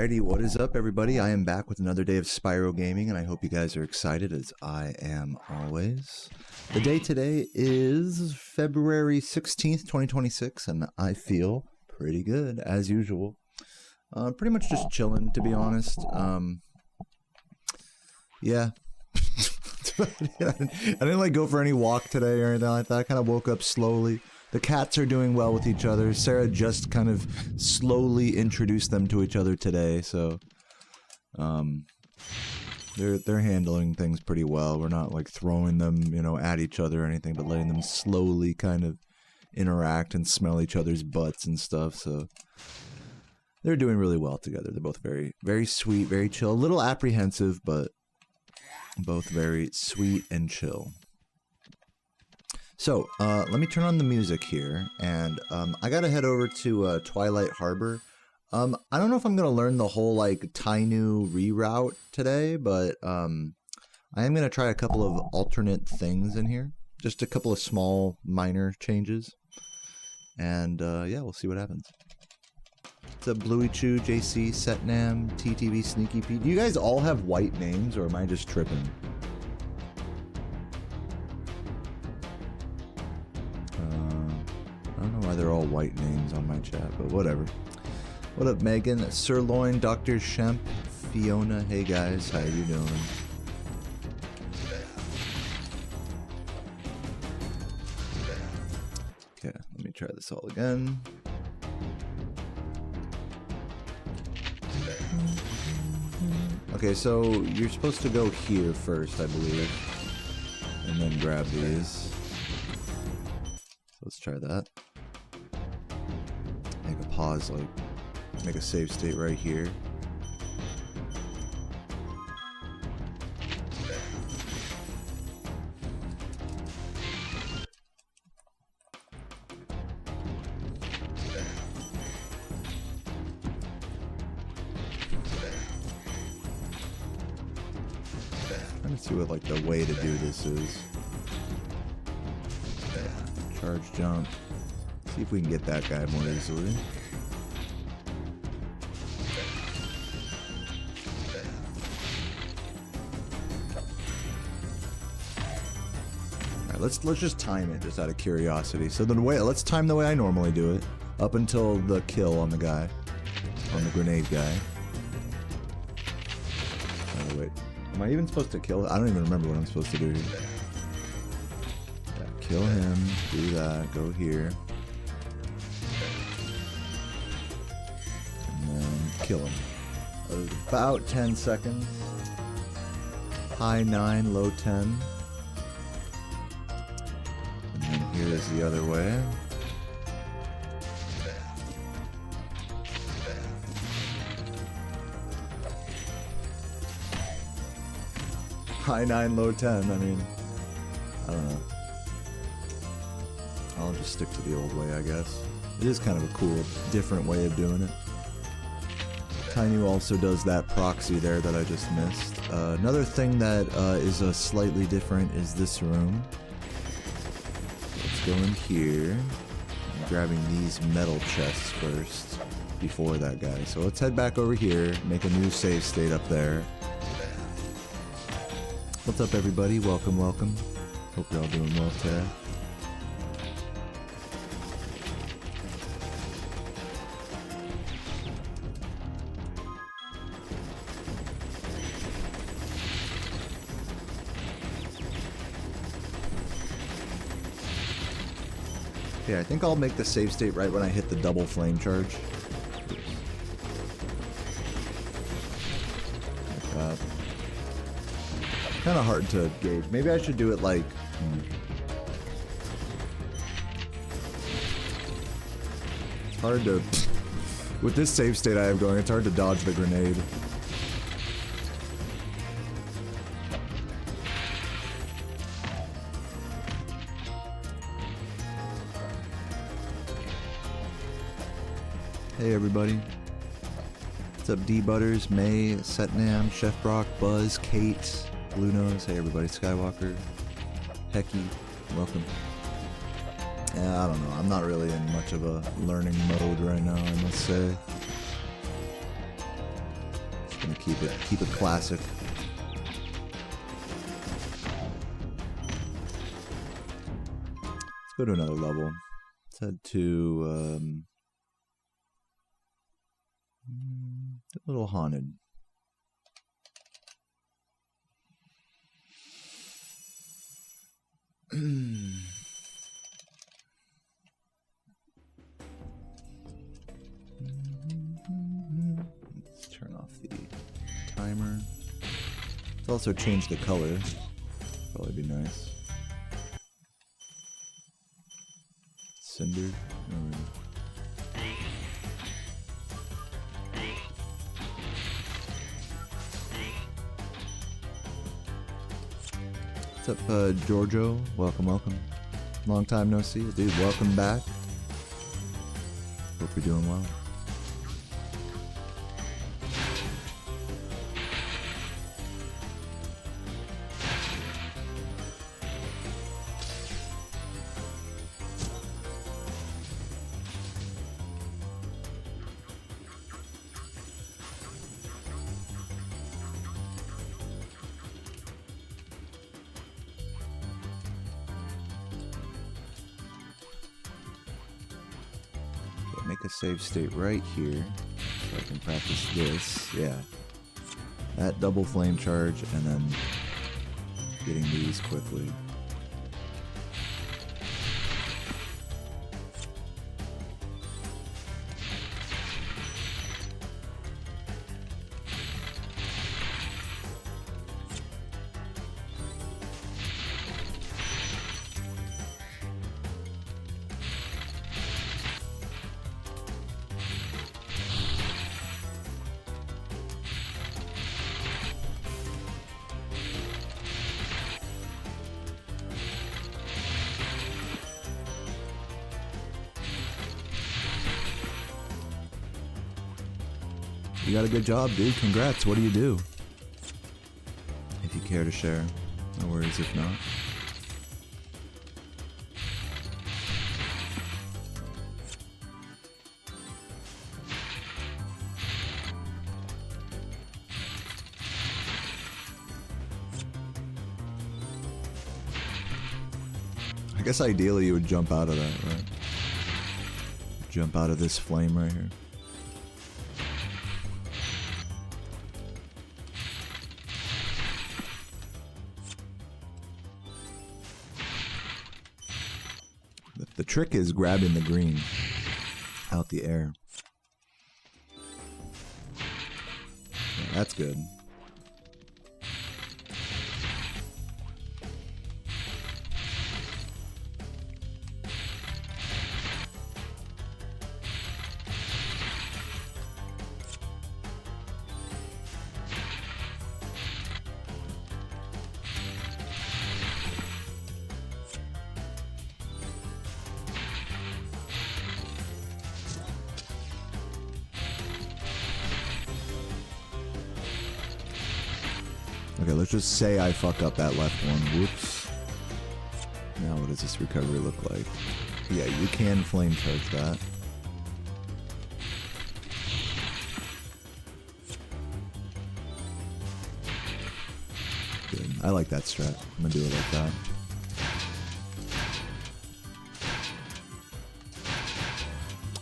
Alrighty, what is up everybody? I am back with another day of Spyro gaming and I hope you guys are excited as I am always. The day today is February 16th, 2026 and I feel pretty good as usual. Pretty much just chilling, to be honest. Yeah. I didn't like go for any walk today or anything like that. I kind of woke up slowly. The cats are doing well with each other. Sarah just kind of slowly introduced them to each other today, so they're handling things pretty well. We're not like throwing them, you know, at each other or anything, but letting them slowly kind of interact and smell each other's butts and stuff. So they're doing really well together. They're both very, very sweet, very chill. A little apprehensive, but both very sweet and chill. So, let me turn on the music here, and I gotta head over to Twilight Harbor. I don't know if I'm gonna learn the whole, like, Tainu reroute today, but I am gonna try a couple of alternate things in here. Just a couple of small, minor changes. And, yeah, we'll see what happens. What's up, Bluey Chew, JC, Setnam, TTV, Sneaky Pete? Do you guys all have white names, or am I just tripping? I don't know why they're all white names on my chat, but whatever. What up, Megan? Sirloin, Dr. Shemp, Fiona. Hey guys, how you doing? Okay, let me try this all again. Okay, so you're supposed to go here first, I believe, and then grab these. So let's try that. Make a pause, like, make a save state right here. Trying to see what, like, the way to do this is. Charge jump. See if we can get that guy more easily. Alright, let's just time it just out of curiosity. So the way, let's time the way I normally do it, up until the kill on the guy, on the grenade guy. Oh wait, am I even supposed to kill it? I don't even remember what I'm supposed to do here. Yeah, kill him, do that, go here. Kill him. About 10 seconds. High 9, low 10. And then here is the other way. High 9, low 10. I mean, I don't know. I'll just stick to the old way, I guess. It is kind of a cool, different way of doing it. Tainu also does that proxy there that I just missed. Another thing that is slightly different is this room. Let's go in here. I'm grabbing these metal chests first before that guy. So let's head back over here, make a new save state up there. What's up everybody? Welcome, welcome. Hope you're all doing well today. Yeah, I think I'll make the save state right when I hit the double flame charge. Like that. Kind of hard to gauge. Maybe I should do it like... It's hard to... With this save state I have going, it's hard to dodge the grenade. Hey everybody. What's up D-Butters, May, Setnam, Chef Brock, Buzz, Kate, Blue Nose. Hey everybody, Skywalker, Hecky, welcome. Yeah, I don't know. I'm not really in much of a learning mode right now, I must say. Gonna keep it classic. Let's go to another level. Let's head to a little haunted. Let's turn off the timer. Let's also change the color. Probably be nice. Cinder. What's up, Giorgio? Welcome, welcome. Long time no see, dude. Welcome back. Hope you're doing well. Make a save state right here so I can practice this. Yeah. That double flame charge and then getting these quickly. You got a good job, dude. Congrats. What do you do? If you care to share. No worries if not. I guess ideally you would jump out of that, right? Jump out of this flame right here. The trick is grabbing the green out the air. Yeah, that's good. Okay, let's just say I fuck up that left one. Whoops. Now what does this recovery look like? Yeah, you can flame charge that. Good. I like that strat. I'm gonna do it like that.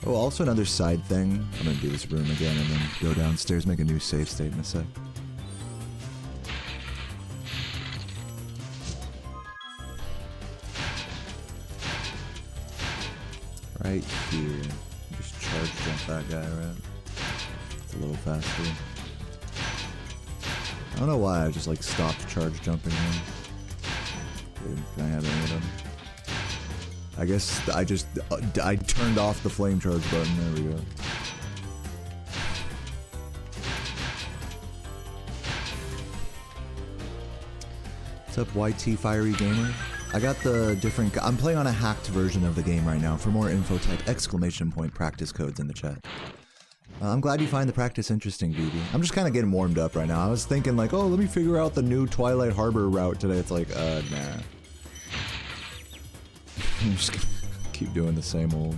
Oh, also another side thing. I'm gonna do this room again and then go downstairs, make a new save state in a sec. Right here. Just charge jump that guy, right? It's a little faster. I don't know why I just like stopped charge jumping him. Dude, can I have any of them? I guess I turned off the flame charge button. There we go. What's up, YT Fiery Gamer? I got the different... I'm playing on a hacked version of the game right now. For more info, type ! Practice codes in the chat. I'm glad you find the practice interesting, BB. I'm just kind of getting warmed up right now. I was thinking like, oh, let me figure out the new Twilight Harbor route today. It's like, nah. I'm just gonna keep doing the same old.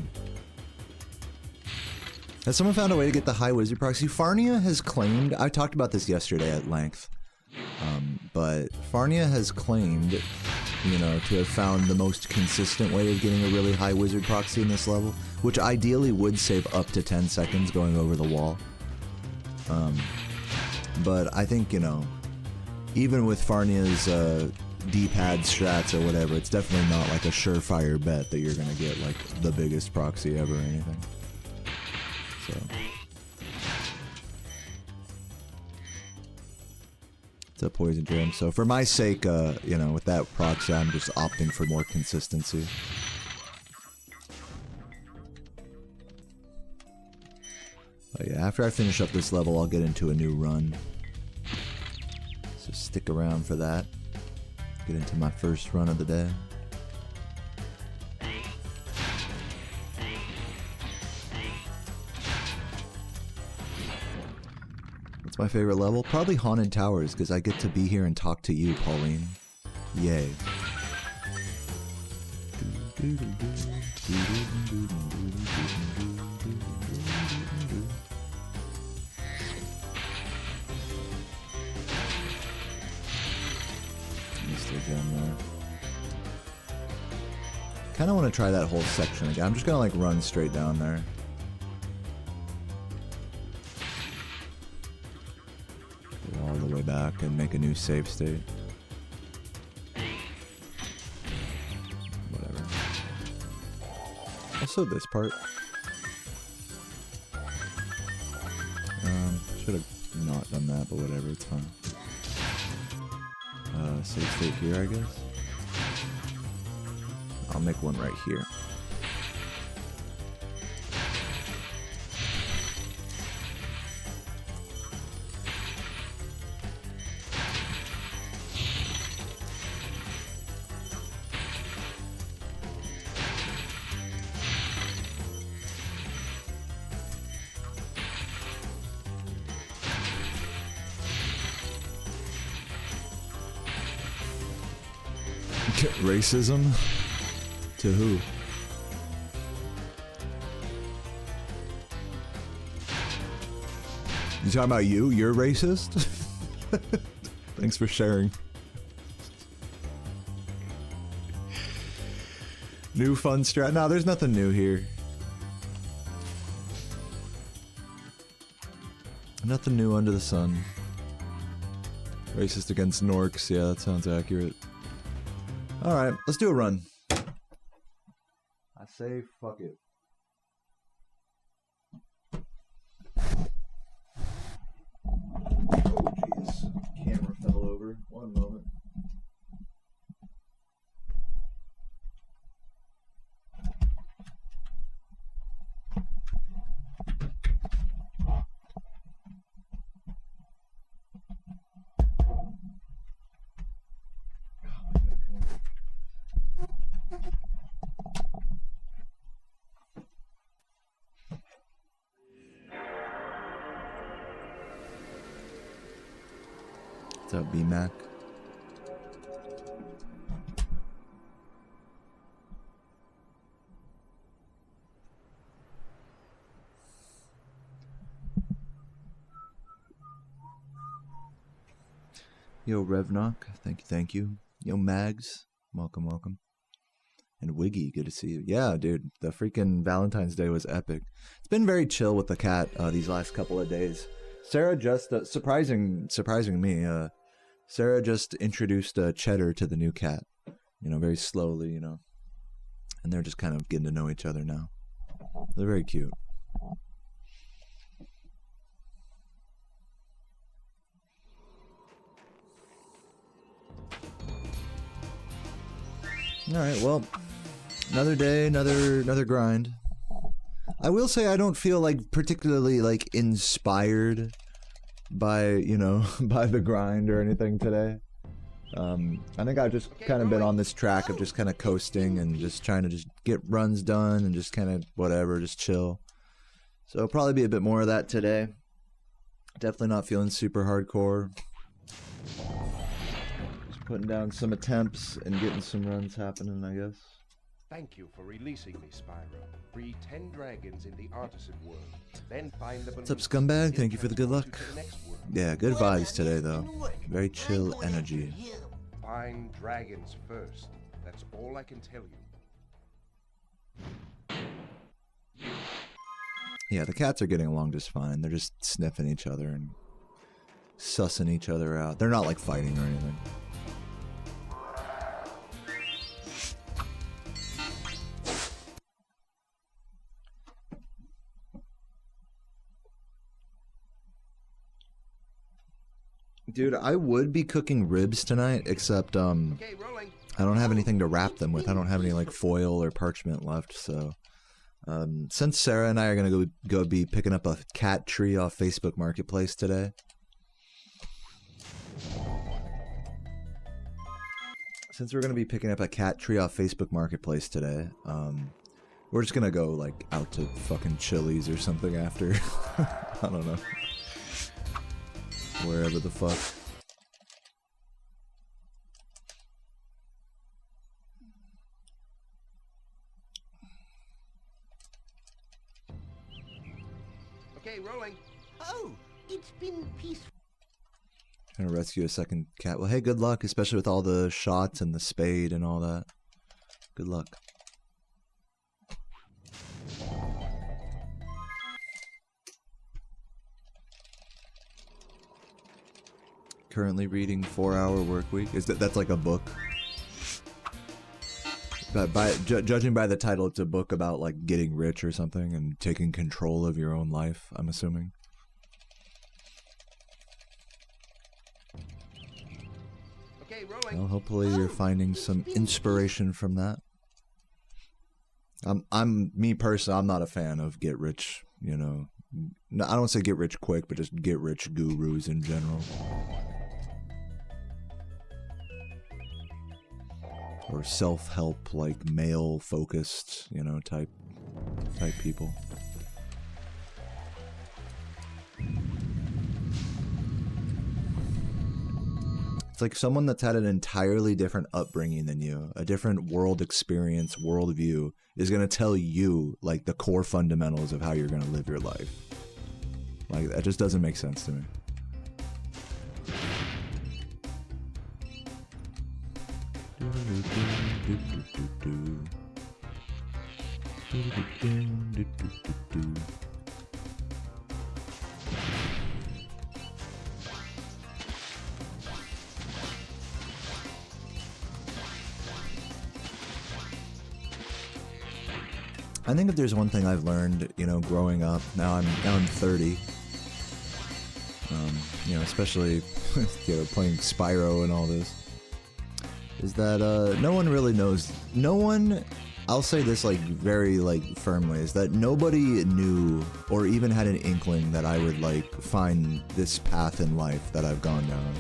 Has someone found a way to get the high wizard proxy? Farnia has claimed, I talked about this yesterday at length, but Farnia has claimed, you know, to have found the most consistent way of getting a really high wizard proxy in this level, which ideally would save up to 10 seconds going over the wall. But I think, you know, even with Farnia's D-pad strats or whatever, it's definitely not like a surefire bet that you're gonna get like the biggest proxy ever or anything. So it's a poison gem. So for my sake, you know, with that proxy, I'm just opting for more consistency. But yeah, after I finish up this level, I'll get into a new run. So stick around for that. Get into my first run of the day. What's my favorite level? Probably Haunted Towers, because I get to be here and talk to you, Pauline. Yay. Kind of want to try that whole section again. I'm just gonna like run straight down there. Go all the way back and make a new save state. Whatever. Also this part. Should have not done that, but whatever, it's fine. Save state here, I guess. I'll make one right here. Racism? To who? You talking about you? You're racist? Thanks for sharing. New fun strat? No, there's nothing new here. Nothing new under the sun. Racist against Norcs. Yeah, that sounds accurate. Alright, let's do a run. I say fuck it. Oh jeez. Camera fell over. One moment. What's up, B-Mac? Yo, Revnock, thank you. Yo, Mags, welcome, welcome. And Wiggy, good to see you. Yeah, dude, the freaking Valentine's Day was epic. It's been very chill with the cat these last couple of days. Sarah just, surprising me, Sarah just introduced Cheddar to the new cat, you know, very slowly, you know, and they're just kind of getting to know each other now. They're very cute. Alright, well, another day, another grind. I will say I don't feel like particularly like inspired by, you know, by the grind or anything today. I think I've just kind of been on this track of just kind of coasting and just trying to just get runs done and just kind of whatever, just chill. So probably be a bit more of that today. Definitely not feeling super hardcore. Just putting down some attempts and getting some runs happening, I guess. Thank you for releasing me, Spyro. Free 10 dragons in the Artisan World. Then find the... What's up, scumbag? Thank you for the good luck. Yeah, good vibes today, though. Very chill energy. Find dragons first. That's all I can tell you. Yeah, the cats are getting along just fine. They're just sniffing each other and sussing each other out. They're not like fighting or anything. Dude, I would be cooking ribs tonight, except Okay, rolling. I don't have anything to wrap them with. I don't have any like foil or parchment left, so since Sarah and I are gonna go be picking up a cat tree off Facebook Marketplace today. Since we're gonna be picking up a cat tree off Facebook Marketplace today, we're just gonna go like out to fucking Chili's or something after. I don't know. Wherever the fuck. Okay, rolling. Oh, it's been peaceful. Trying to rescue a second cat. Well, hey, good luck, especially with all the shots and the spade and all that. Good luck. Currently reading 4-Hour Work Week. Is that's like a book? But judging by the title, it's a book about like getting rich or something and taking control of your own life, I'm assuming. Okay, rolling. Well, hopefully you're finding some inspiration from that. Me personally, I'm not a fan of get rich, you know. No, I don't say get rich quick, but just get rich gurus in general. Or self-help, like male-focused, you know, type people. It's like someone that's had an entirely different upbringing than you, a different world experience, worldview, is going to tell you, like, the core fundamentals of how you're going to live your life. Like, that just doesn't make sense to me. I think if there's one thing I've learned, you know, growing up, now I'm 30, you know, especially you know, playing Spyro and all this, is that no one really knows. No one, I'll say this like very like firmly, is that nobody knew or even had an inkling that I would like find this path in life that I've gone down.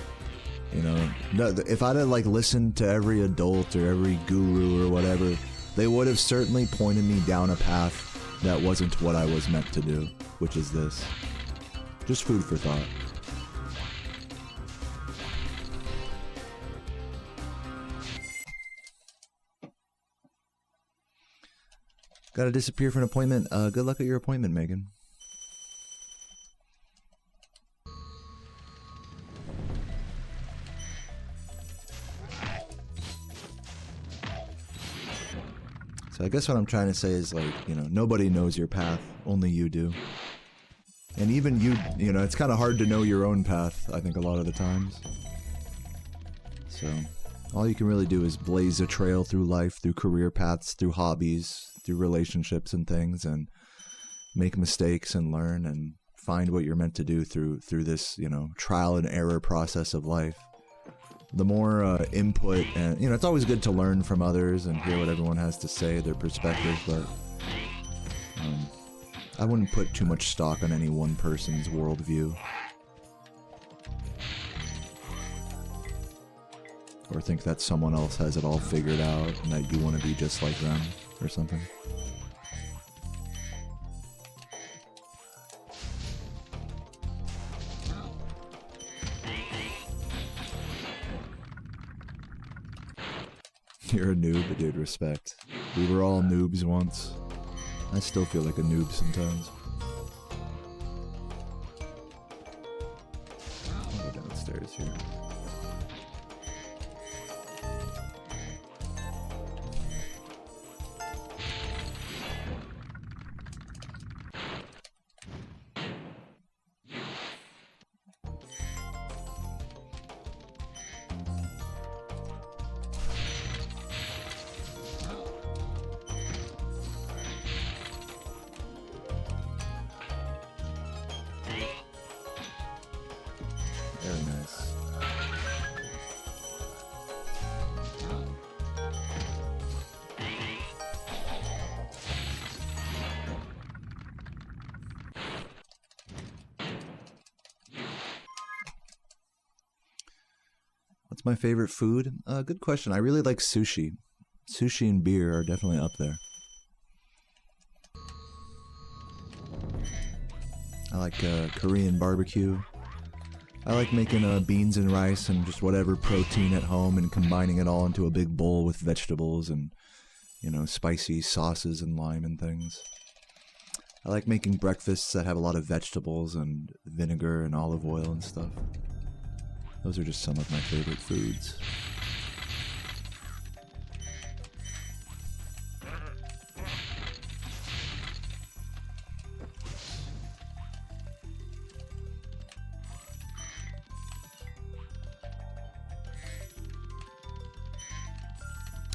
You know, no, if I'd have like listened to every adult or every guru or whatever, they would have certainly pointed me down a path that wasn't what I was meant to do, which is this. Just food for thought. Gotta disappear for an appointment. Good luck at your appointment, Megan. So I guess what I'm trying to say is, like, you know, nobody knows your path, only you do. And even you know, it's kind of hard to know your own path, I think, a lot of the times. So all you can really do is blaze a trail through life, through career paths, through hobbies, through relationships and things, and make mistakes and learn and find what you're meant to do through this, you know, trial and error process of life. The more input, and, you know, it's always good to learn from others and hear what everyone has to say, their perspective, but I wouldn't put too much stock on any one person's worldview. Or think that someone else has it all figured out and that you want to be just like them or something. You're a noob, dude, respect. We were all noobs once. I still feel like a noob sometimes. I'll go downstairs here. Very nice. What's my favorite food? Good question. I really like sushi. Sushi and beer are definitely up there. I like Korean barbecue. I like making beans and rice and just whatever protein at home and combining it all into a big bowl with vegetables and, you know, spicy sauces and lime and things. I like making breakfasts that have a lot of vegetables and vinegar and olive oil and stuff. Those are just some of my favorite foods.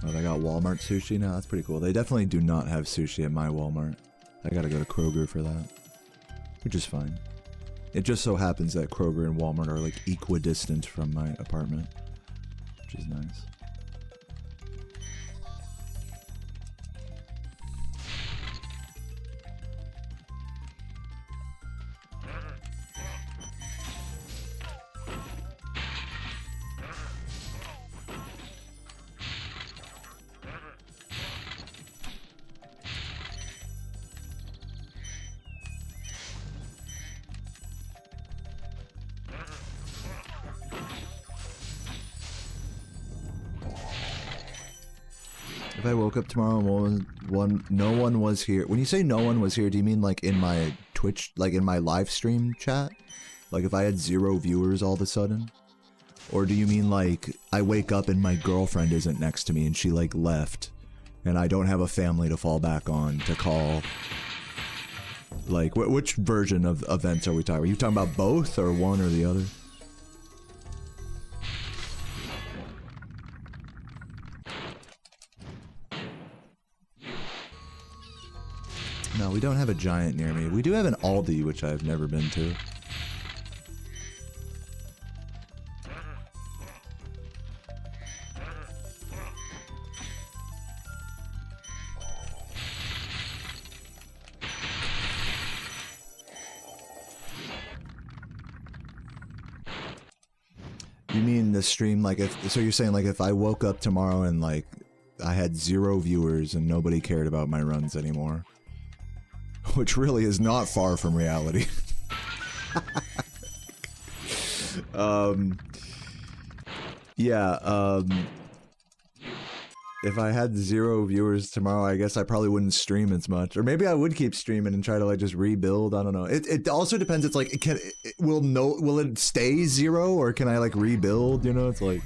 Oh, they got Walmart sushi now? That's pretty cool. They definitely do not have sushi at my Walmart. I gotta go to Kroger for that. Which is fine. It just so happens that Kroger and Walmart are like equidistant from my apartment. Which is nice. If I woke up tomorrow and no one was here. When you say no one was here, do you mean like in my Twitch, like in my live stream chat? Like if I had 0 viewers all of a sudden? Or do you mean like I wake up and my girlfriend isn't next to me and she like left and I don't have a family to fall back on to call? Like which version of events are we talking about? Are you talking about both or one or the other? No, we don't have a Giant near me. We do have an Aldi, which I've never been to. You mean the stream, like if, so you're saying like if I woke up tomorrow and like I had 0 viewers and nobody cared about my runs anymore? Which really is not far from reality. If I had 0 viewers tomorrow, I guess I probably wouldn't stream as much. Or maybe I would keep streaming and try to like just rebuild. I don't know. It also depends. It's like, will it stay 0 or can I like rebuild? You know, it's like,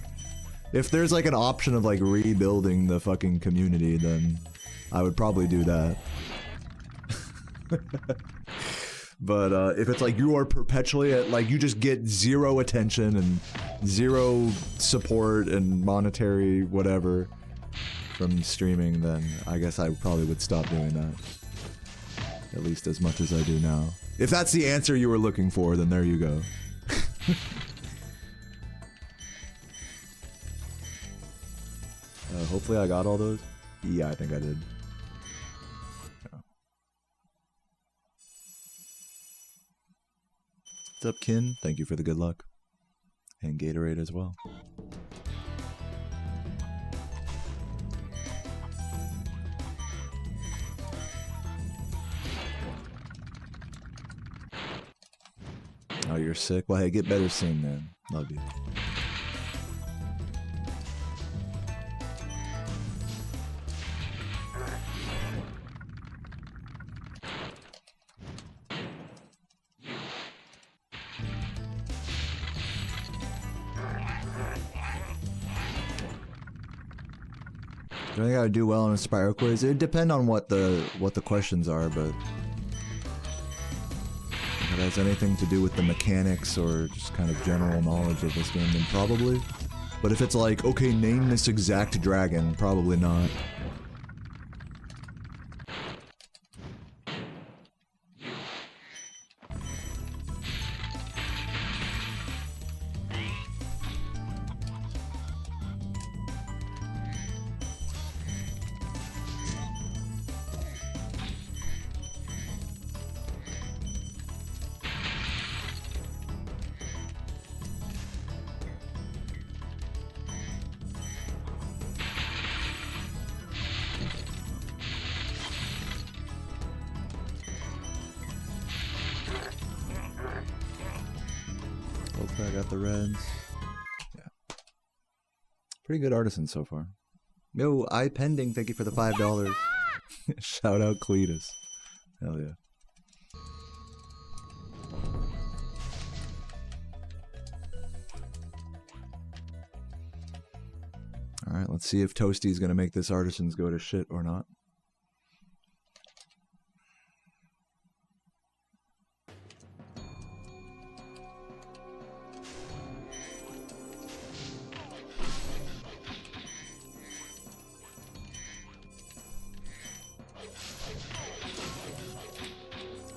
if there's like an option of like rebuilding the fucking community, then I would probably do that. But if it's like you are perpetually at like you just get 0 attention and 0 support and monetary whatever from streaming, then I guess I probably would stop doing that. At least as much as I do now. If that's the answer you were looking for, then there you go. Hopefully I got all those. Yeah, I think I did. What's up, Kin? Thank you for the good luck. And Gatorade as well. Oh, you're sick? Well, hey, get better soon, man. Love you. Do I think I would do well on a Spyro quiz? It'd depend on what the questions are, but if it has anything to do with the mechanics or just kind of general knowledge of this game, then probably. But if it's like, okay, name this exact dragon, probably not. Hopefully I got the reds. Yeah. Pretty good artisans so far. Yo, pending, thank you for the $5. Shout out Cletus. Hell yeah. Alright, let's see if Toasty's gonna make this artisans go to shit or not.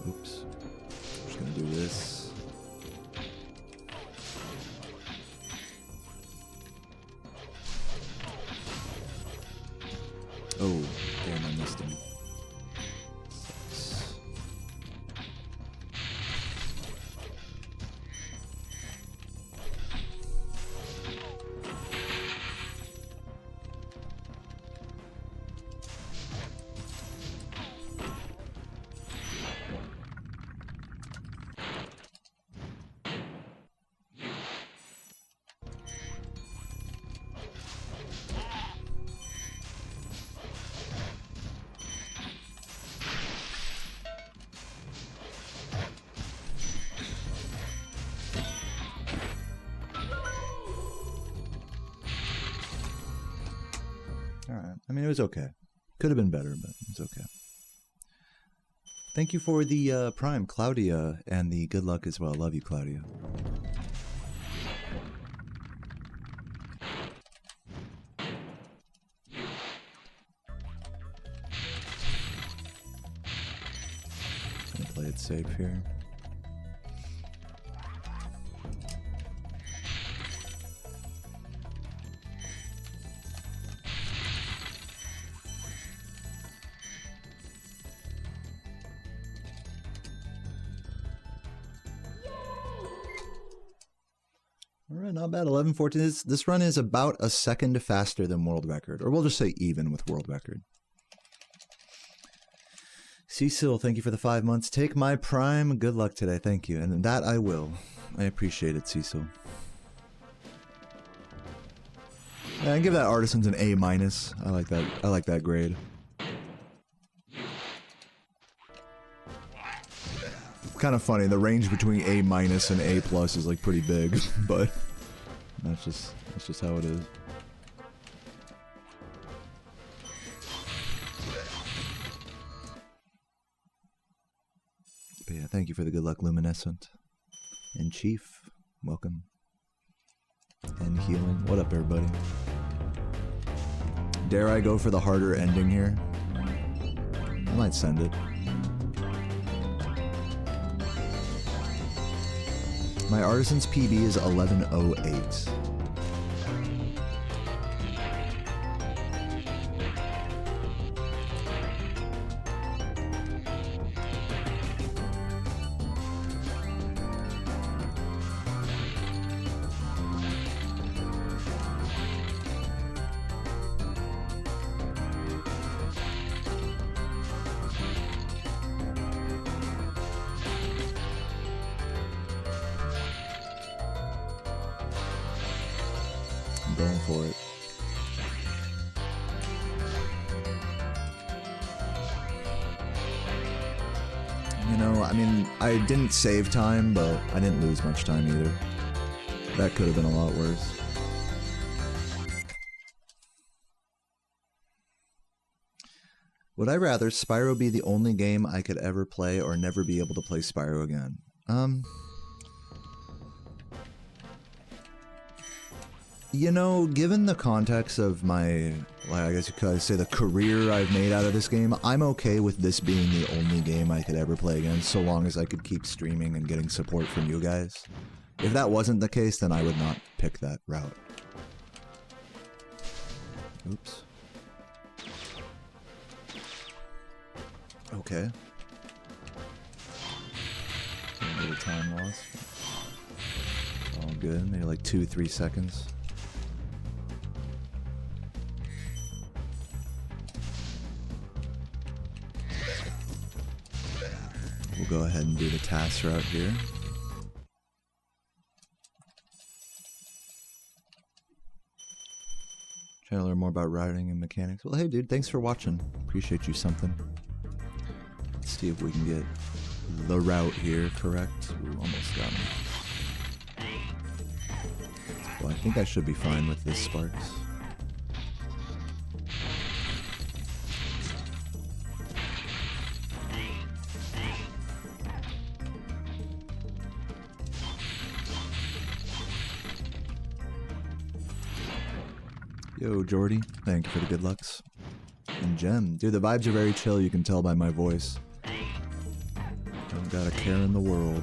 Oops. I'm just gonna do this. Oh, damn, I missed him. Sucks. Alright, I mean, it was okay. Could have been better, but it was okay. Thank you for the Prime, Claudia, and the good luck as well. Love you, Claudia. Gonna play it safe here. Alright, not bad. 11:14. This run is about a second faster than world record. Or we'll just say even with world record. Cecil, thank you for the 5 months. Take my Prime. Good luck today. Thank you. And that I will. I appreciate it, Cecil. Yeah, I give that Artisans an A-. I like that. I like that grade. Kind of funny. The range between A- and A+ is like pretty big, but that's just how it is. But yeah, thank you for the good luck, Luminescent. And Chief, welcome. And Healing. What up, everybody? Dare I go for the harder ending here? I might send it. My Artisan's PB is 11:08. Going for it. You know, I mean, I didn't save time, but I didn't lose much time either. That could have been a lot worse. Would I rather Spyro be the only game I could ever play or never be able to play Spyro again? You know, given the context of my, like, I guess you could say the career I've made out of this game, I'm okay with this being the only game I could ever play again, so long as I could keep streaming and getting support from you guys. If that wasn't the case, then I would not pick that route. Oops. Okay. A little time loss. All good, maybe like 2-3 seconds. We'll go ahead and do the task route here. Trying to learn more about routing and mechanics. Well, hey dude, thanks for watching. Appreciate you something. Let's see if we can get the route here correct. Ooh, almost got me. Well, I think I should be fine with this Sparks. Yo, Jordy, thank you for the good lucks. And Jem, dude, the vibes are very chill, you can tell by my voice. Don't got a care in the world.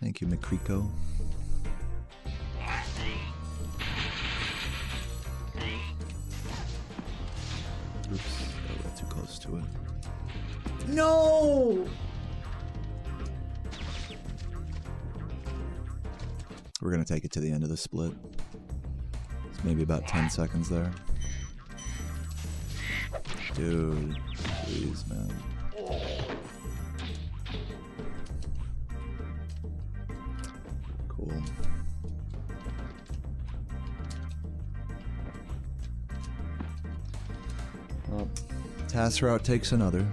Thank you, McCrico. Oops, I got too close to it. No! We're gonna take it to the end of the split. It's maybe about 10 seconds there. Dude, please, man. Cool. Well, task route takes another.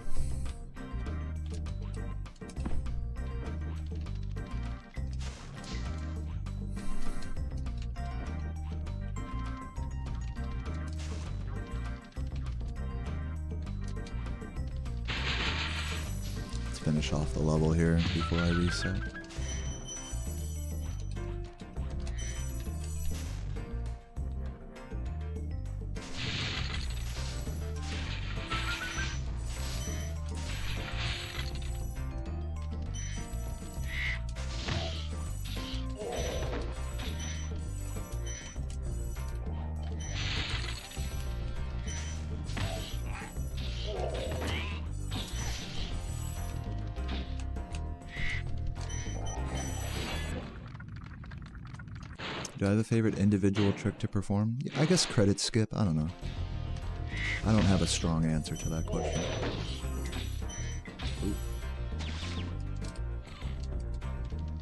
Let's finish off the level here before I reset. Do I have a favorite individual trick to perform? I guess credit skip, I don't know. I don't have a strong answer to that question. Ooh.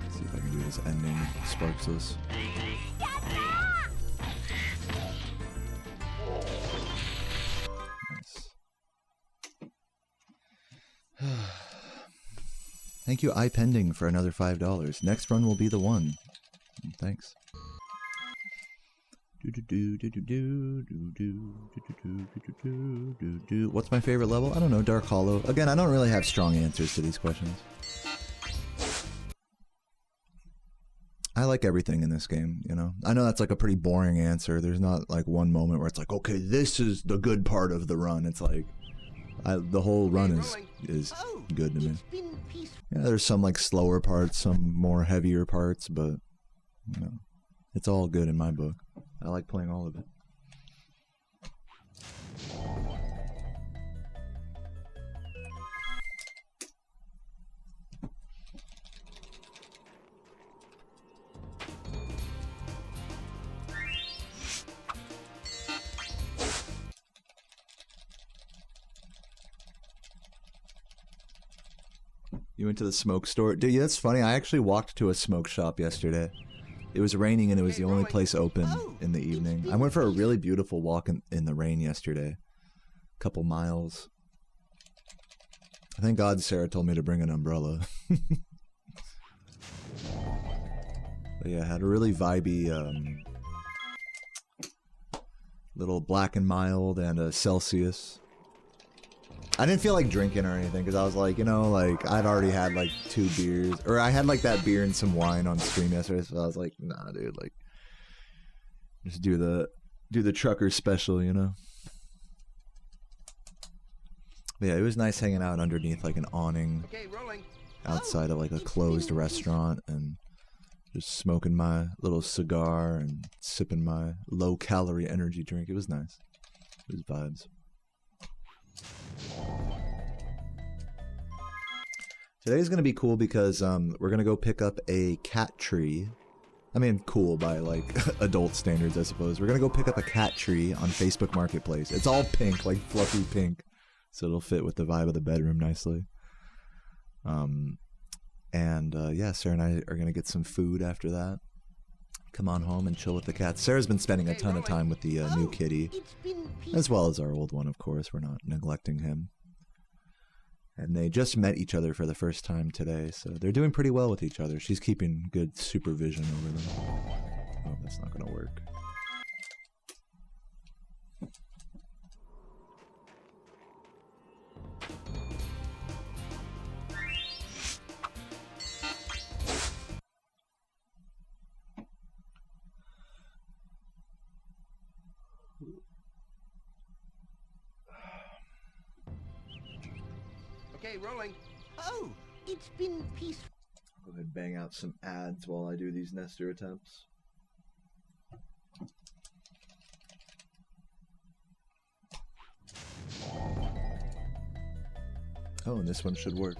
Let's see if I can do this ending Sparksless. Nice. Thank you, iPending, for another $5. Next run will be the one. Thanks. What's my favorite level? I don't know, Dark Hollow. Again, I don't really have strong answers to these questions. I like everything in this game, you know? I know that's like a pretty boring answer. There's not like one moment where it's like, okay, this is the good part of the run. It's like, the whole run is good to me. Yeah, there's some like slower parts, some more heavier parts, but you know, it's all good in my book. I like playing all of it. You went to the smoke store? Dude, yeah, that's funny. I actually walked to a smoke shop yesterday. It was raining and it was the only place open in the evening. I went for a really beautiful walk in the rain yesterday. A couple miles. Thank God Sarah told me to bring an umbrella. But yeah, I had a really vibey little Black and Mild and a Celsius. I didn't feel like drinking or anything because I was like, you know, like I'd already had like 2 beers, or I had like that beer and some wine on stream yesterday, so I was like, nah, dude, like just do the trucker special, you know. But yeah, it was nice hanging out underneath like an awning outside of like a closed restaurant and just smoking my little cigar and sipping my low-calorie energy drink. It was nice. It was vibes. Today's gonna be cool because we're gonna go pick up a cat tree. I mean, cool by like adult standards, I suppose. We're gonna go pick up a cat tree on Facebook Marketplace. It's all pink, like fluffy pink, so it'll fit with the vibe of the bedroom nicely. Yeah, Sarah and I are gonna get some food after that. Come on home and chill with the cats. Sarah's been spending a ton of time with the new kitty, as well as our old one, of course. We're not neglecting him. And they just met each other for the first time today, so they're doing pretty well with each other. She's keeping good supervision over them. Oh, that's not gonna work. Okay, rolling. Oh, it's been peaceful. Go ahead and bang out some ads while I do these Nestor attempts. Oh, and this one should work.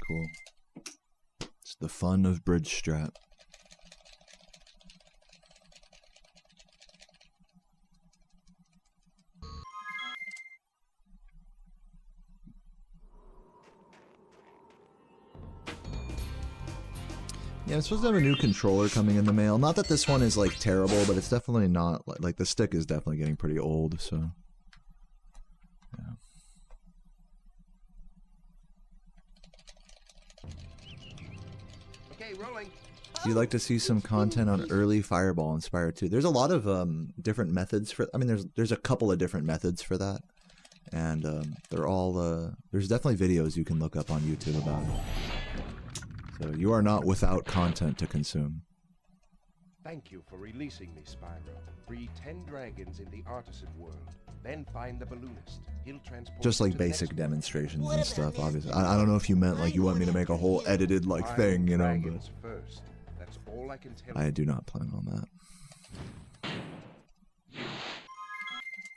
Cool. It's the fun of bridge strap. Yeah, I'm supposed to have a new controller coming in the mail. Not that this one is like terrible, but it's definitely not like the stick is definitely getting pretty old, so yeah. Okay, rolling. If you'd like to see some content on early Fireball and Spyro 2, there's a lot of different methods for. I mean, there's a couple of different methods for that, and they're all. There's definitely videos you can look up on YouTube about it. So you are not without content to consume. Thank you for releasing me, Spyro. Free 10 dragons in the Artisan World. Then find the balloonist. He'll transport Just you like to the basic next demonstrations and stuff, obviously. I don't know if you meant like you want me to make a whole edited like Find thing, you know, dragons first. That's all I can tell but I you. do not plan on that.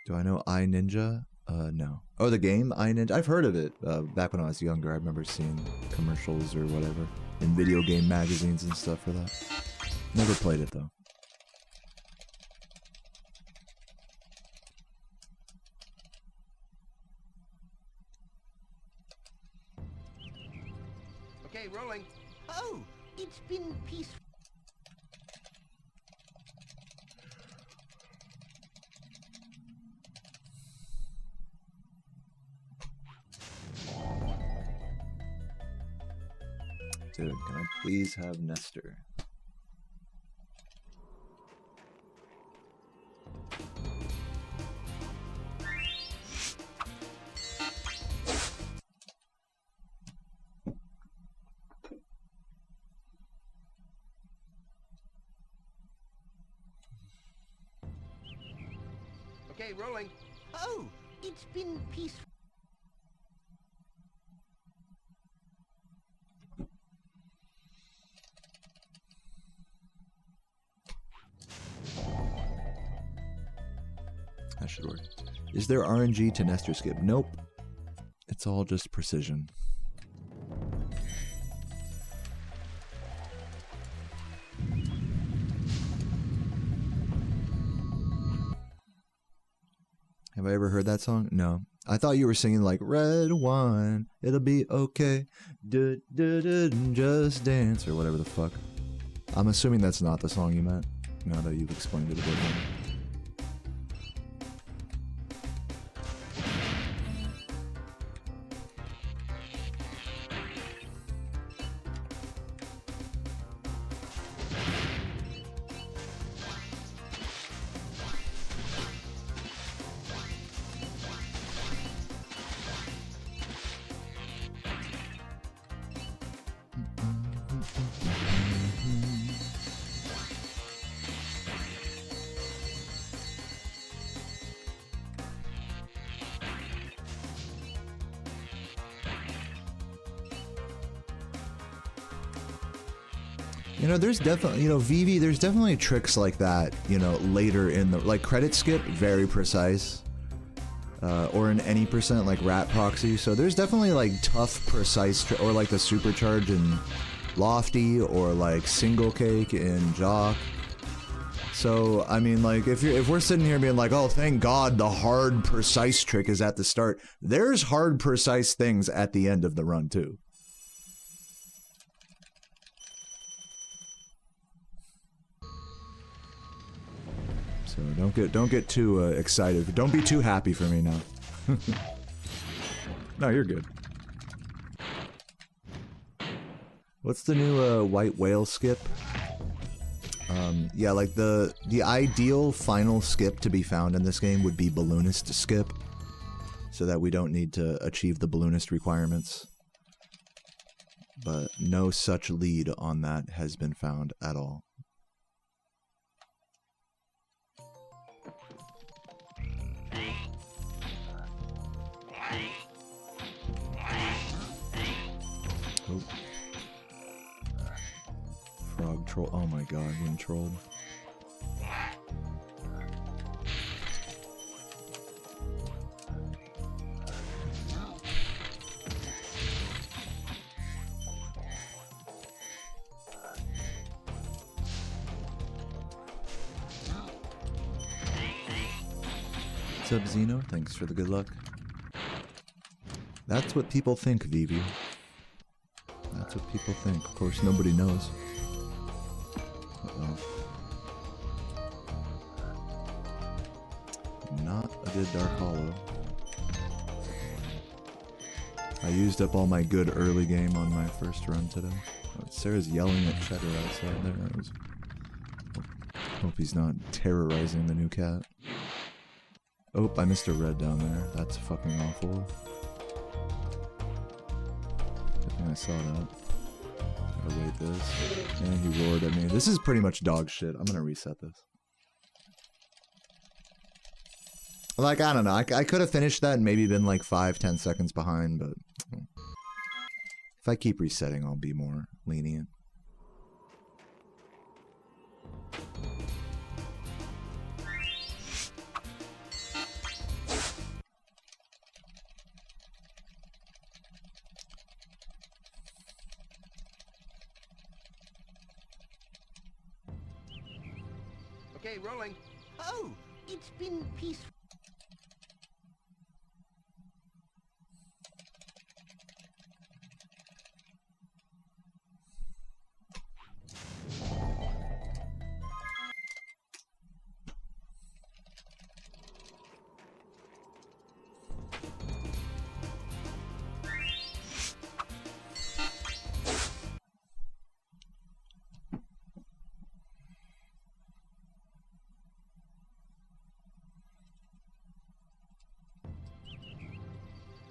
Do I know iNinja? No. Oh, the game iNinja? I've heard of it. Back when I was younger, I remember seeing commercials or whatever in video game magazines and stuff for that. Never played it though. Okay, rolling. Oh, it's been peaceful. Dude, can I please have Nestor? Okay, rolling. Oh, it's been peaceful. That should work. Is there RNG to Nestor skip? Nope. It's all just precision. Have I ever heard that song? No. I thought you were singing like red wine, it'll be okay, just dance, or whatever the fuck. I'm assuming that's not the song you meant, now that you've explained it a bit more. You know, there's definitely, you know, Vivi, there's definitely tricks like that, you know, later in the, like credit skip, very precise. Or in any percent, like rat proxy. So there's definitely like tough, precise, or like the supercharge in Lofty, or like single cake in Jock. So, I mean, like, if we're sitting here being like, oh, thank God the hard, precise trick is at the start, there's hard, precise things at the end of the run, too. So don't get too excited. Don't be too happy for me now. No, you're good. What's the new white whale skip? Yeah, like the ideal final skip to be found in this game would be balloonist skip, so that we don't need to achieve the balloonist requirements. But no such lead on that has been found at all. Oh. Frog troll. Oh my god, getting trolled. What's up, Zeno? Thanks for the good luck. That's what people think, Vivi. That's what people think. Of course, nobody knows. Uh-oh. Not a good Dark Hollow. I used up all my good early game on my first run today. Oh, Sarah's yelling at Cheddar outside there. Hope he's not terrorizing the new cat. Oh, I missed a red down there. That's fucking awful. I saw that. Gotta wait this. And he roared at me. This is pretty much dog shit. I'm gonna reset this. Like, I don't know. I could have finished that and maybe been like 5-10 seconds behind, but if I keep resetting, I'll be more lenient. Okay, rolling. Oh, it's been peaceful.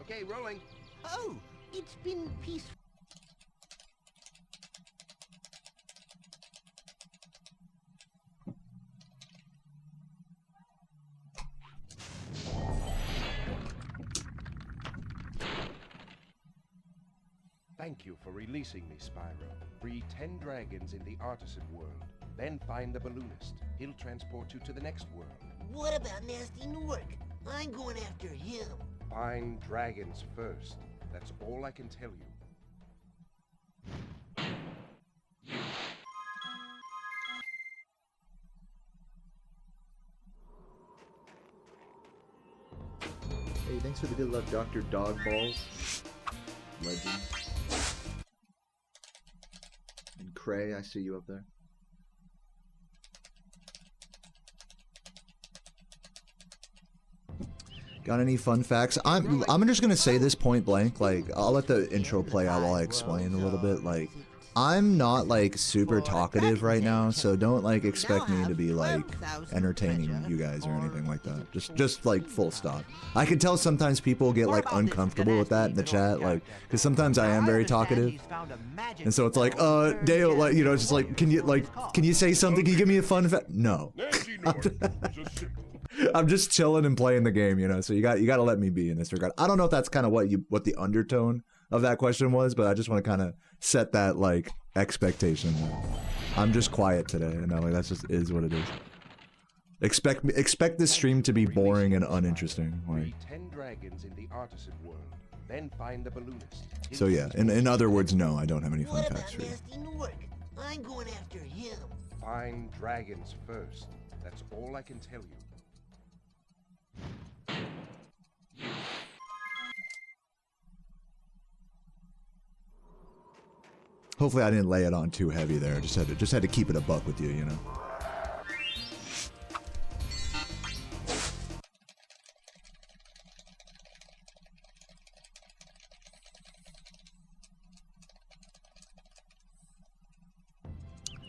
Okay, rolling. Oh, it's been peaceful. Thank you for releasing me, Spyro. Free 10 dragons in the Artisan World. Then find the balloonist. He'll transport you to the next world. What about nasty Norc? I'm going after him. Find dragons first. That's all I can tell you. Hey, thanks for the good luck, Dr. Dogballs. Legend. And Cray, I see you up there. Got any fun facts? I'm just gonna say this point blank. Like, I'll let the intro play out while I explain a little bit. Like, I'm not like super talkative right now, so don't like expect me to be like entertaining you guys or anything like that. Just like full stop. I can tell sometimes people get like uncomfortable with that in the chat, like, because sometimes I am very talkative, and so it's like, Dale, like, you know, it's just like, can you say something? Can you give me a fun fact? No. I'm just chilling and playing the game, you know. So you got to let me be in this regard. I don't know if that's kind of what the undertone of that question was, but I just want to kind of set that like expectation. I'm just quiet today, and like that's just is what it is. Expect this stream to be boring and uninteresting. Like. 10 dragons in the Artisan World. Then find the balloonist. So yeah, in other words, no, I don't have any fun What facts for about you. nasty Norc? I'm going after him. Find dragons first. That's all I can tell you. Hopefully, I didn't lay it on too heavy there. Just had to keep it a buck with you, you know.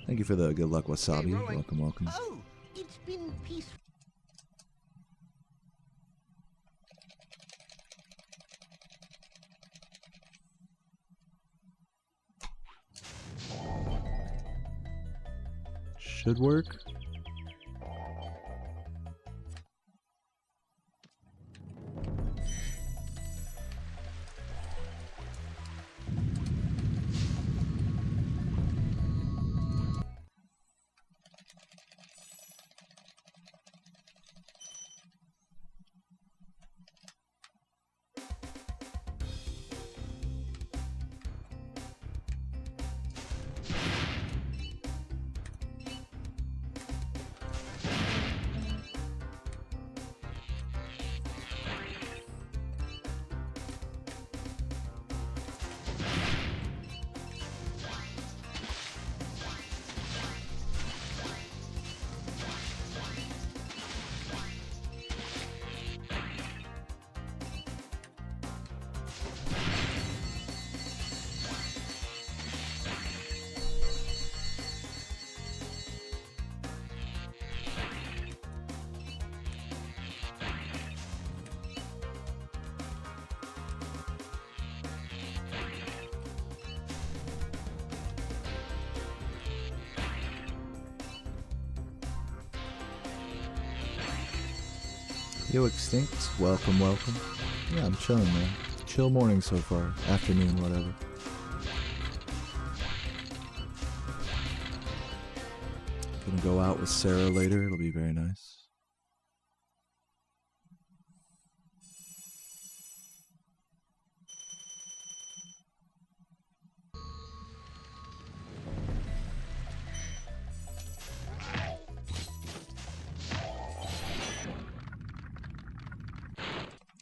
Thank you for the good luck, Wasabi. Hey, Welcome, welcome. Oh, it's been peaceful. Should work. Yo, Extinct, welcome, welcome. Yeah, I'm chilling, man. Chill morning so far. Afternoon, whatever. Gonna go out with Sarah later. It'll be very nice.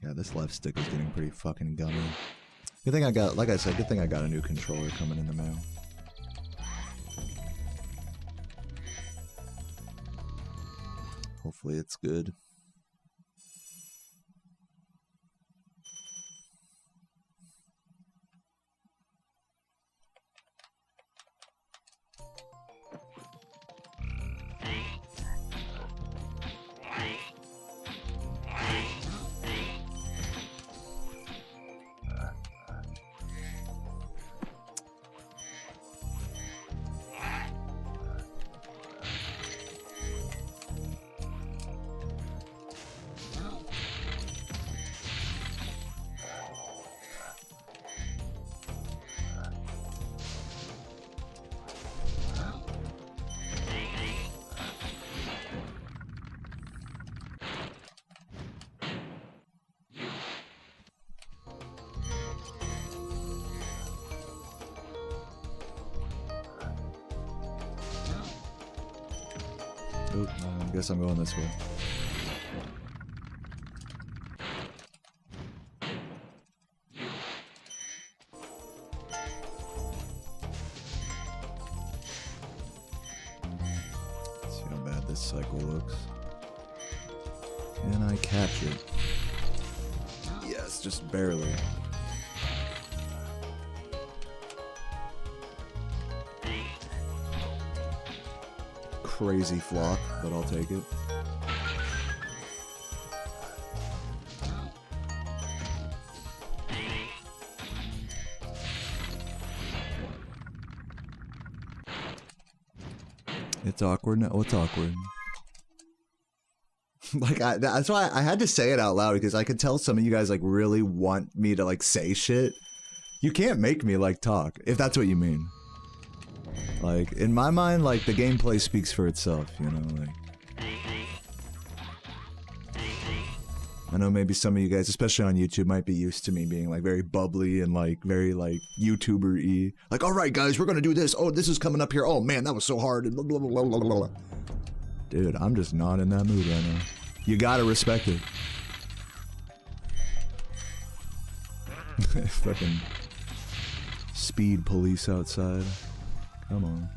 Yeah, this left stick is getting pretty fucking gummy. Good thing I got, like I said, good thing I got a new controller coming in the mail. Hopefully it's good. I guess I'm going this way. Let's see how bad this cycle looks. Can I catch it? Yes, just barely. Crazy flop, but I'll take it. It's awkward now. It's awkward. Like, that's why I had to say it out loud, because I could tell some of you guys like really want me to like say shit. You can't make me like talk, if that's what you mean. Like, in my mind, like, the gameplay speaks for itself, you know, like... I know maybe some of you guys, especially on YouTube, might be used to me being, like, very bubbly and, like, very, like, YouTuber-y. Like, alright guys, we're gonna do this, oh, this is coming up here, oh man, that was so hard, and blah, blah, blah, blah, blah, blah. Dude, I'm just not in that mood right now. You gotta respect it. Fucking... speed police outside. Come on.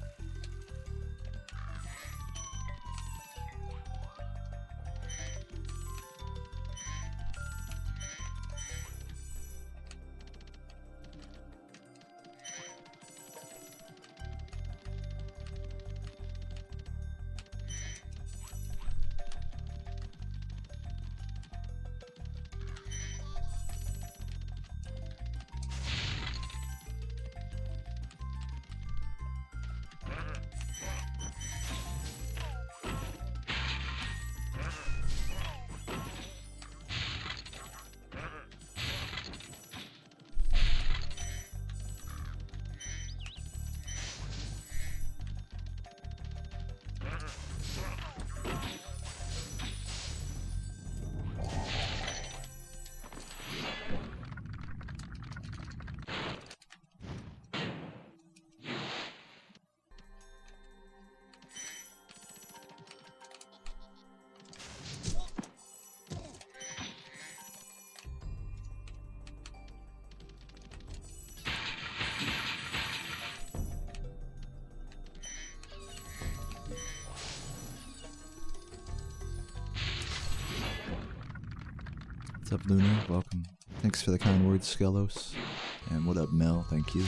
What's up, Luna? Welcome. Thanks for the kind words, Skelos. And what up, Mel? Thank you.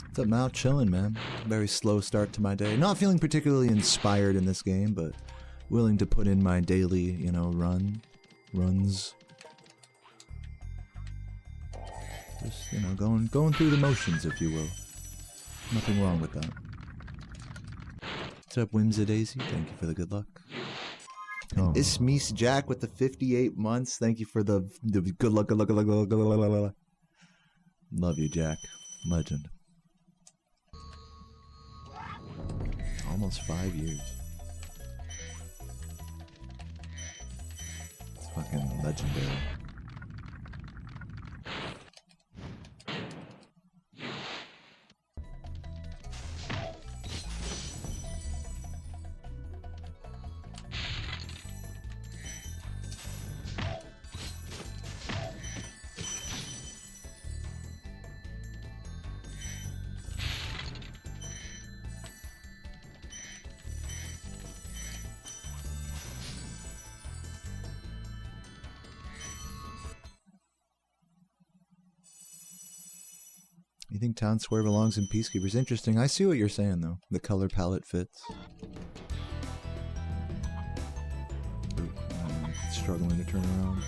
What's up, Mal? Chilling, man. Very slow start to my day. Not feeling particularly inspired in this game, but willing to put in my daily, you know, runs. Just, you know, going through the motions, if you will. Nothing wrong with that. What's up, Whimsa Daisy? Thank you for the good luck. Oh. Ismees Jack with the 58 months. Thank you for the good luck, good luck, good luck, good luck, good luck, good luck. Love you, Jack. Legend. Almost 5 years. It's fucking legendary. You think Town Square belongs in Peacekeepers? Interesting. I see what you're saying, though. The color palette fits. Ooh, struggling to turn around.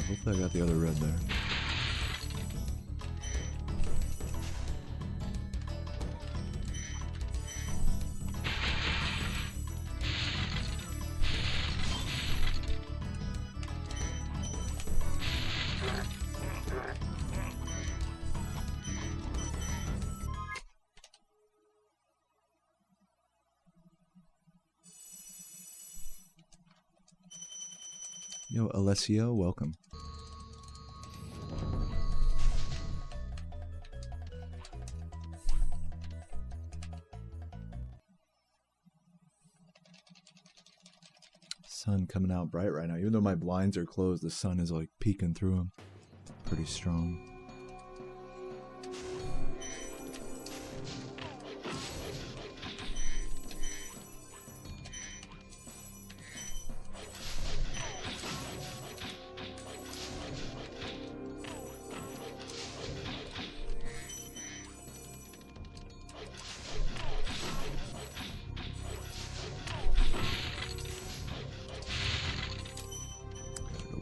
hopefully I got the other red there. Yo, Alessio, welcome. Sun coming out bright right now. Even though my blinds are closed, the sun is like peeking through them. Pretty strong.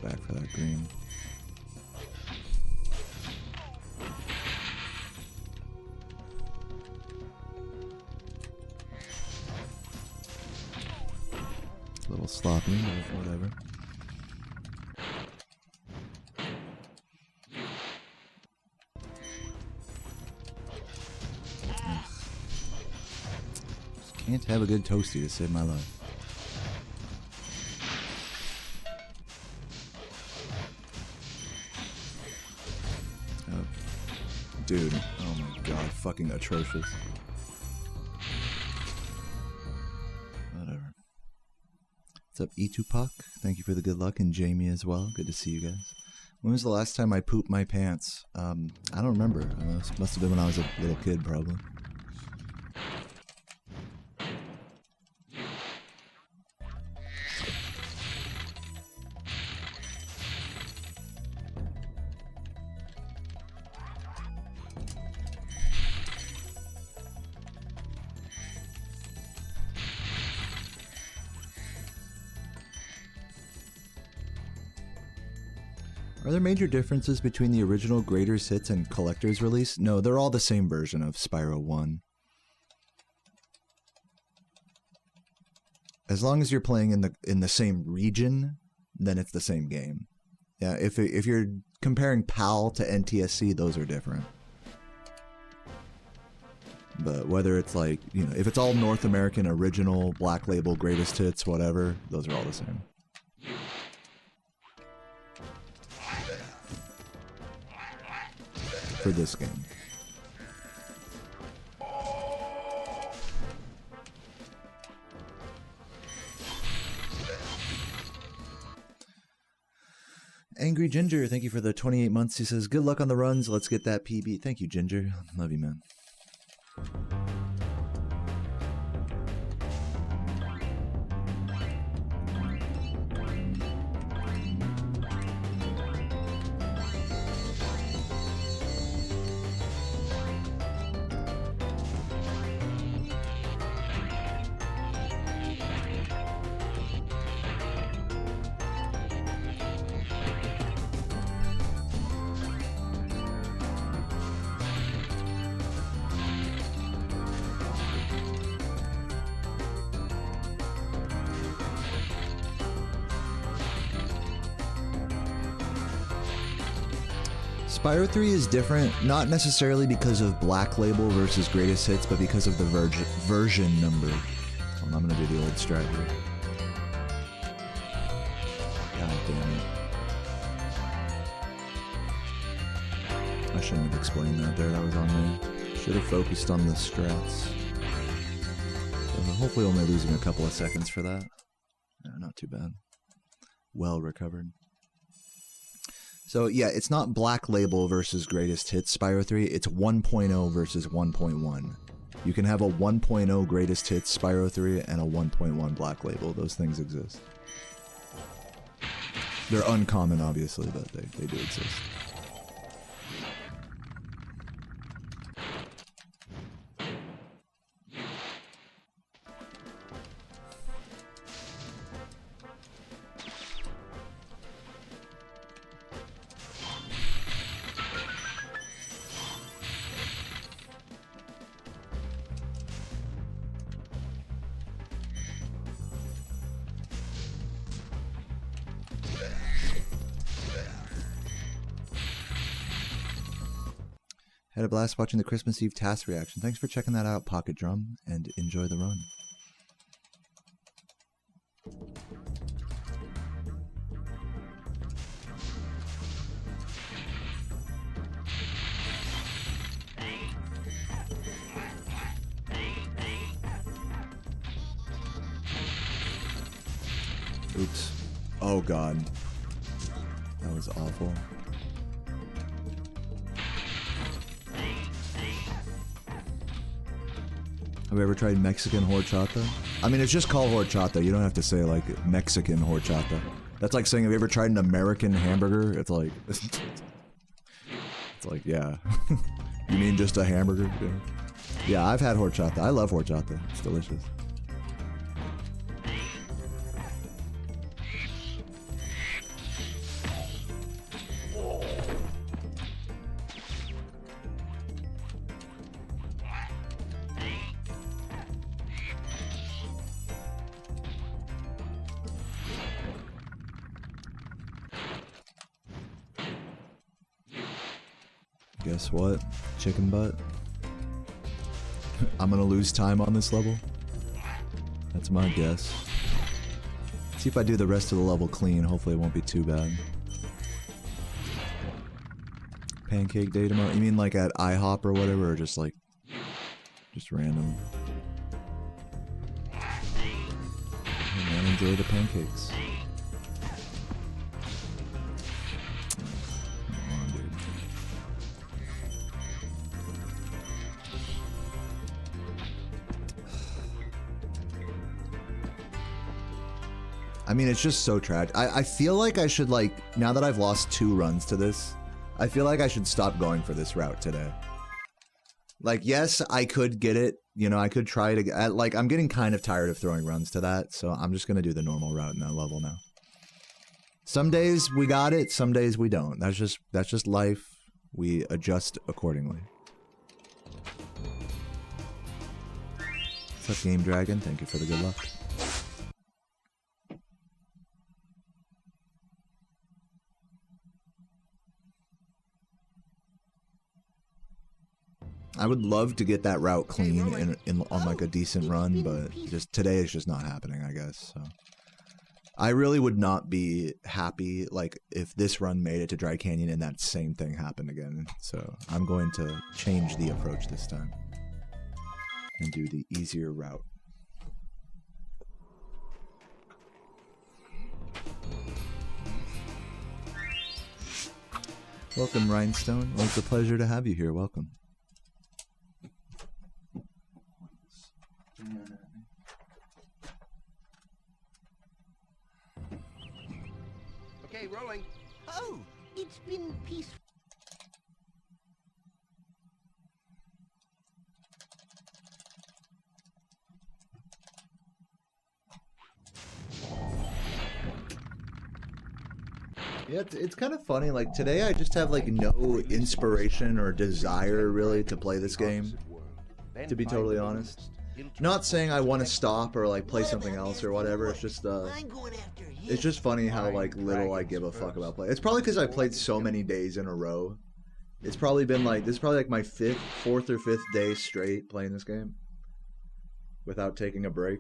Back for that green. A little sloppy, but whatever. Just can't have a good toasty to save my life. Dude, oh my god, fucking atrocious. Whatever. What's up, E2Puck? Thank you for the good luck, and Jamie as well. Good to see you guys. When was the last time I pooped my pants? I don't remember. I don't know, it must have been when I was a little kid, probably. Are there major differences between the original Greatest Hits and Collector's Release? No, they're all the same version of Spyro 1. As long as you're playing in the same region, then it's the same game. Yeah, if you're comparing PAL to NTSC, those are different. But whether it's like, you know, if it's all North American original, Black Label, Greatest Hits, whatever, those are all the same. For this game. Angry Ginger, thank you for the 28 months. He says, good luck on the runs. Let's get that PB. Thank you, Ginger. Love you, man. Spyro 3 is different, not necessarily because of Black Label versus Greatest Hits, but because of the version number. Hold on, I'm gonna do the old strat here. God damn it. I shouldn't have explained that there, that was on me. Should have focused on the strats. Hopefully only losing a couple of seconds for that. No, not too bad. Well recovered. So yeah, it's not Black Label versus Greatest Hits Spyro 3, it's 1.0 versus 1.1. You can have a 1.0 Greatest Hits Spyro 3 and a 1.1 Black Label. Those things exist. They're uncommon, obviously, but they do exist. Had a blast watching the Christmas Eve task reaction. Thanks for checking that out, Pocket Drum, and enjoy the run. Oops. Oh god. That was awful. Have you ever tried Mexican horchata? I mean, it's just called horchata. You don't have to say, like, Mexican horchata. That's like saying, have you ever tried an American hamburger? It's like... it's like, yeah. You mean just a hamburger? Yeah, I've had horchata. I love horchata. It's delicious. Guess what? Chicken butt. I'm gonna lose time on this level. That's my guess. See if I do the rest of the level clean. Hopefully it won't be too bad. Pancake day tomorrow? You mean like at IHOP or whatever, or just like... just random? Hey man, enjoy the pancakes. I mean, it's just so tragic. I feel like I should, like, now that I've lost 2 runs to this, I feel like I should stop going for this route today. Like, yes, I could get it. You know, I could try to... like, I'm getting kind of tired of throwing runs to that, so I'm just going to do the normal route in that level now. Some days we got it, some days we don't. That's just life. We adjust accordingly. What's up, Game Dragon? Thank you for the good luck. I would love to get that route clean on like a decent run, but just today is just not happening, I guess. So I really would not be happy like if this run made it to Dry Canyon and that same thing happened again. So I'm going to change the approach this time and do the easier route. Welcome, Rhinestone. Well, it's a pleasure to have you here. Welcome. Okay, rolling. Oh, it's been peaceful. Yeah, it's kind of funny. Like today, I just have like no inspiration or desire really to play this game. To be totally honest, not saying I want to stop or like play something else or whatever. It's just funny how like little I give a fuck about play. It's probably because I played so many days in a row. It's probably been like this is probably like my fourth or fifth day straight playing this game without taking a break,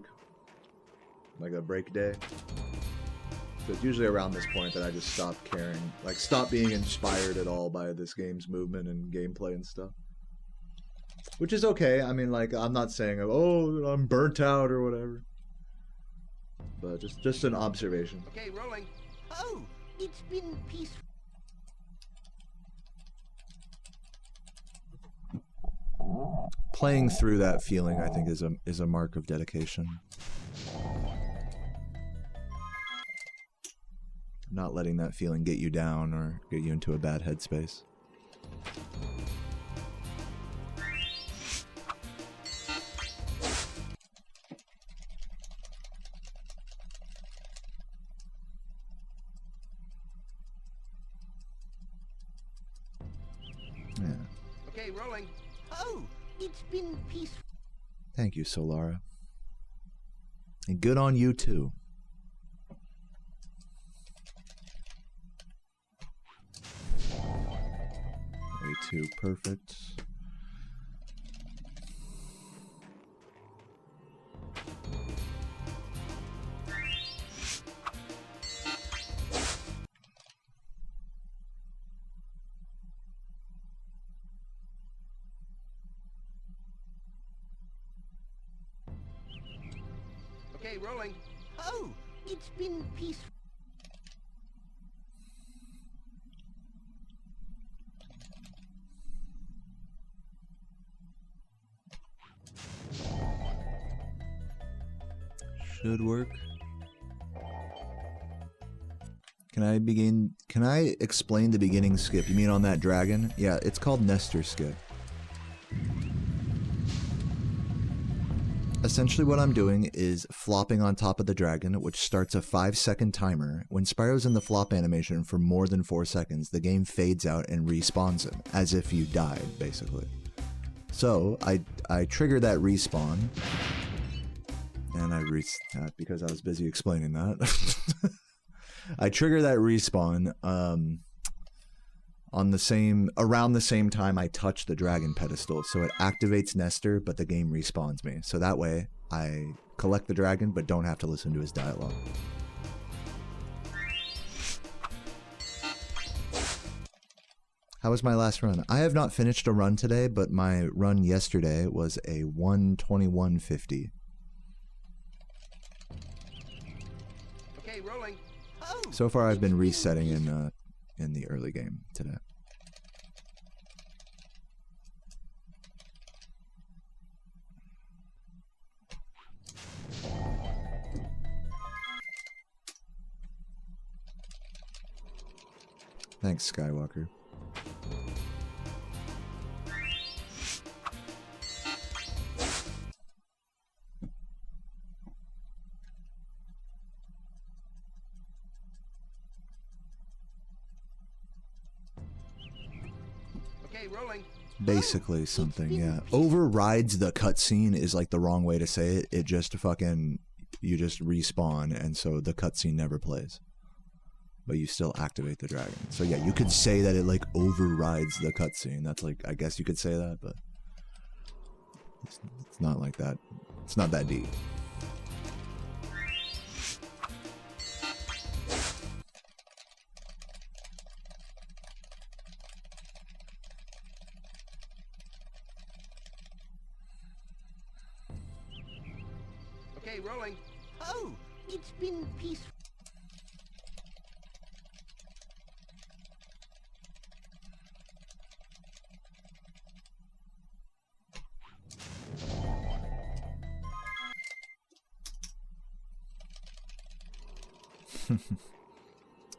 like a break day. So it's usually around this point that I just stop caring, like stop being inspired at all by this game's movement and gameplay and stuff. Which is okay. I mean, like, I'm not saying, oh, I'm burnt out or whatever. But just an observation. Okay, rolling. Oh, it's been peaceful. Playing through that feeling, I think, is a mark of dedication. Not letting that feeling get you down or get you into a bad headspace. Yeah. Okay, rolling. Oh, it's been peaceful. Thank you, Solara. And good on you, too. Way too perfect. Okay, rolling. Oh, it's been peaceful. Should work. Can I explain the beginning skip? You mean on that dragon? Yeah, it's called Nestor skip. Essentially what I'm doing is flopping on top of the dragon, which starts a 5-second timer. When Spyro's in the flop animation for more than 4 seconds, the game fades out and respawns him, as if you died, basically. So, I trigger that respawn, and I reset because I was busy explaining that. I trigger that respawn around the same time I touch the dragon pedestal, so it activates Nestor, but the game respawns me. So that way, I collect the dragon, but don't have to listen to his dialogue. How was my last run? I have not finished a run today, but my run yesterday was a 1:21:50. Okay, rolling. Oh, So far, I've been resetting in the early game today. Thanks, Skywalker. Okay, rolling. Basically something, yeah. Overrides the cutscene is like the wrong way to say it. It just fucking, you just respawn, and so the cutscene never plays. But you still activate the dragon. So yeah, you could say that it like overrides the cutscene. That's like, I guess you could say that, but it's not like that. It's not that deep. Okay, rolling. oh, it's been peaceful.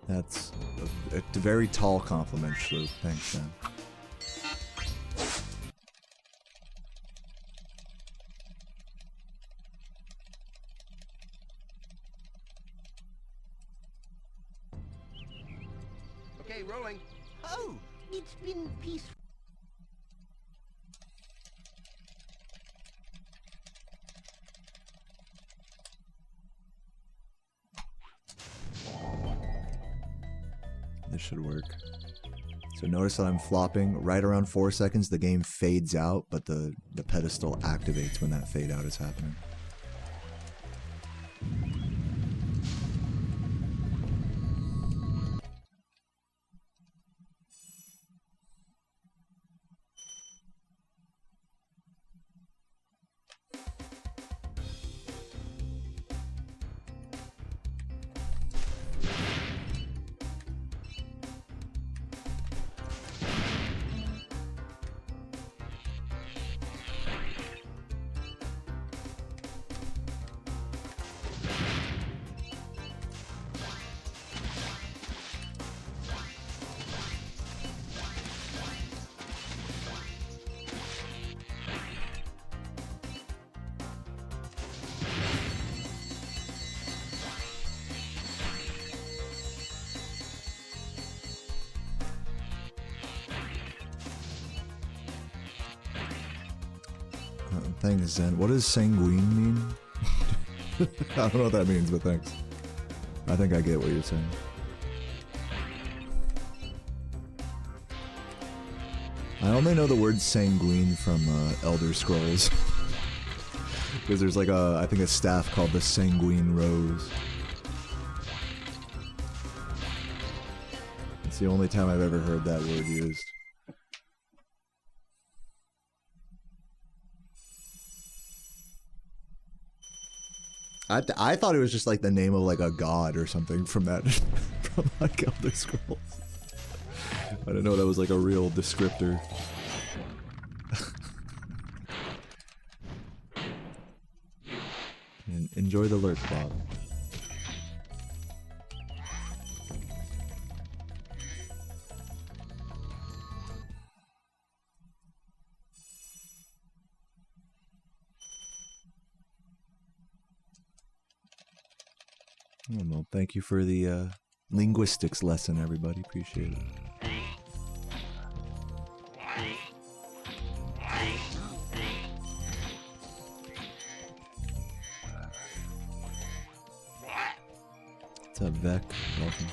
That's a very tall compliment, Shloop. Thanks, man. Okay, rolling. Oh, it's been peaceful. This should work. So notice that I'm flopping. Right around 4 seconds, the game fades out, but the pedestal activates when that fade out is happening. Thanks, Zen. What does sanguine mean? I don't know what that means, but thanks. I think I get what you're saying. I only know the word sanguine from Elder Scrolls. Because there's like I think a staff called the Sanguine Rose. It's the only time I've ever heard that word used. I thought it was just like the name of like a god or something from that from like Elder Scrolls. I didn't know that was like a real descriptor. And enjoy the lurk, Bob. Oh, well, thank you for the linguistics lesson, everybody. Appreciate it. What's up, Vec? Welcome.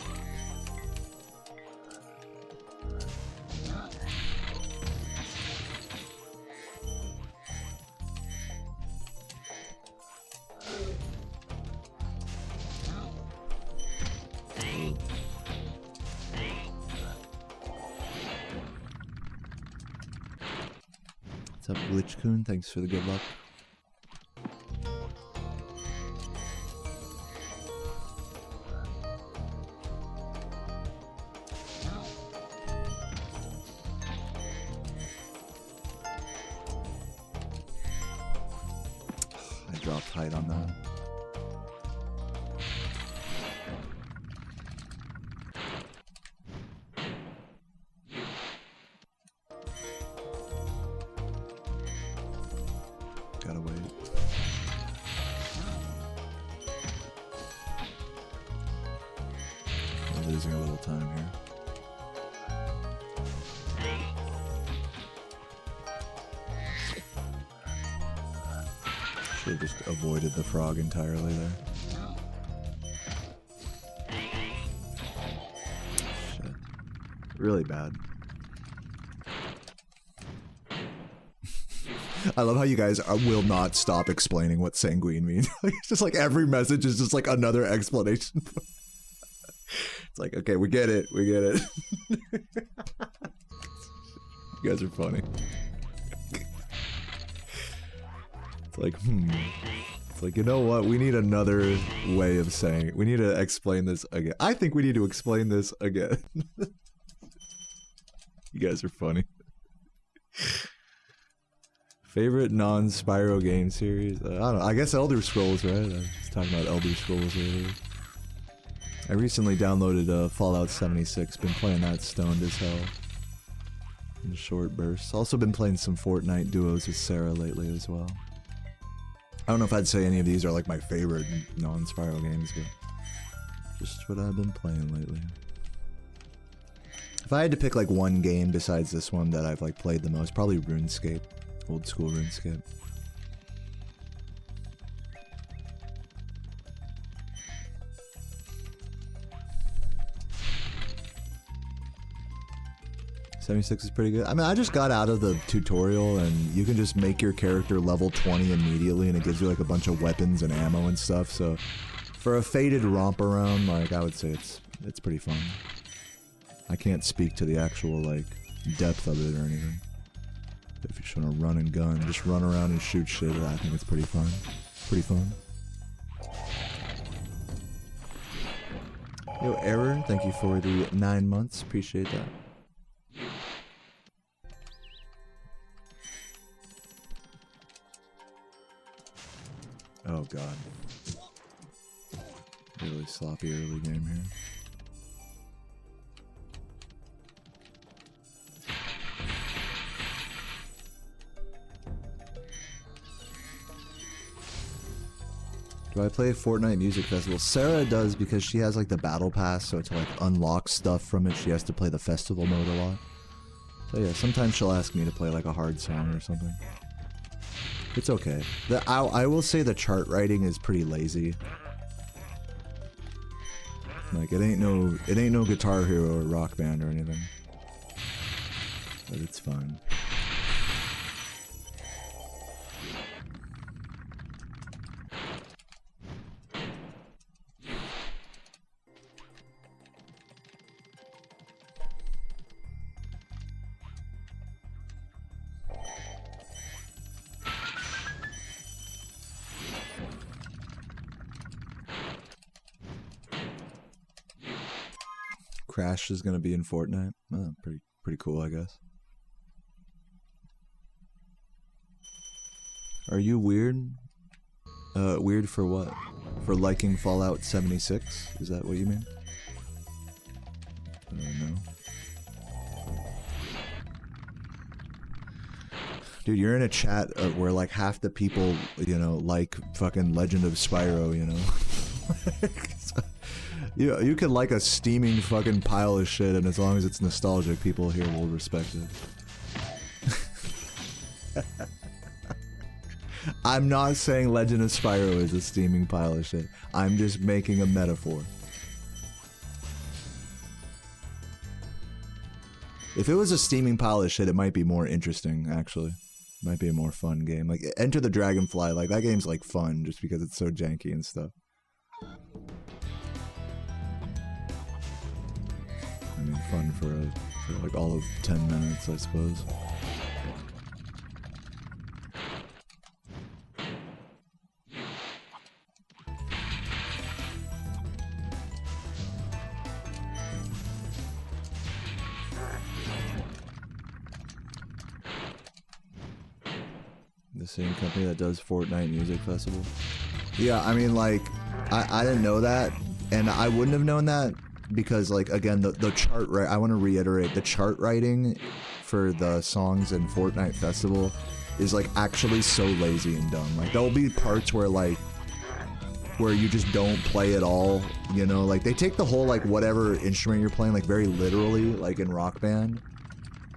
What's up, Glitchcoon? Thanks for the good luck. I dropped height on that. Gotta wait. I'm losing a little time here. Should have just avoided the frog entirely there. Shit. Really bad. I love how you guys will not stop explaining what sanguine means. It's just like every message is just like another explanation. It's like, okay, we get it. We get it. You guys are funny. It's like, It's like, you know what? We need another way of saying it. We need to explain this again. I think we need to explain this again. You guys are funny. Favorite non-Spyro game series? I don't know. I guess Elder Scrolls, right? I was talking about Elder Scrolls earlier. I recently downloaded Fallout 76. Been playing that stoned as hell. In short bursts. Also been playing some Fortnite duos with Sarah lately as well. I don't know if I'd say any of these are like my favorite non-Spyro games, but just what I've been playing lately. If I had to pick like one game besides this one that I've like played the most, probably RuneScape. Old school RuneScape. '76 is pretty good. I mean, I just got out of the tutorial, and you can just make your character level 20 immediately, and it gives you like a bunch of weapons and ammo and stuff. So, for a faded romp around, like I would say it's pretty fun. I can't speak to the actual like depth of it or anything. If you just want to run and gun, just run around and shoot shit, I think it's pretty fun. Pretty fun. Yo, Error, thank you for the 9 months. Appreciate that. Oh god. Really sloppy early game here. Do I play Fortnite Music Festival? Sarah does, because she has like the battle pass, so to like unlock stuff from it, she has to play the festival mode a lot. So yeah, sometimes she'll ask me to play like a hard song or something. It's okay. I will say the chart writing is pretty lazy. Like it ain't no Guitar Hero or Rock Band or anything. But it's fine. Crash is gonna be in Fortnite. Oh, pretty cool, I guess. Are you weird? Weird for what? For liking Fallout 76? Is that what you mean? I don't know. Dude, you're in a chat where like half the people, you know, like fucking Legend of Spyro, you know? You could like a steaming fucking pile of shit, and as long as it's nostalgic, people here will respect it. I'm not saying Legend of Spyro is a steaming pile of shit. I'm just making a metaphor. If it was a steaming pile of shit, it might be more interesting, actually. Might be a more fun game. Like, Enter the Dragonfly, like, that game's, like, fun just because it's so janky and stuff. I mean, fun for like, all of 10 minutes, I suppose. The same company that does Fortnite Music Festival. Yeah, I mean, like, I didn't know that, and I wouldn't have known that because, like, again, the chart, right? I want to reiterate, the chart writing for the songs in Fortnite Festival is, like, actually so lazy and dumb. Like, there'll be parts where, like, where you just don't play at all, you know? Like, they take the whole, like, whatever instrument you're playing, like, very literally, like in Rock Band.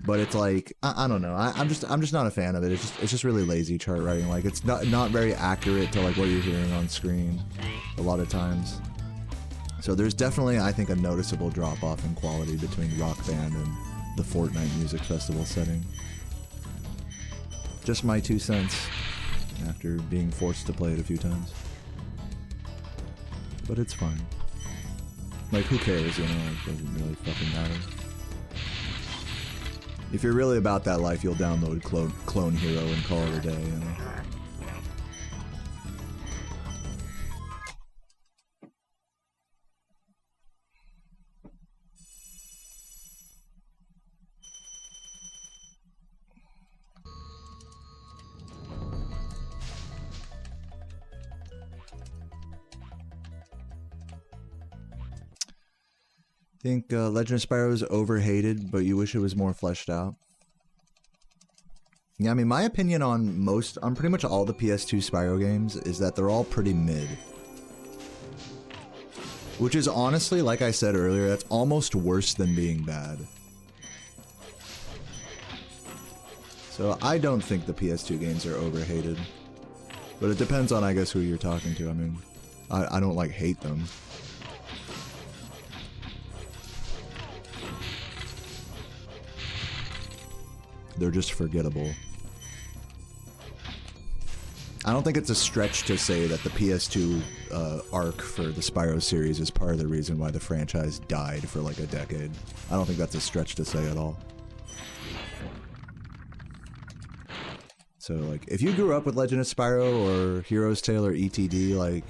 But it's like, I don't know. I'm just not a fan of it. It's just really lazy chart writing. Like, it's not very accurate to like what you're hearing on screen a lot of times. So there's definitely, I think, a noticeable drop off in quality between Rock Band and the Fortnite Music Festival setting. Just my 2 cents after being forced to play it a few times. But it's fine. Like, who cares, you know? It doesn't really fucking matter. If you're really about that life, you'll download Clone Hero and call it a day, you know? Think Legend of Spyro is overhated, but you wish it was more fleshed out. Yeah, I mean, my opinion on pretty much all the PS2 Spyro games is that they're all pretty mid. Which is honestly, like I said earlier, that's almost worse than being bad. So I don't think the PS2 games are overhated. But it depends on, I guess, who you're talking to. I mean, I don't, like, hate them. They're just forgettable. I don't think it's a stretch to say that the PS2 arc for the Spyro series is part of the reason why the franchise died for like a decade. I don't think that's a stretch to say at all. So, like, if you grew up with Legend of Spyro or Hero's Tale or ETD, like,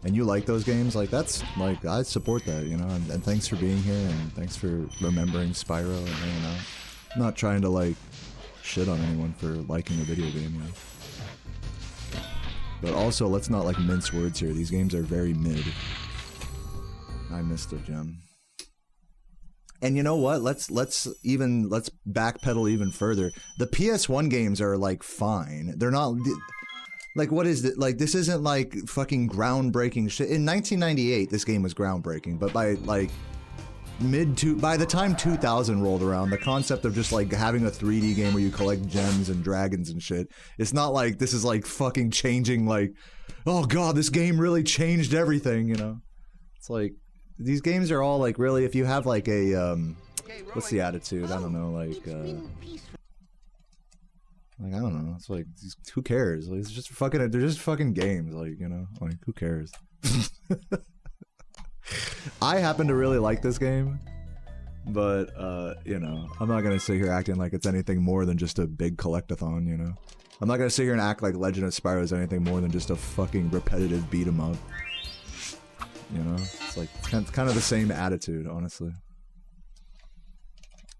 and you like those games, like, that's, like, I support that, you know, and thanks for being here, and thanks for remembering Spyro and hanging out. I'm not trying to, like, shit on anyone for liking a video game, you know. But also, let's not, like, mince words here. These games are very mid. I missed a gem. And you know what? Let's backpedal even further. The PS1 games are, like, fine. They're not... Like, what is it? Like, this isn't, like, fucking groundbreaking shit. In 1998, this game was groundbreaking, but by, like... by the time 2000 rolled around, the concept of just like having a 3D game where you collect gems and dragons and shit, it's not like this is like fucking changing, like, oh god, this game really changed everything, you know? It's like, these games are all like, really, if you have like a, what's the attitude? I don't know, like, I don't know, it's like, who cares? Like, it's just fucking, they're just fucking games, like, you know? Like, who cares? I happen to really like this game, but, you know, I'm not gonna sit here acting like it's anything more than just a big collectathon, you know? I'm not gonna sit here and act like Legend of Spyro is anything more than just a fucking repetitive beat-em-up. You know? It's like, it's kind of the same attitude, honestly.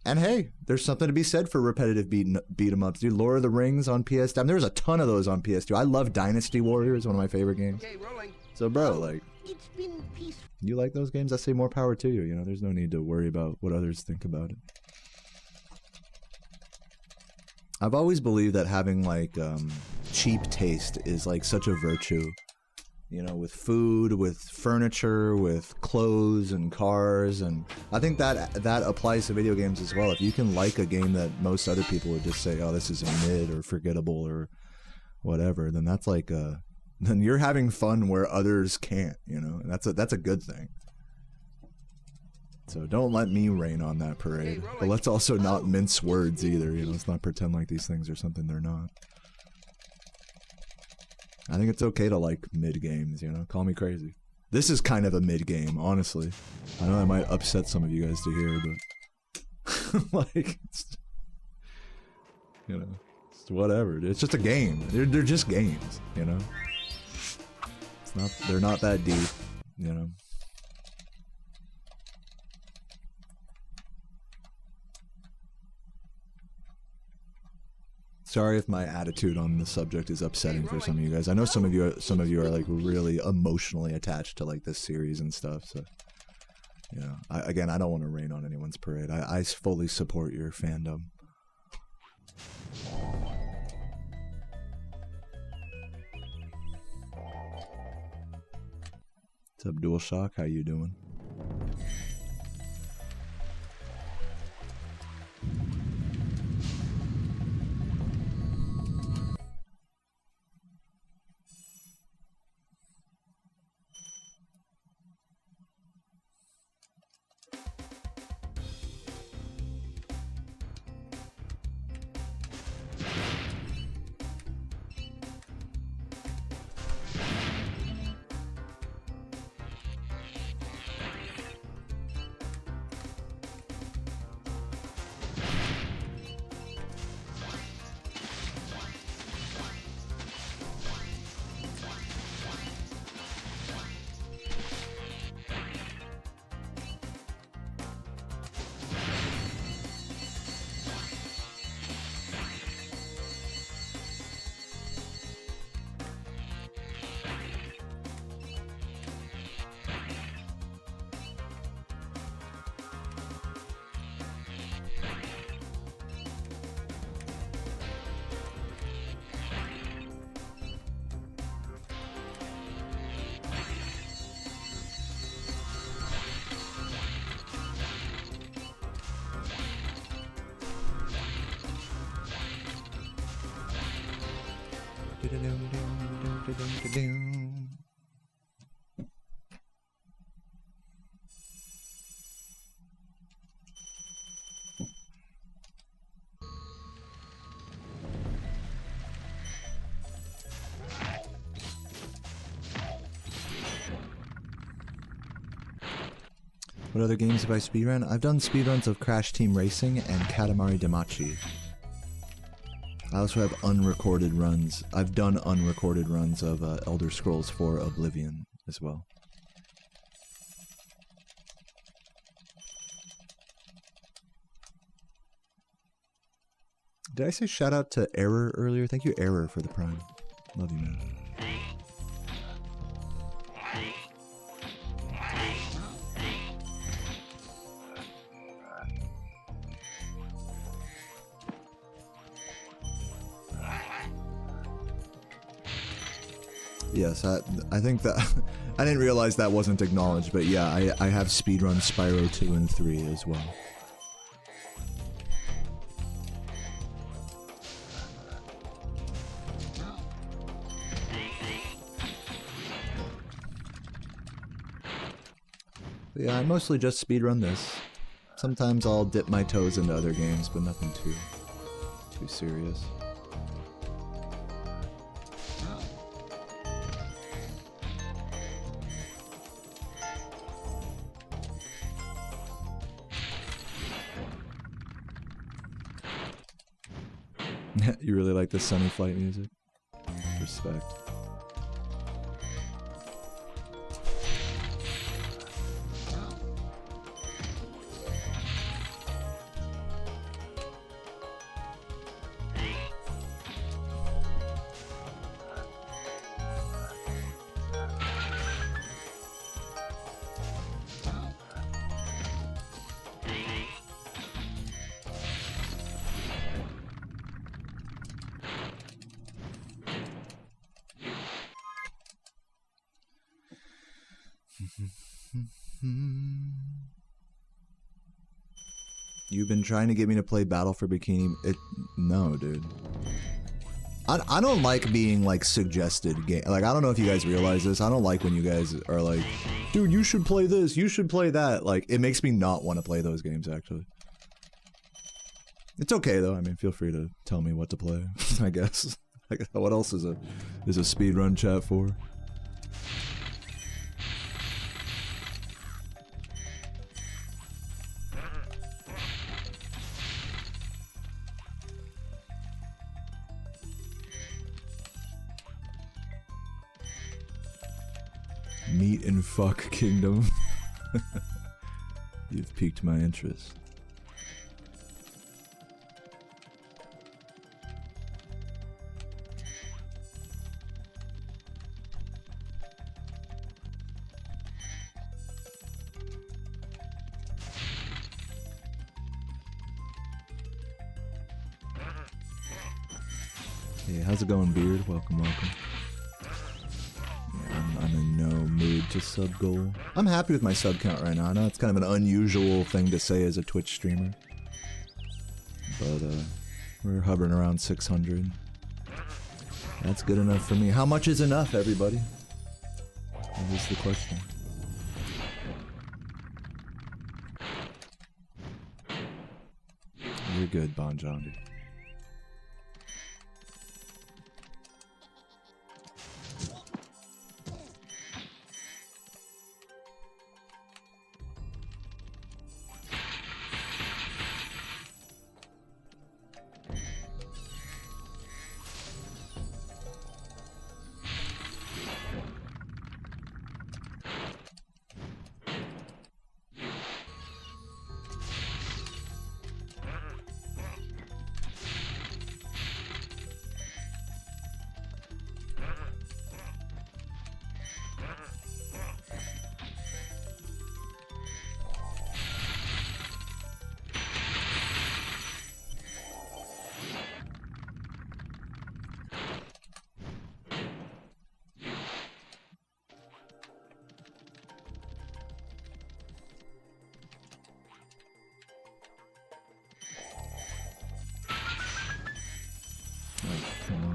And hey, there's something to be said for repetitive beat 'em ups, dude. Lord of the Rings on PS2. I mean, there's a ton of those on PS2. I love Dynasty Warriors, one of my favorite games. Okay, rolling. So, bro, like, It's been peaceful. you like those games? I say more power to you. You know, there's no need to worry about what others think about it. I've always believed that having like cheap taste is like such a virtue. You know, with food, with furniture, with clothes and cars, and I think that applies to video games as well. If you can like a game that most other people would just say, "Oh, this is a mid or forgettable or whatever," then that's like then you're having fun where others can't. You know, and that's a good thing. So don't let me rain on that parade. But let's also not mince words either. You know, let's not pretend like these things are something they're not. I think it's okay to like mid games, you know? Call me crazy. This is kind of a mid game, honestly. I know that might upset some of you guys to hear, but like, you know, it's whatever. It's just a game. They're just games, you know? They're not that deep, you know? Sorry if my attitude on the subject is upsetting for some of you guys. I know some of you are like really emotionally attached to like this series and stuff. So, you know, I don't want to rain on anyone's parade. I fully support your fandom. What's up, DualShock? How you doing? What other games have I speedrun? I've done speedruns of Crash Team Racing and Katamari Damacy. I also have unrecorded runs. I've done unrecorded runs of Elder Scrolls 4 Oblivion as well. Did I say shout out to Error earlier? Thank you, Error, for the Prime. Love you, man. Yes, I think that I didn't realize that wasn't acknowledged, but yeah, I have speedrun Spyro 2 and 3 as well. But yeah, I mostly just speedrun this. Sometimes I'll dip my toes into other games, but nothing too serious. You really like the Sunny Flight music? Respect. You've been trying to get me to play Battle for Bikini. No, dude. I don't like being like suggested game. Like, I don't know if you guys realize this. I don't like when you guys are like, dude, you should play this, you should play that. Like, it makes me not want to play those games, actually. It's okay though. I mean, feel free to tell me what to play. I guess. What else is a speedrun chat for? Meat and fuck kingdom. You've piqued my interest. Hey, how's it going, Beard? Welcome, welcome. I'm in no mood to sub goal. I'm happy with my sub count right now. I know it's kind of an unusual thing to say as a Twitch streamer. But, we're hovering around 600. That's good enough for me. How much is enough, everybody? That is the question. You're good, Bon Jovi.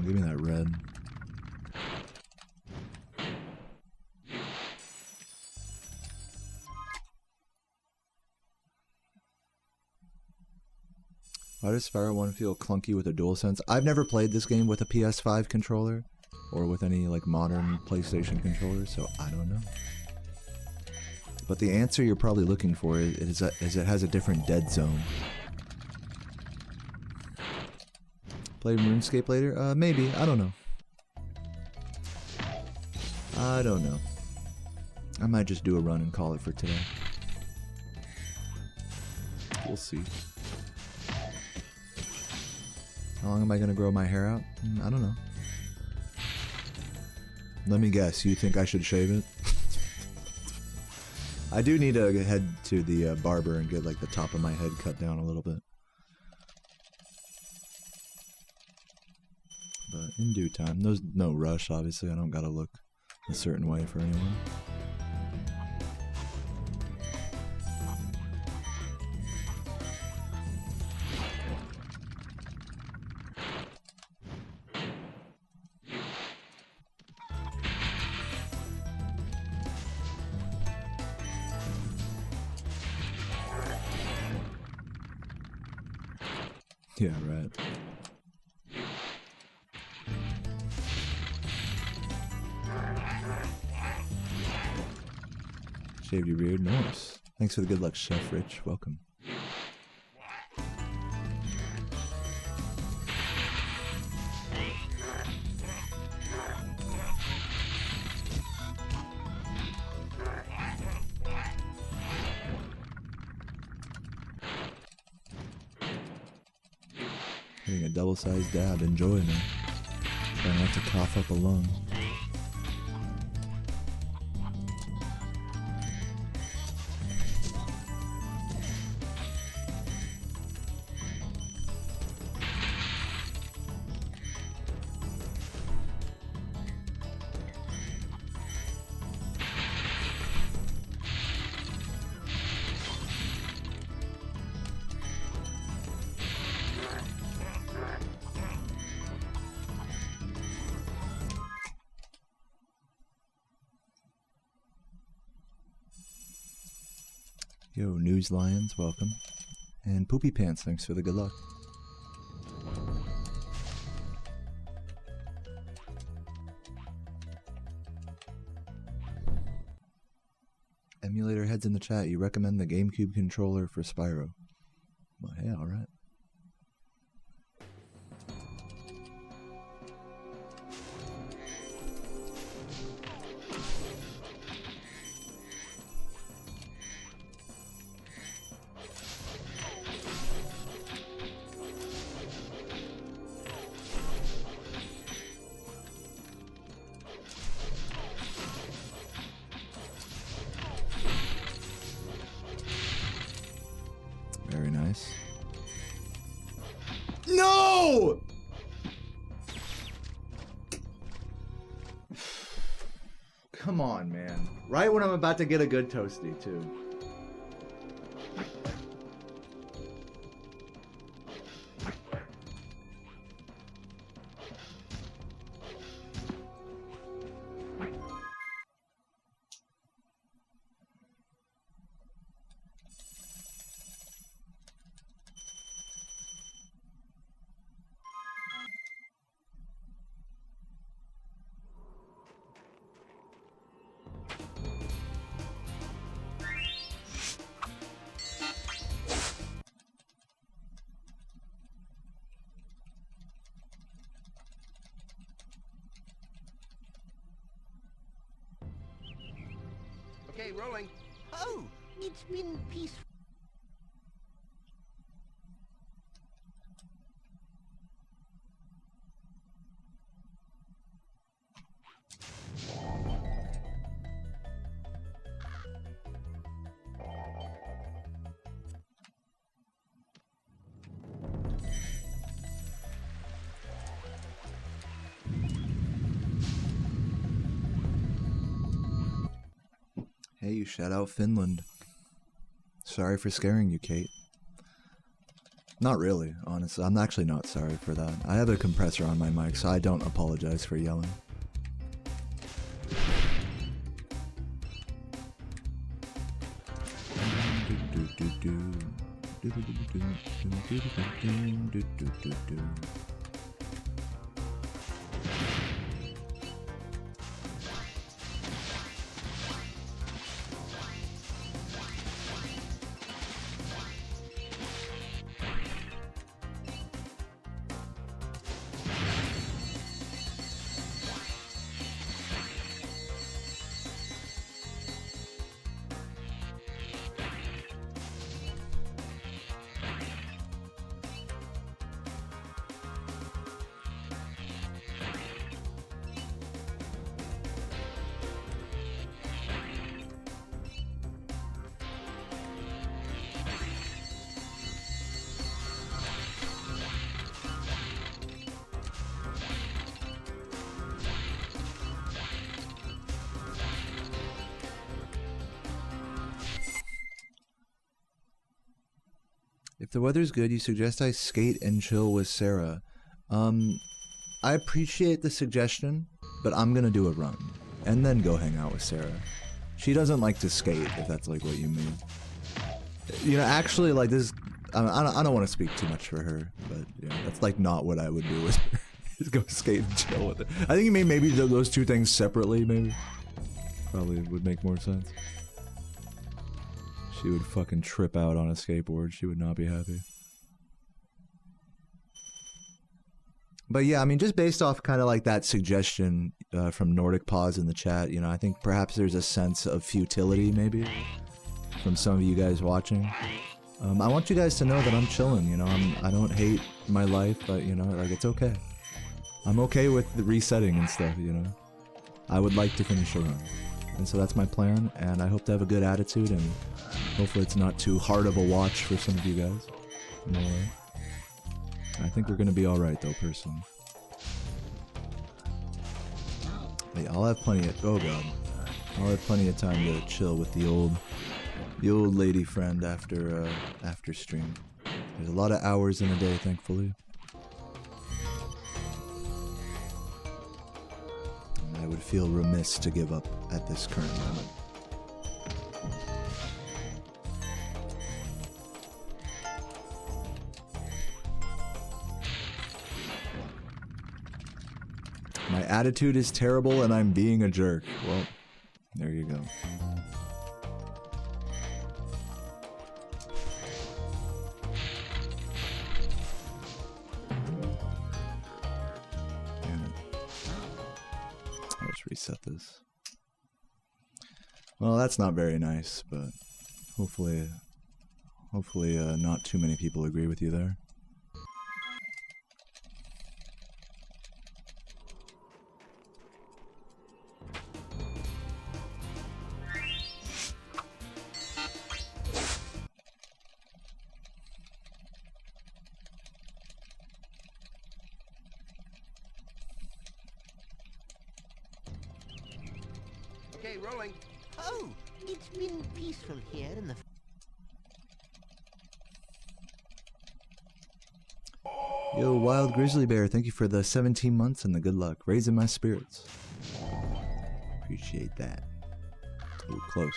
Give me that red. Why does Spyro 1 feel clunky with a DualSense? I've never played this game with a PS5 controller or with any like modern PlayStation controller, so I don't know. But the answer you're probably looking for is it has a different dead zone. Play RuneScape later? Maybe. I don't know. I don't know. I might just do a run and call it for today. We'll see. How long am I gonna grow my hair out? I don't know. Let me guess. You think I should shave it? I do need to head to the barber and get like the top of my head cut down a little bit. But in due time. There's no rush, obviously. I don't gotta look a certain way for anyone. Yeah, right. Shaved your beard, nice. Thanks for the good luck, Chef Rich. Welcome. Getting a double-sized dab, enjoy man. Try not to cough up a lung. Yo, News Lions, welcome. And Poopy Pants, thanks for the good luck. Emulator heads in the chat, you recommend the GameCube controller for Spyro. Well, hey, alright. Very nice. No! Come on, man. Right when I'm about to get a good Toasty, too. Okay, rolling. Oh, it's been peaceful. Hey, you shout out Finland. Sorry for scaring you, Kate. Not really, honestly. I'm actually not sorry for that. I have a compressor on my mic, so I don't apologize for yelling. If the weather's good, you suggest I skate and chill with Sarah. I appreciate the suggestion, but I'm gonna do a run and then go hang out with Sarah. She doesn't like to skate, if that's like what you mean. You know, actually, like this, I don't want to speak too much for her, but yeah, that's like not what I would do with her. Just go skate and chill with her. I think you mean maybe those two things separately, maybe. Probably would make more sense. She would fucking trip out on a skateboard. She would not be happy. But yeah, I mean, just based off kind of like that suggestion from Nordic Pause in the chat, you know, I think perhaps there's a sense of futility, maybe, from some of you guys watching. I want you guys to know that I'm chilling, you know, I don't hate my life, but, you know, like, it's okay. I'm okay with the resetting and stuff, you know. I would like to finish a run. And so that's my plan, and I hope to have a good attitude, and hopefully it's not too hard of a watch for some of you guys. I'm alright. I think we're gonna be alright though, personally. Hey, I'll have plenty of, oh god. I'll have plenty of time to chill with the old lady friend after stream. There's a lot of hours in a day, thankfully. I would feel remiss to give up at this current moment. attitude is terrible and I'm being a jerk. Well, there you go. Damn it. Let's reset this. Well, that's not very nice, but hopefully not too many people agree with you there. Okay, rolling. Oh, it's been peaceful here in the... Yo, Wild Grizzly Bear, thank you for the 17 months and the good luck. Raising my spirits. Appreciate that. Ooh, close.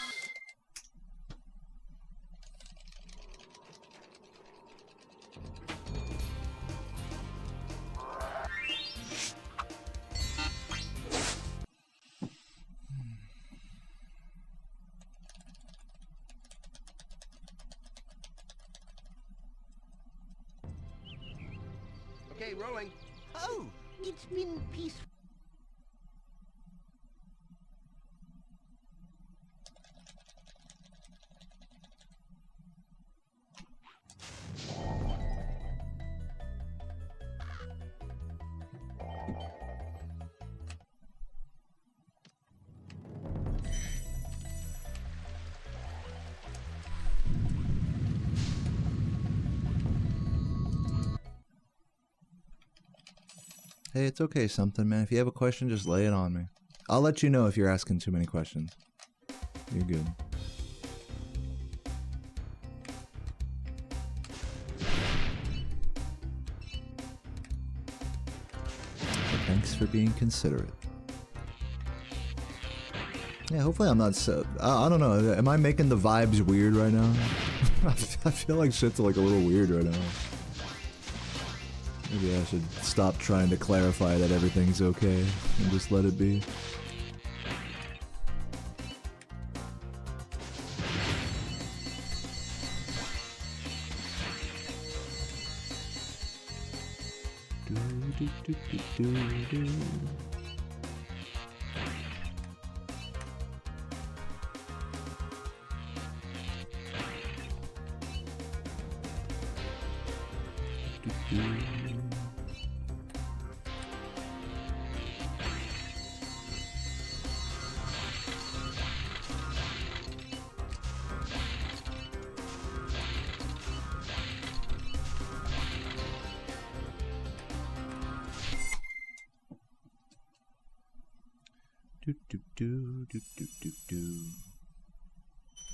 Okay, rolling. Oh, it's been peaceful. Hey, it's okay, something, man. If you have a question, just lay it on me. I'll let you know if you're asking too many questions. You're good. But thanks for being considerate. Yeah, hopefully I'm not so... I don't know. Am I making the vibes weird right now? I feel like shit's like a little weird right now. Maybe I should stop trying to clarify that everything's okay and just let it be.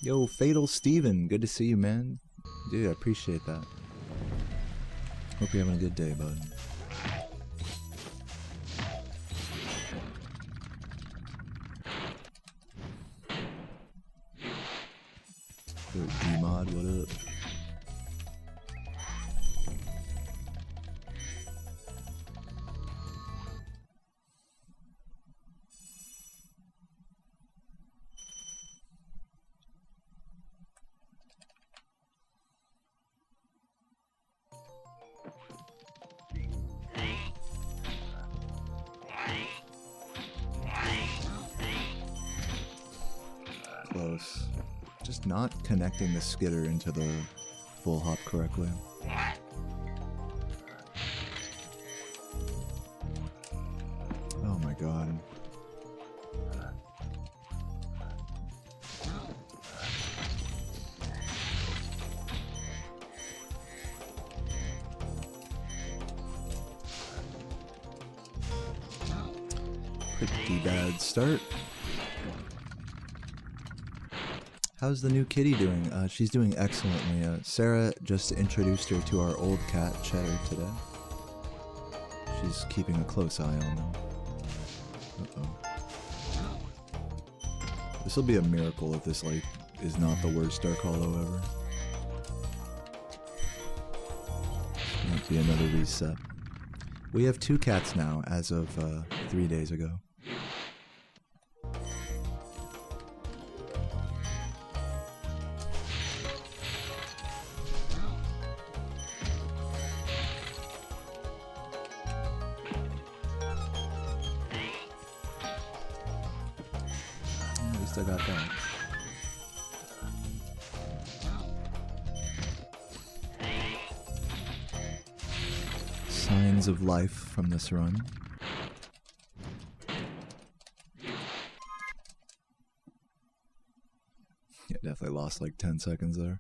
Yo, Fatal Steven, good to see you, man. Dude, I appreciate that. Hope you're having a good day, bud. Yo, Gmod, what up? Close. Just not connecting the skitter into the full hop correctly. Oh my god. Pretty bad start. How's the new kitty doing? She's doing excellently. Sarah just introduced her to our old cat, Cheddar, today. She's keeping a close eye on them. Uh-oh. This will be a miracle if this, like, is not the worst Dark Hollow ever. Might be another reset. We have 2 cats now, as of 3 days ago. At least I got that. Signs of life from this run. Yeah, definitely lost like 10 seconds there.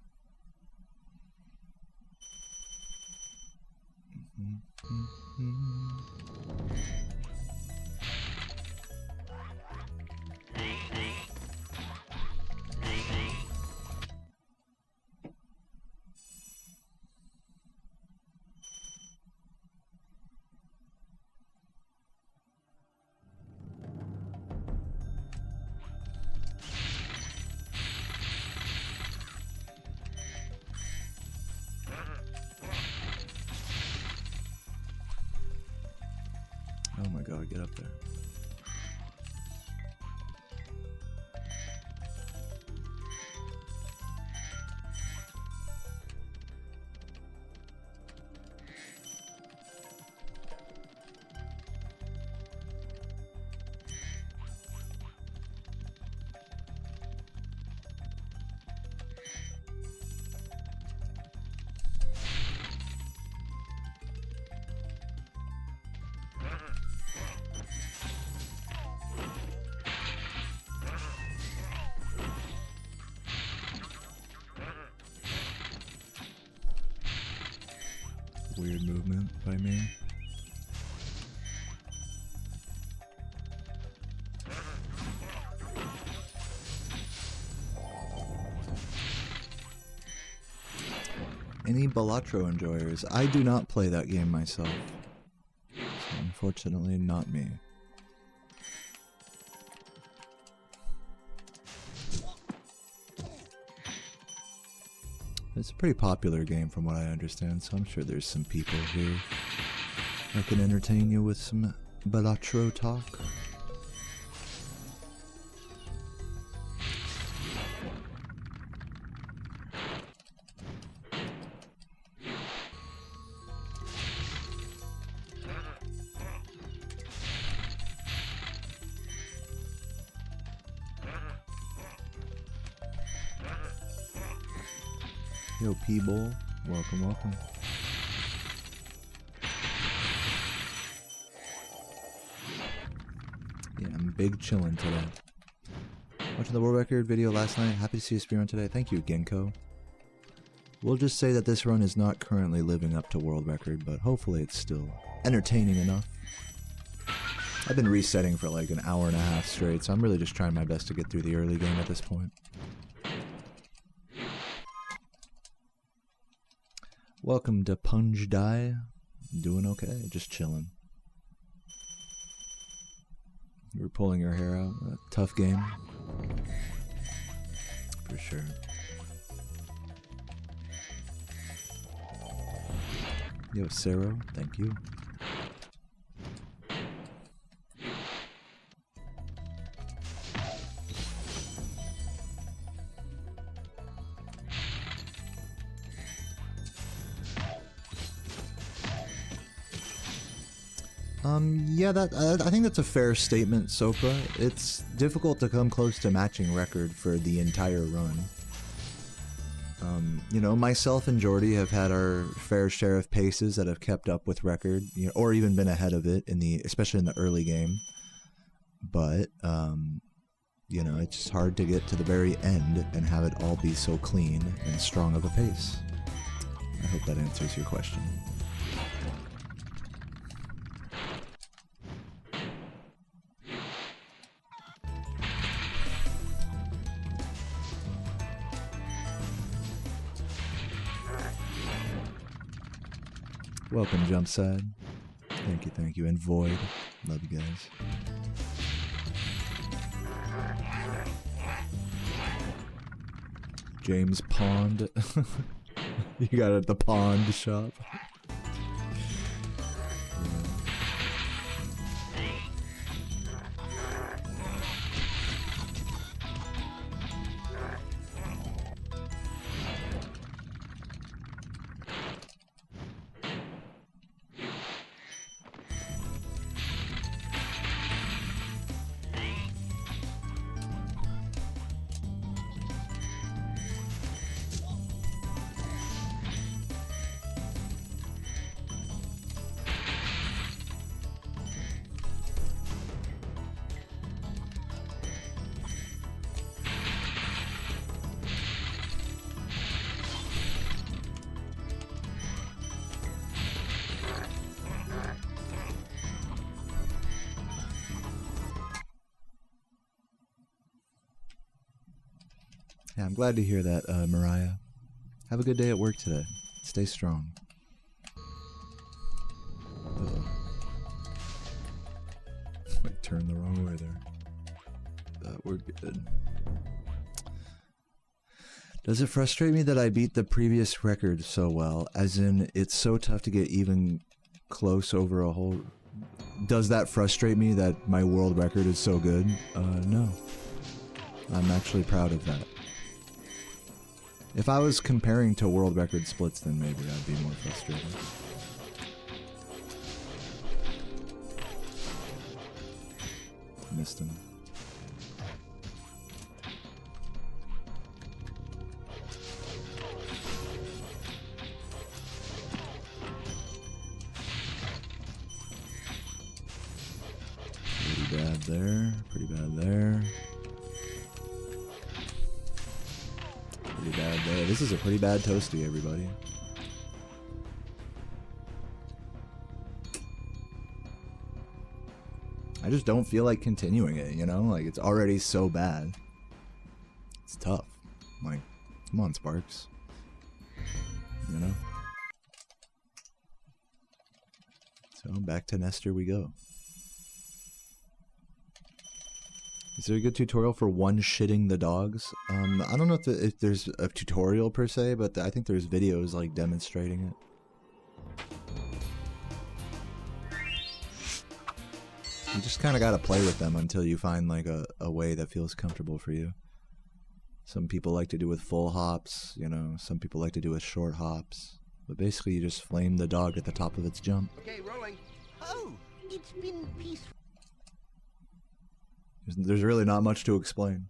Oh my god, get up there. Weird movement by me. Any Balatro enjoyers? I do not play that game myself. So unfortunately, not me. It's a pretty popular game from what I understand, so I'm sure there's some people here that can entertain you with some Balatro talk. Yo, P-Bowl, welcome, welcome. Yeah, I'm big chillin' today. Watching the world record video last night. Happy to see you speedrun today. Thank you, Genko. We'll just say that this run is not currently living up to world record, but hopefully it's still entertaining enough. I've been resetting for like an hour and a half straight, so I'm really just trying my best to get through the early game at this point. Welcome to Punj Die. Doing okay, just chilling. You were pulling your hair out. A tough game. For sure. Yo, Spyro, thank you. Yeah, I think that's a fair statement, Sopa. It's difficult to come close to matching record for the entire run. You know, myself and Jordy have had our fair share of paces that have kept up with record, you know, or even been ahead of it especially in the early game. But you know, it's just hard to get to the very end and have it all be so clean and strong of a pace. I hope that answers your question. Welcome, Jumpside. Thank you. And Void. Love you guys. James Pond. You got it at the pond shop. Yeah, I'm glad to hear that, Mariah. Have a good day at work today. Stay strong. Uh-oh. I turned the wrong way there. We're good. Does it frustrate me that I beat the previous record so well? As in, it's so tough to get even close over a whole... Does that frustrate me that my world record is so good? No. I'm actually proud of that. If I was comparing to world record splits, then maybe I'd be more frustrated. Missed him. Pretty bad there. Pretty bad there. Pretty bad there. This is a pretty bad Toasty, everybody. I just don't feel like continuing it, you know? Like, it's already so bad. It's tough. Like, come on, Sparks. You know? So, back to Nestor we go. Is there a good tutorial for one-shitting the dogs? I don't know if there's a tutorial per se, but I think there's videos, like, demonstrating it. You just kind of got to play with them until you find like a way that feels comfortable for you. Some people like to do with full hops, you know, some people like to do with short hops. But basically you just flame the dog at the top of its jump. Okay, rolling. Oh, it's been peaceful. There's really not much to explain.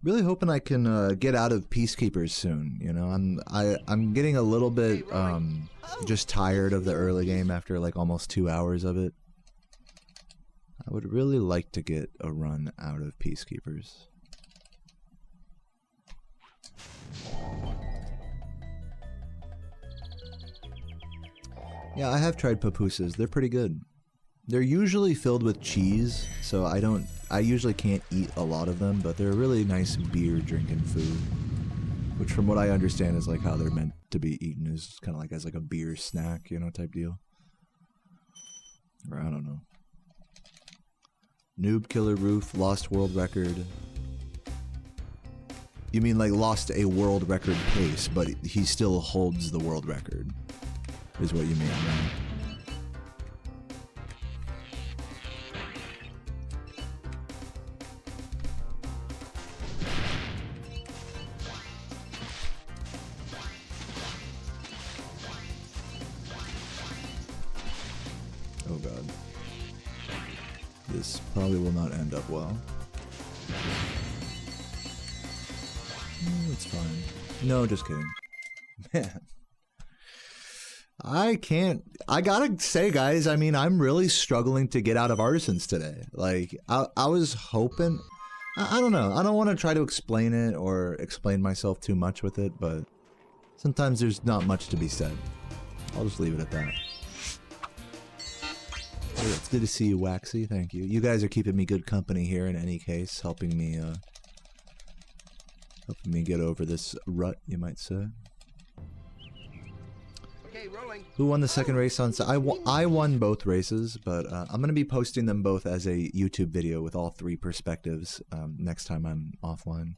Really hoping I can get out of Peacekeepers soon. You know, I'm getting a little bit just tired of the early game after like almost 2 hours of it. I would really like to get a run out of Peacekeepers. Yeah, I have tried pupusas. They're pretty good. They're usually filled with cheese, so I usually can't eat a lot of them, but they're a really nice beer drinking food. Which from what I understand is like how they're meant to be eaten, is kind of like as like a beer snack, you know, type deal. Or I don't know. Noob Killer Roof, lost world record. You mean like lost a world record pace, but he still holds the world record, is what you mean, right? Oh god. This probably will not end up well. It's fine. No, just kidding. Man. I gotta say, guys, I mean, I'm really struggling to get out of Artisans today. Like, I was hoping... I don't know. I don't want to try to explain it or explain myself too much with it, but sometimes there's not much to be said. I'll just leave it at that. Hey, it's good to see you, Waxy. Thank you. You guys are keeping me good company here in any case, helping me get over this rut, you might say. Okay, rolling. Who won the second race on... I won both races, but I'm going to be posting them both as a YouTube video with all three perspectives next time I'm offline.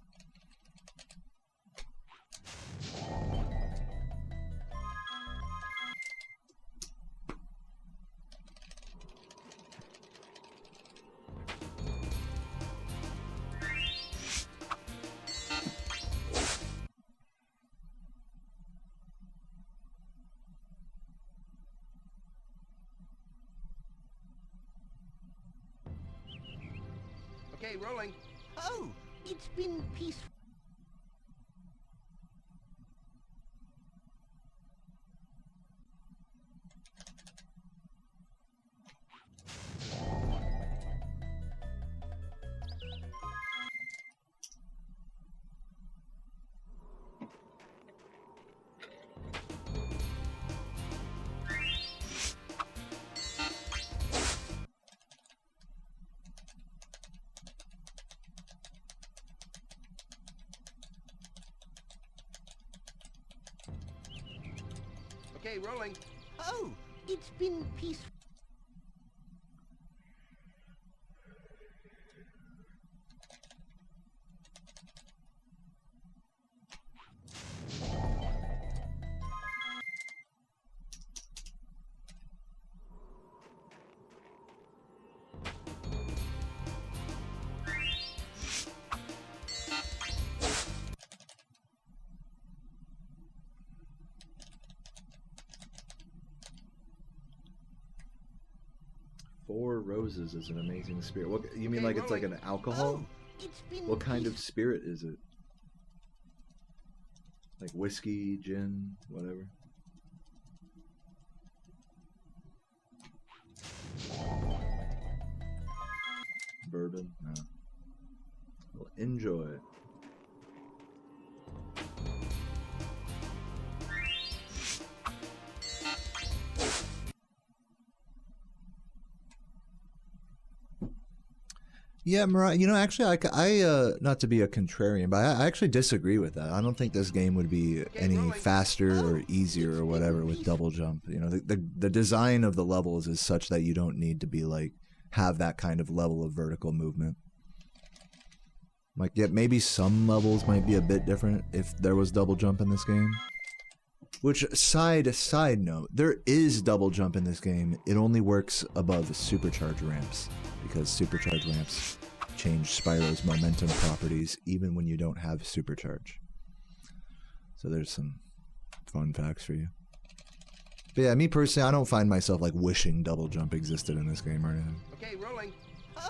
Okay, rolling. Oh, it's been peaceful. Okay, rolling. Oh, it's been peaceful. Four Roses is an amazing spirit. What you mean, Okay, like it's like an alcohol? Oh, it's been What kind of spirit is it? Like whiskey, gin, whatever. Bourbon? No. Well, enjoy it. Yeah, Mariah, you know, actually, not to be a contrarian, but I actually disagree with that. I don't think this game would be any faster or easier or whatever with double jump. You know, the design of the levels is such that you don't need to be like, have that kind of level of vertical movement. Like, yeah, maybe some levels might be a bit different if there was double jump in this game. Which, side note, there is double jump in this game. It only works above supercharge ramps, because supercharge ramps change Spyro's momentum properties even when you don't have supercharge. So there's some fun facts for you. But yeah, me personally, I don't find myself like wishing double jump existed in this game or anything. Okay, rolling.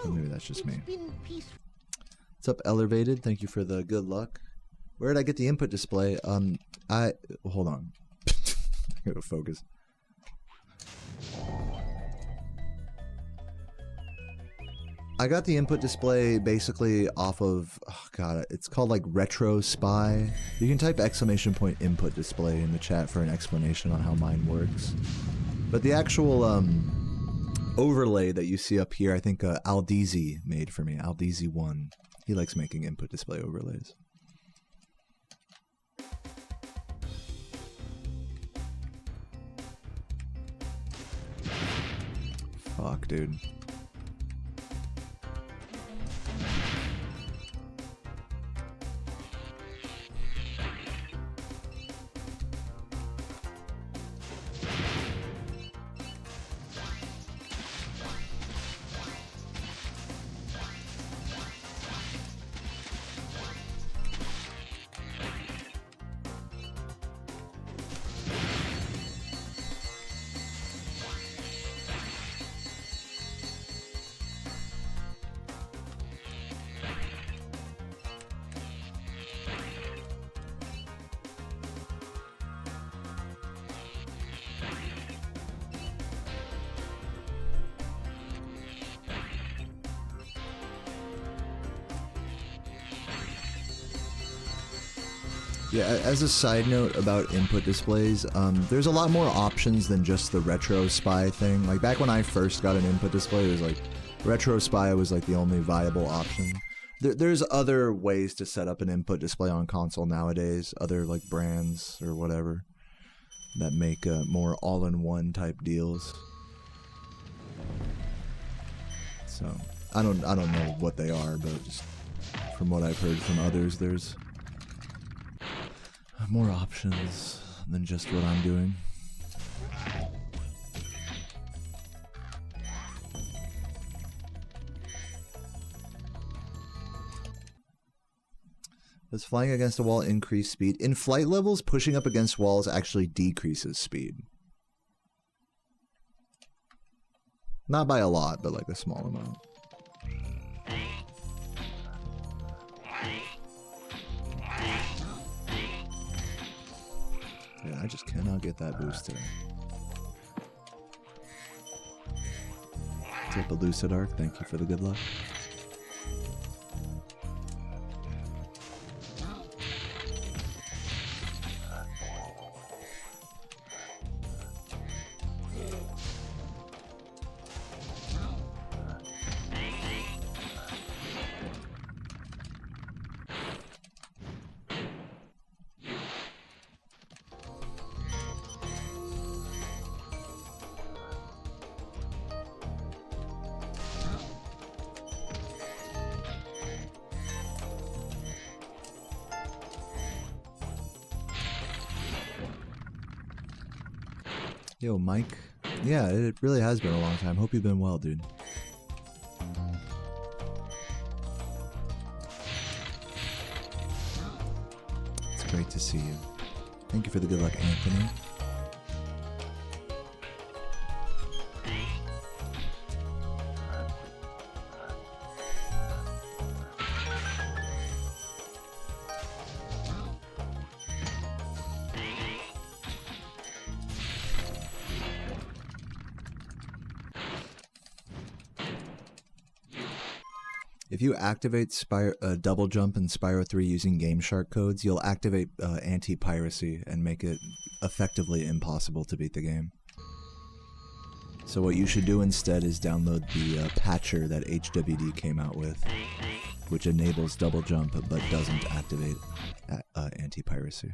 Or maybe that's just me. It's been peaceful. What's up, Elevated? Thank you for the good luck. Where did I get the input display? Hold on. I gotta focus. I got the input display basically off of, oh god, it's called like Retro Spy. You can type ! Input display in the chat for an explanation on how mine works. But the actual overlay that you see up here, I think Aldeezy made for me. Aldeezy1. He likes making input display overlays. Fuck, dude. Yeah, as a side note about input displays, there's a lot more options than just the Retro Spy thing. Like, back when I first got an input display, it was like, Retro Spy was like the only viable option. There's other ways to set up an input display on console nowadays, other like brands or whatever, that make more all-in-one type deals. So, I don't know what they are, but just from what I've heard from others, there's more options than just what I'm doing. Does flying against a wall increase speed? In flight levels, pushing up against walls actually decreases speed. Not by a lot, but like a small amount. Yeah, I just cannot get that boost today. Tip Elucid Arc, thank you for the good luck. Yo, Mike. Yeah, it really has been a long time. Hope you've been well, dude. It's great to see you. Thank you for the good luck, Anthony. If you activate double jump in Spyro 3 using Game Shark codes, you'll activate anti-piracy and make it effectively impossible to beat the game. So what you should do instead is download the patcher that HWD came out with, which enables double jump but doesn't activate anti-piracy.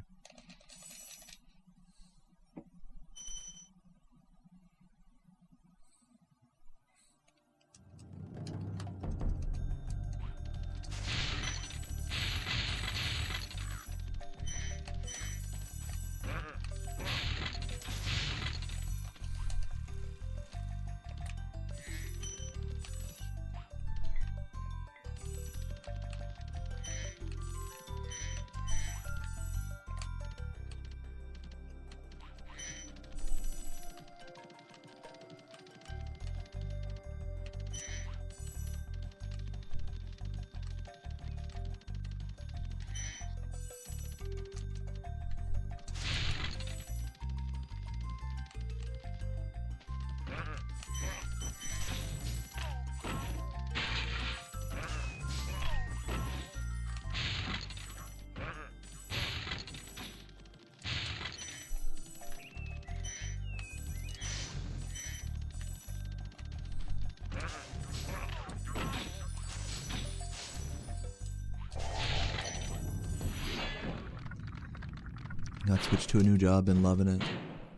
Got switched to a new job and loving it.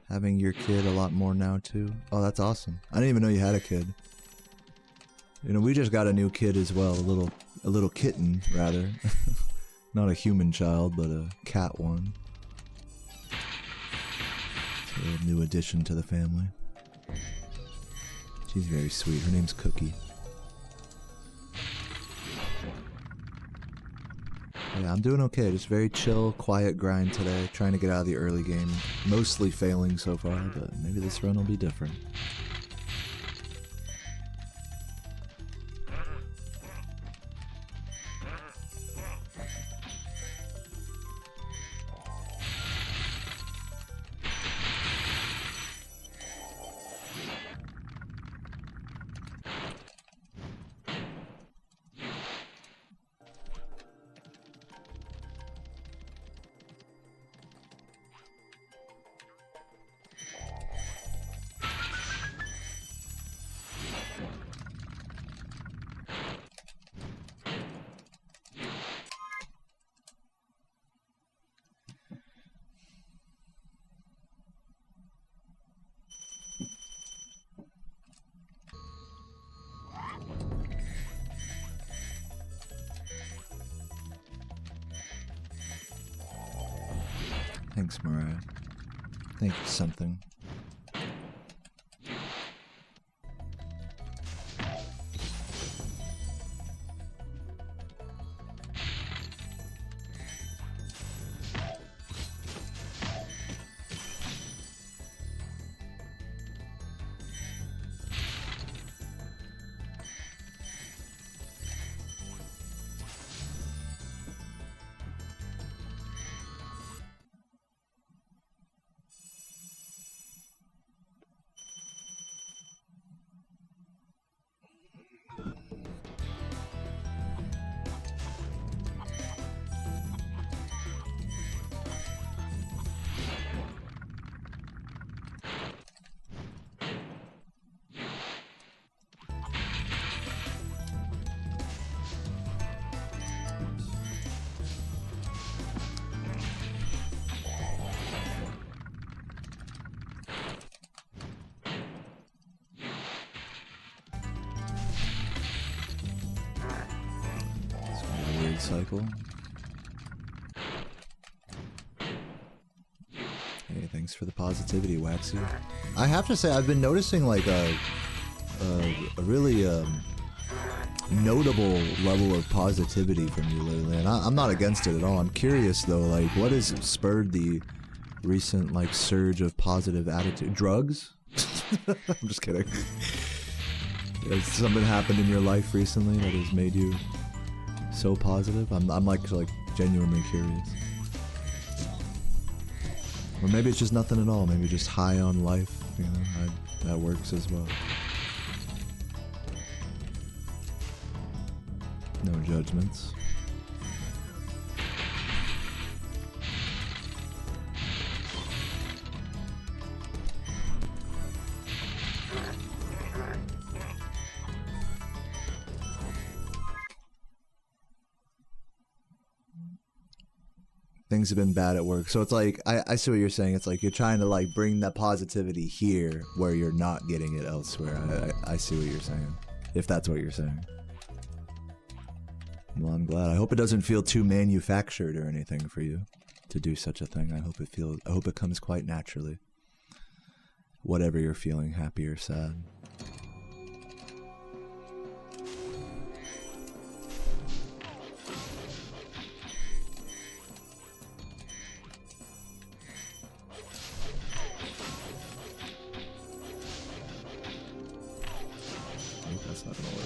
Having your kid a lot more now too. Oh, that's awesome. I didn't even know you had a kid. You know, we just got a new kid as well. A little kitten, rather. Not a human child, but a cat one. It's a new addition to the family. She's very sweet. Her name's Cookie. Yeah, I'm doing okay. Just very chill, quiet grind today. Trying to get out of the early game. Mostly failing so far, but maybe this run will be different. Thanks, Mariah. Thank you, something. Cycle. Hey, Thanks for the positivity, Waxy. I have to say, I've been noticing like a really notable level of positivity from you lately, and I'm not against it at all. I'm curious though, like, what has spurred the recent like surge of positive attitude? Drugs? I'm just kidding. Has something happened in your life recently that has made you so positive? I'm like genuinely curious. Or maybe it's just nothing at all. Maybe just high on life. You know, that works as well. No judgments. Things have been bad at work. So it's like, I see what you're saying. It's like you're trying to like bring that positivity here where you're not getting it elsewhere. I see what you're saying. If that's what you're saying. Well, I'm glad. I hope it doesn't feel too manufactured or anything for you to do such a thing. I hope it comes quite naturally. Whatever you're feeling, happy or sad. That's not gonna work.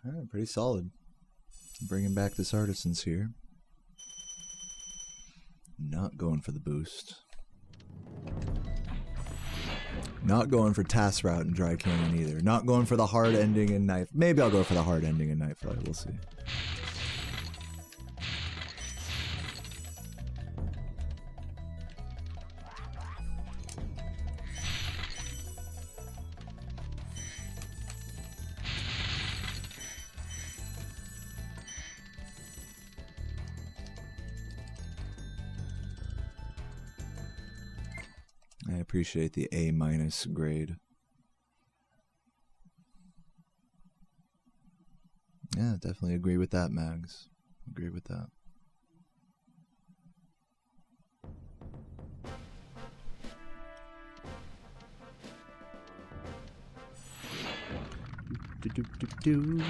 Alright, pretty solid. Bringing back this Artisans here. Not going for the boost. Not going for Task Route and Dry Canyon either. Not going for the hard ending in Knife. Maybe I'll go for the hard ending in Night Flight. We'll see. I appreciate the A- grade. Yeah, definitely agree with that, Mags. Agree with that. Do.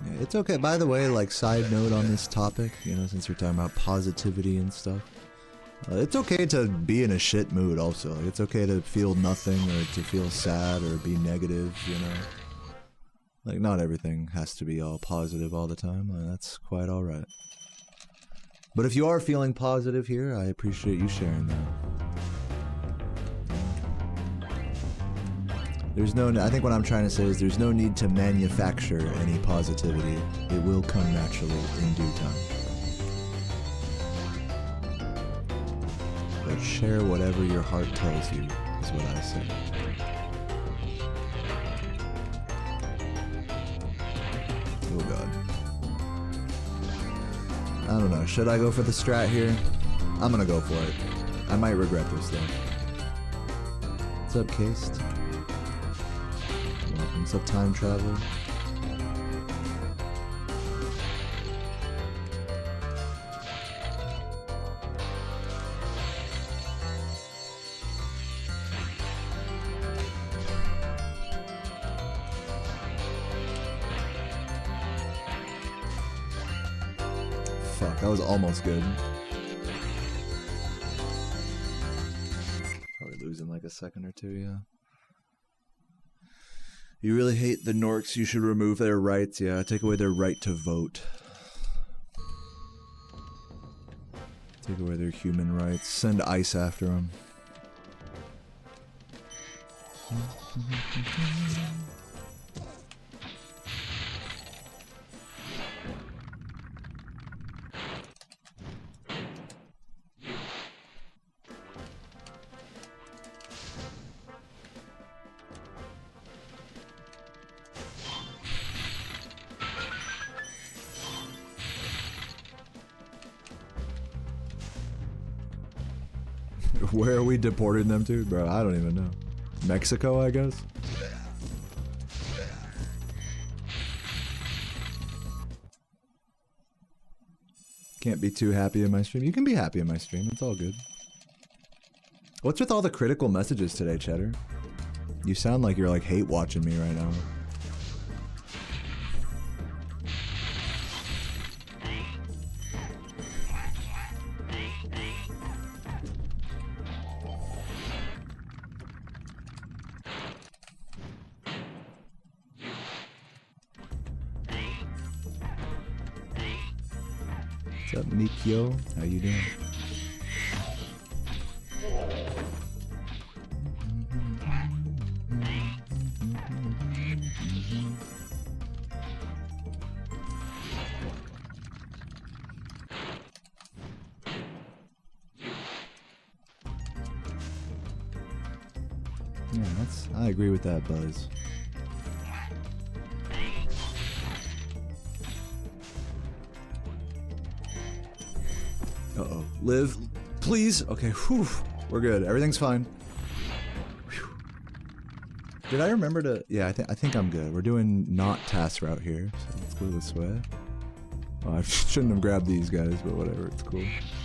Yeah, it's okay. By the way, like, side note on this topic, you know, since we're talking about positivity and stuff, it's okay to be in a shit mood also. Like, it's okay to feel nothing or to feel sad or be negative, you know. Like, not everything has to be all positive all the time. That's quite alright. But if you are feeling positive here, I appreciate you sharing that. There's no, I think what I'm trying to say is there's no need to manufacture any positivity. It will come naturally in due time. But share whatever your heart tells you, is what I say. Oh god. I don't know, should I go for the strat here? I'm gonna go for it. I might regret this though. What's up, Cased? What's up, Time Traveler? Fuck, that was almost good. Probably losing like a second or two, yeah. You really hate the Norcs, you should remove their rights. Yeah, take away their right to vote. Take away their human rights. Send ice after them. Where are we deporting them to? Bro, I don't even know. Mexico, I guess? Can't be too happy in my stream. You can be happy in my stream. It's all good. What's with all the critical messages today, Cheddar? You sound like you're like hate watching me right now. What's up, Mikio? How you doing? Yeah, I agree with that, Buzz. Uh-oh. Live, please? Okay, whew. We're good. Everything's fine. Whew. Did I remember to... Yeah, I think I'm good. We're doing not task route here, so let's go this way. Oh, I shouldn't have grabbed these guys, but whatever, it's cool.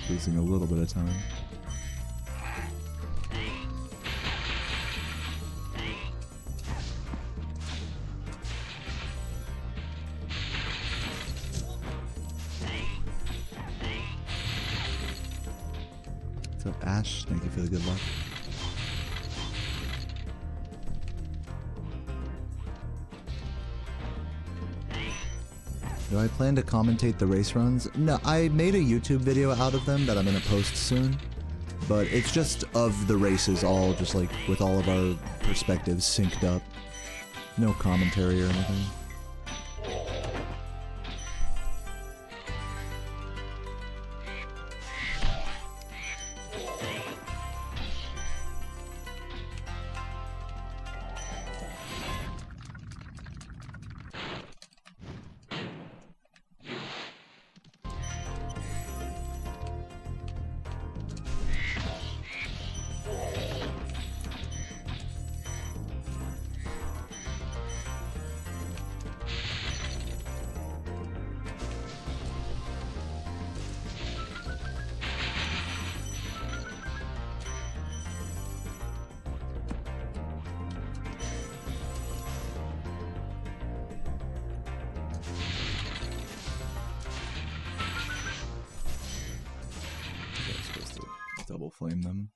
Losing a little bit of time. Ash, thank you for the good luck. Do I plan to commentate the race runs? No, I made a YouTube video out of them that I'm gonna post soon. But it's just of the races all just like with all of our perspectives synced up. No commentary or anything. Double flame them.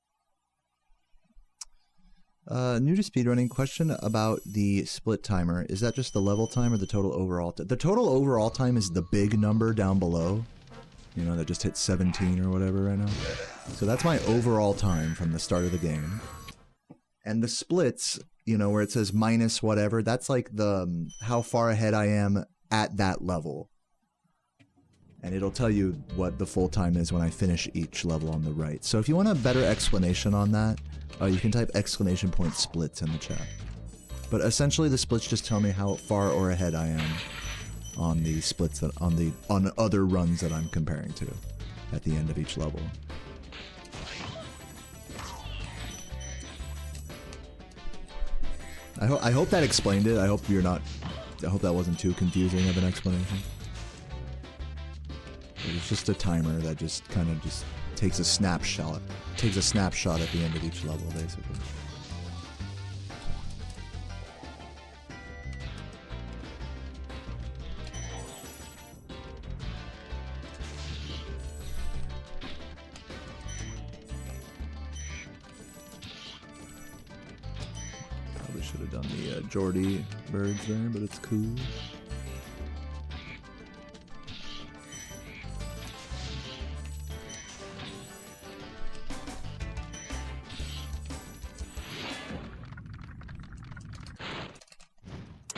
New to speedrunning, question about the split timer. Is that just the level time or the total overall time? The total overall time is the big number down below. You know, that just hit 17 or whatever right now. So that's my overall time from the start of the game. And the splits, you know, where it says minus whatever, that's like the how far ahead I am at that level. And it'll tell you what the full time is when I finish each level on the right. So if you want a better explanation on that, you can type !splits in the chat. But essentially the splits just tell me how far or ahead I am on the splits that on other runs that I'm comparing to at the end of each level. I hope that explained it. I hope that wasn't too confusing of an explanation. It's just a timer that just kind of just takes a snapshot. Takes a snapshot at the end of each level, basically. Should have done the Geordie birds there, but it's cool.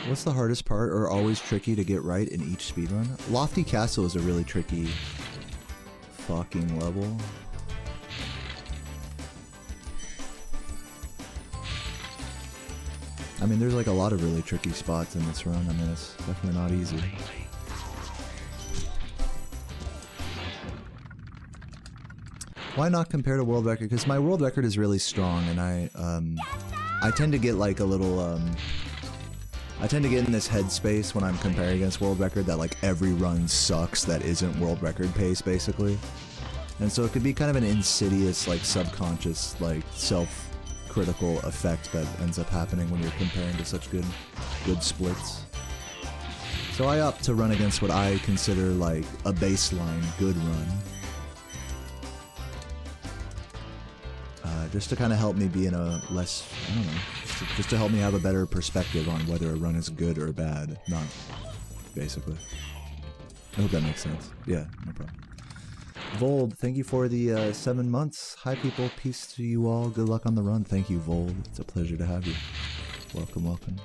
What's the hardest part or always tricky to get right in each speedrun? Lofty Castle is a really tricky fucking level. I mean, there's like a lot of really tricky spots in this run. I mean, it's definitely not easy. Why not compare to world record? Because my world record is really strong, and I tend to get like a little I tend to get in this headspace when I'm comparing against world record that like every run sucks that isn't world record pace, basically. And so it could be kind of an insidious, like subconscious, like self-critical effect that ends up happening when you're comparing to such good splits. So I opt to run against what I consider like a baseline good run. Just to kind of help me be in a less, I don't know, just to help me have a better perspective on whether a run is good or bad, not basically. I hope that makes sense. Yeah, no problem. Vold, thank you for the 7 months. Hi people, peace to you all. Good luck on the run. Thank you, Vold. It's a pleasure to have you. Welcome, welcome.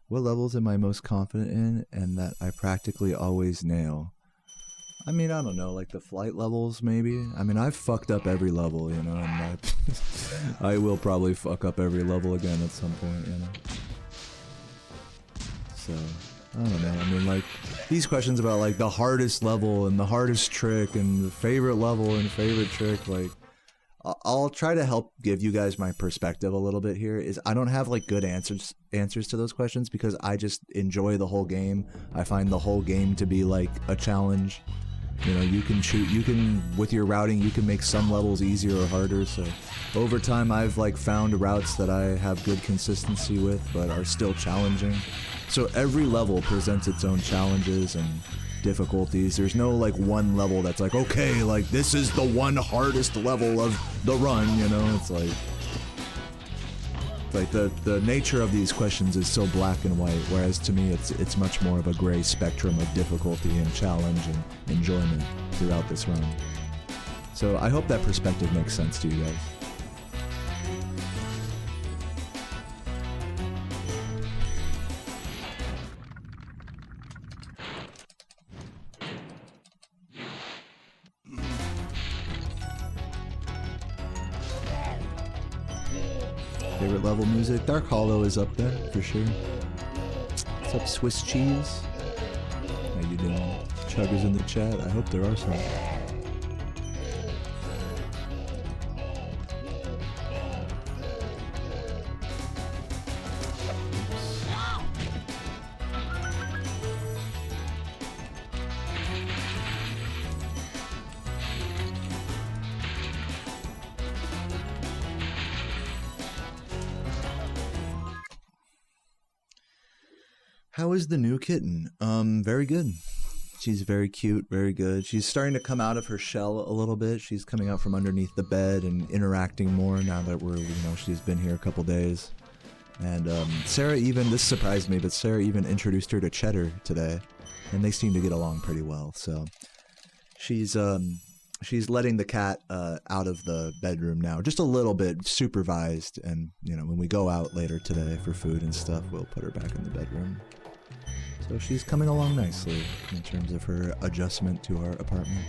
What levels am I most confident in and that I practically always nail? I mean, I don't know, like the flight levels, maybe? I mean, I've fucked up every level, you know, and I will probably fuck up every level again at some point, you know? So, I don't know, I mean, like, these questions about, like, the hardest level and the hardest trick and the favorite level and favorite trick, like, I'll try to help give you guys my perspective a little bit here, is I don't have, like, good answers to those questions because I just enjoy the whole game. I find the whole game to be, like, a challenge. You know, you can, with your routing, you can make some levels easier or harder, so over time I've like found routes that I have good consistency with, but are still challenging. So every level presents its own challenges and difficulties. There's no like one level that's like, okay, like this is the one hardest level of the run, you know, it's like the nature of these questions is so black and white, whereas to me it's much more of a gray spectrum of difficulty and challenge and enjoyment throughout this run. So I hope that perspective makes sense to you guys. Favorite level music? Dark Hollow is up there, for sure. What's up, Swiss Cheese? How you doing? Chuggers in the chat? I hope there are some. How is the new kitten? Very good. She's very cute, very good. She's starting to come out of her shell a little bit. She's coming out from underneath the bed and interacting more now that she's been here a couple days. And Sarah even, this surprised me, but Sarah even introduced her to Cheddar today, and they seem to get along pretty well. So she's letting the cat out of the bedroom now, just a little bit, supervised. And you know, when we go out later today for food and stuff, we'll put her back in the bedroom. So she's coming along nicely in terms of her adjustment to our apartment.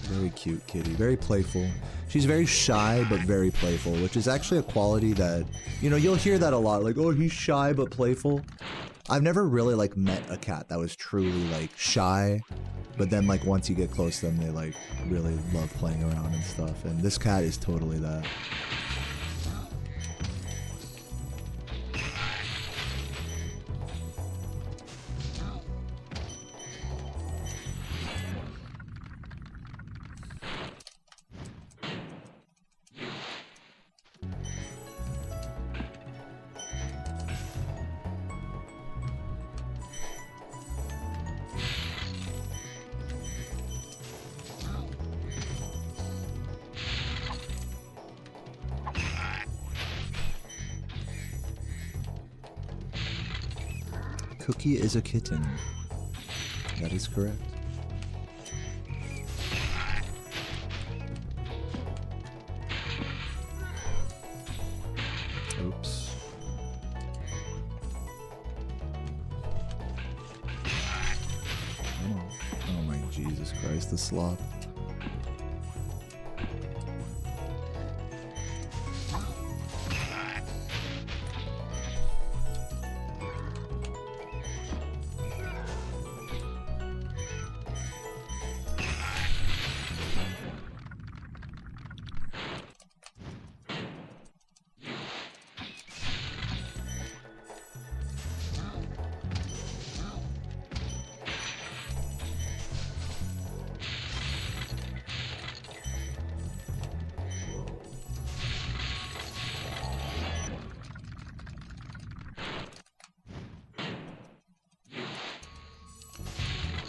Very cute kitty, very playful. She's very shy but very playful, which is actually a quality that, you know, you'll hear that a lot, like, oh, he's shy but playful. I've never really like met a cat that was truly like shy, but then like once you get close to them, they like really love playing around and stuff, and this cat is totally that. Cookie is a kitten. That is correct. Oops. Come on. Oh my Jesus Christ, the slop.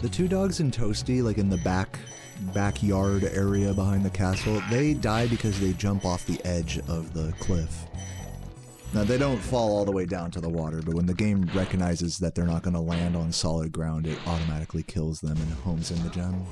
The two dogs in Toasty, like in the backyard area behind the castle, they die because they jump off the edge of the cliff. Now, they don't fall all the way down to the water, but when the game recognizes that they're not going to land on solid ground, it automatically kills them and homes in the gem.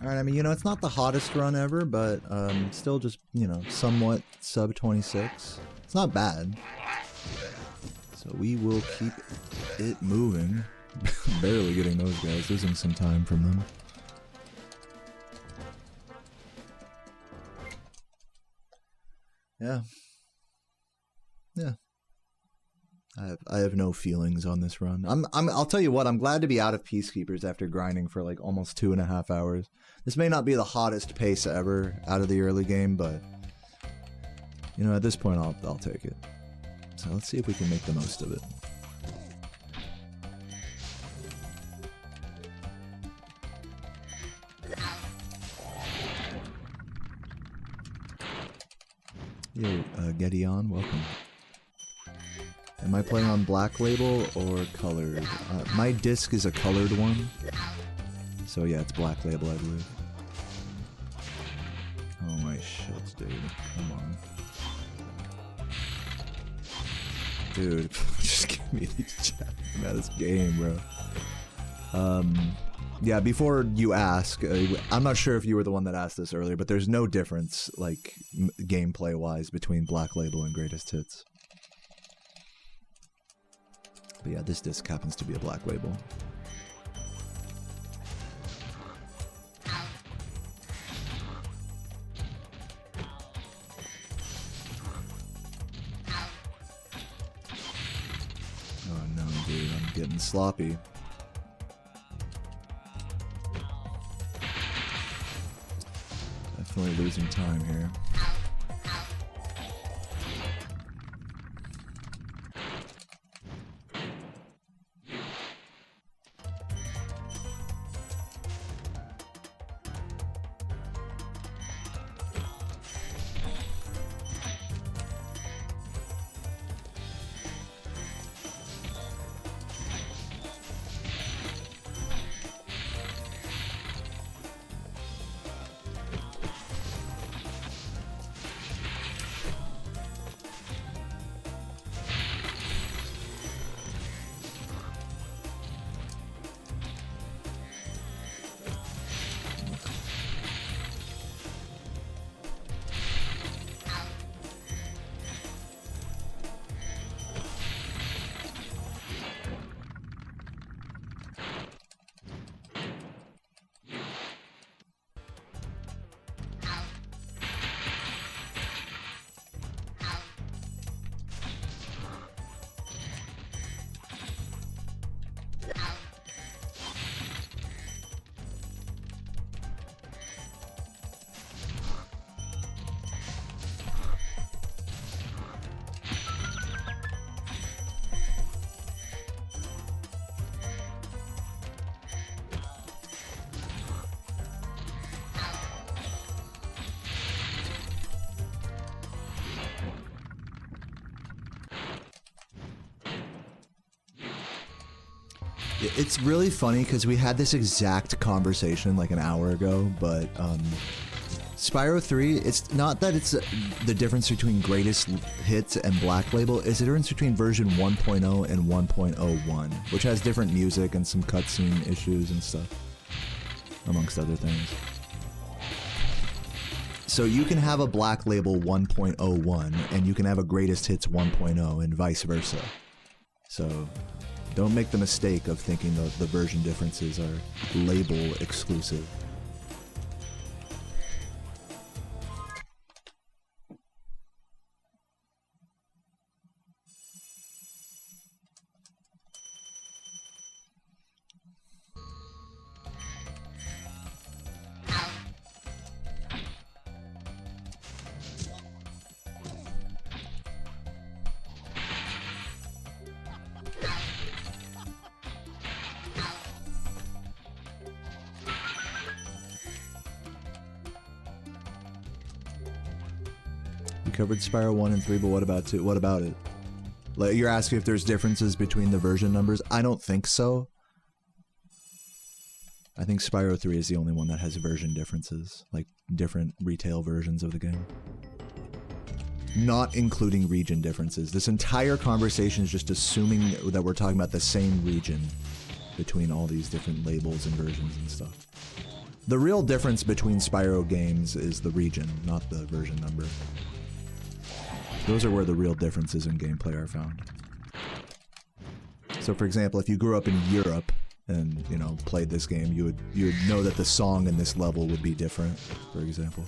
Alright, I mean, you know, it's not the hottest run ever, but still just, you know, somewhat sub 26. It's not bad. So we will keep it moving. Barely getting those guys, losing some time from them. Yeah. Yeah. I have no feelings on this run. I'll tell you what, I'm glad to be out of Peacekeepers after grinding for like almost 2.5 hours. This may not be the hottest pace ever out of the early game, but you know, at this point I'll take it. So let's see if we can make the most of it. Yo, Gedeon, welcome. Am I playing on black label or colored? My disc is a colored one. So yeah, it's black label, I believe. Oh my shit, dude. Come on. Dude, just give me these chats about this game, bro. Yeah, before you ask, I'm not sure if you were the one that asked this earlier, but there's no difference, like, gameplay-wise between Black Label and Greatest Hits. But yeah, this disc happens to be a Black Label. Oh no, dude, I'm getting sloppy. Definitely losing time here. It's really funny because we had this exact conversation like an hour ago, but Spyro 3, it's not that it's the difference between greatest hits and Black Label, it's the difference between version 1.0 and 1.01, which has different music and some cutscene issues and stuff, amongst other things. So you can have a Black Label 1.01 and you can have a greatest hits 1.0 and vice versa. So don't make the mistake of thinking the version differences are label exclusive. Covered Spyro 1 and 3, but what about 2? What about it? Like, you're asking if there's differences between the version numbers? I don't think so. I think Spyro 3 is the only one that has version differences, like different retail versions of the game. Not including region differences. This entire conversation is just assuming that we're talking about the same region between all these different labels and versions and stuff. The real difference between Spyro games is the region, not the version number. Those are where the real differences in gameplay are found. So for example, if you grew up in Europe and, you know, played this game, you would know that the song in this level would be different, for example.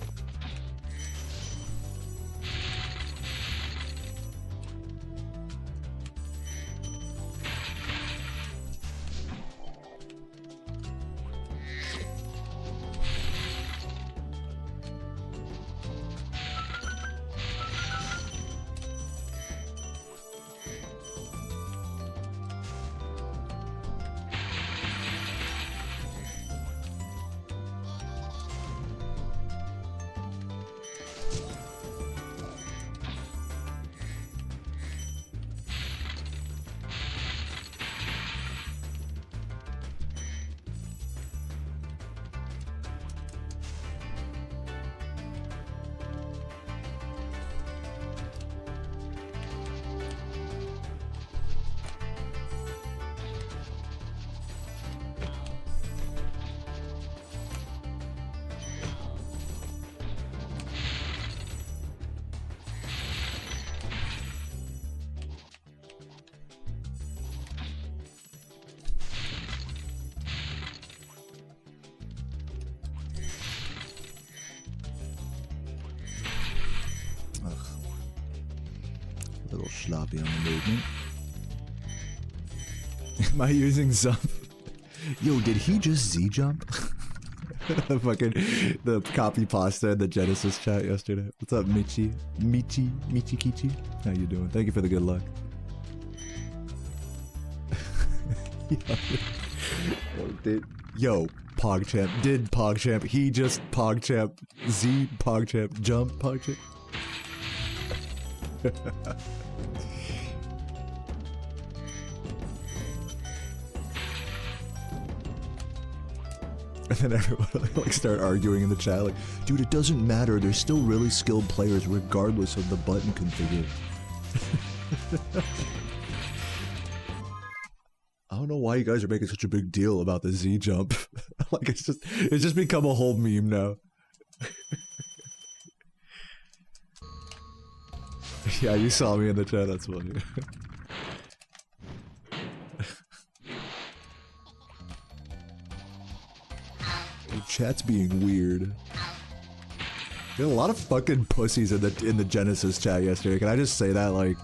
Sloppy on the movement. Am I using Zump? Yo, did he just Z-jump? The copy pasta in the Genesis chat yesterday. What's up, Michi? Michi? How you doing? Thank you for the good luck. Yo, PogChamp. Did PogChamp. He just PogChamp. Z PogChamp. Jump PogChamp. And then everyone like start arguing in the chat like, dude, it doesn't matter, there's still really skilled players regardless of the button configure. I don't know why you guys are making such a big deal about the Z jump. Like it's just become a whole meme now. Yeah, you saw me in the chat, that's funny. Chat's being weird. There are a lot of fucking pussies in the Genesis chat yesterday. Can I just say that? Like,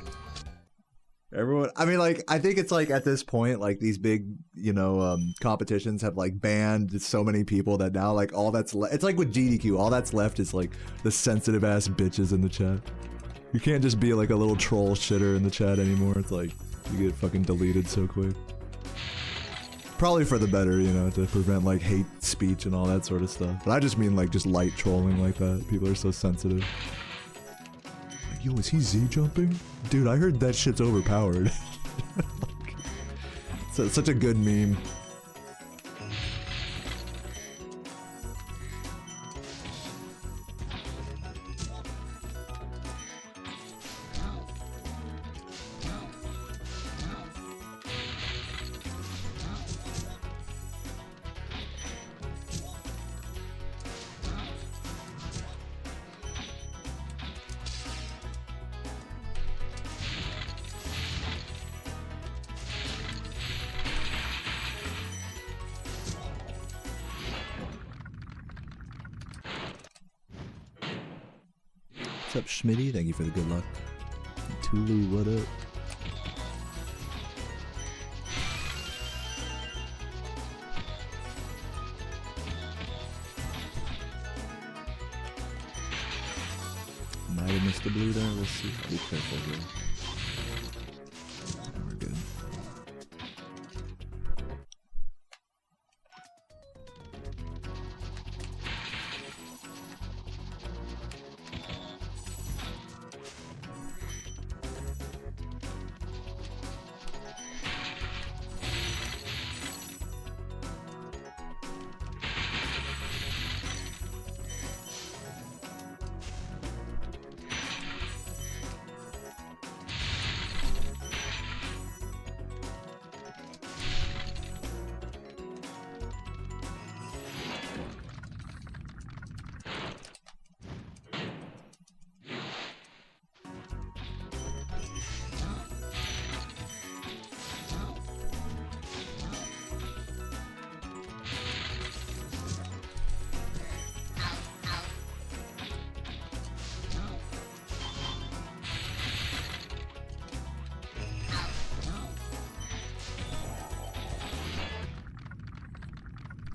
everyone. I mean, like, I think it's like at this point, like these big, you know, competitions have like banned so many people that now like all that's left. It's like with GDQ, all that's left is like the sensitive ass bitches in the chat. You can't just be like a little troll shitter in the chat anymore. It's like you get fucking deleted so quick. Probably for the better, you know, to prevent like hate speech and all that sort of stuff. But I just mean like just light trolling like that. People are so sensitive. Like, yo, is he Z jumping? Dude, I heard that shit's overpowered. It's such a good meme. What's up, Schmitty? Thank you for the good luck. Tulu, what up? Might have missed the blue there. Let's see. Be careful here. We're good.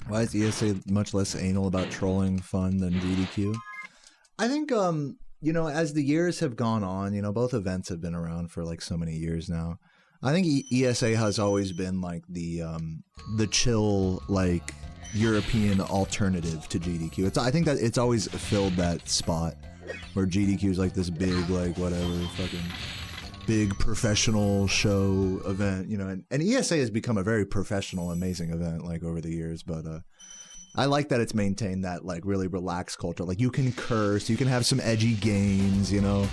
Why is ESA much less anal about trolling fun than GDQ? I think, you know, as the years have gone on, you know, both events have been around for like so many years now. I think ESA has always been like the chill, like European alternative to GDQ. I think that it's always filled that spot where GDQ is like this big, like whatever, fucking big professional show event, you know, and ESA has become a very professional, amazing event like over the years, but I like that it's maintained that like really relaxed culture. Like you can curse, you can have some edgy games, you know,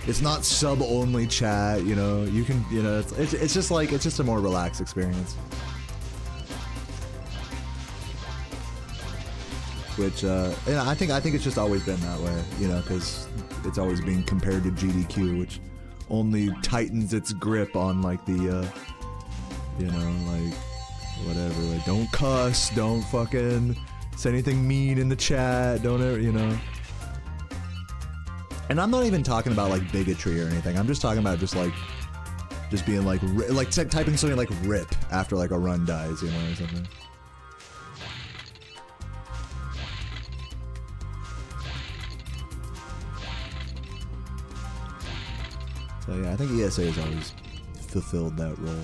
it's not sub only chat, you know, you can, you know, it's just like, it's just a more relaxed experience. Which, you know, I think it's just always been that way, you know, because it's always being compared to GDQ, which only tightens its grip on like the you know, like whatever, like don't cuss, don't fucking say anything mean in the chat, don't ever, you know. And I'm not even talking about like bigotry or anything, I'm just talking about just being like typing something like rip after like a run dies, you know, or something. So yeah, I think ESA has always fulfilled that role.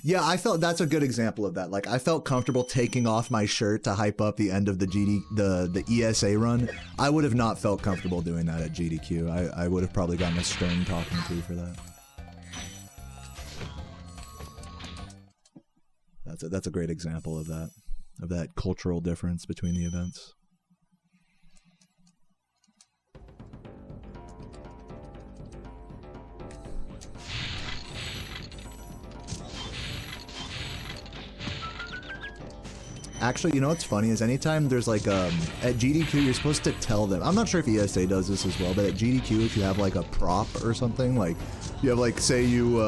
Yeah, I felt that's a good example of that. Like, I felt comfortable taking off my shirt to hype up the end of the ESA run. I would have not felt comfortable doing that at GDQ. I would have probably gotten a stern talking to for that. That's a great example of that cultural difference between the events. Actually, you know what's funny is anytime there's like at GDQ you're supposed to tell them. I'm not sure if ESA does this as well, but at GDQ if you have like a prop or something, like you have like, say you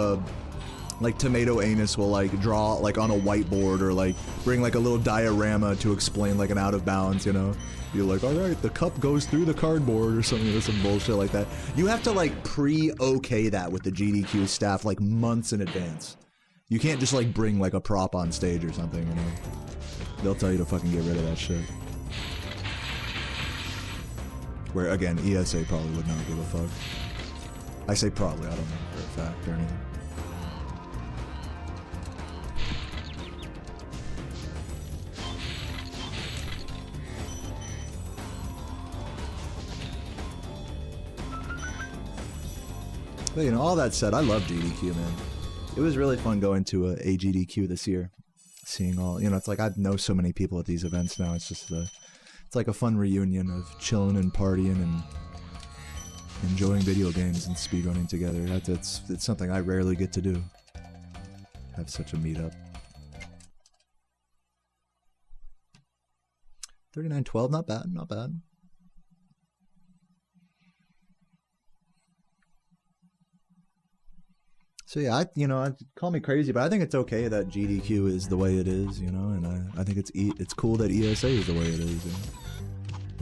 like Tomato Anus will like draw like on a whiteboard or like bring like a little diorama to explain like an out of bounds, you know. You're like, all right, the cup goes through the cardboard or something, or some bullshit like that. You have to like pre-okay that with the GDQ staff like months in advance. You can't just like bring like a prop on stage or something, you know. They'll tell you to fucking get rid of that shit. Where again, ESA probably would not give a fuck. I say probably, I don't know for a fact or anything. But you know, all that said, I love GDQ, man. It was really fun going to a GDQ this year. Seeing all, you know, it's like I know so many people at these events now. It's just it's like a fun reunion of chilling and partying and enjoying video games and speedrunning together. It's something I rarely get to do. Have such a meetup. 3912, not bad, not bad. So yeah, call me crazy, but I think it's okay that GDQ is the way it is, you know, and I think it's cool that ESA is the way it is. You know?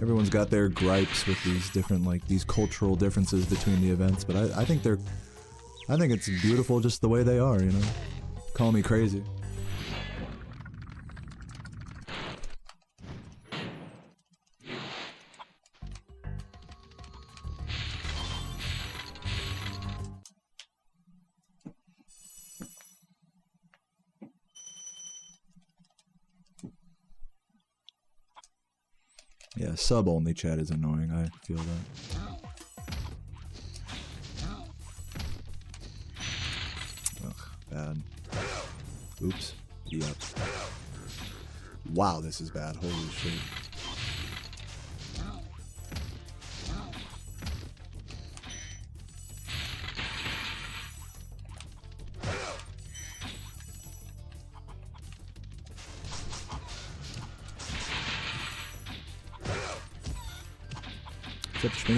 Everyone's got their gripes with these different, like, these cultural differences between the events, but I think it's beautiful just the way they are, you know. Call me crazy. Yeah, sub-only chat is annoying, I feel that. Ugh, bad. Oops. Yep. Wow, this is bad. Holy shit.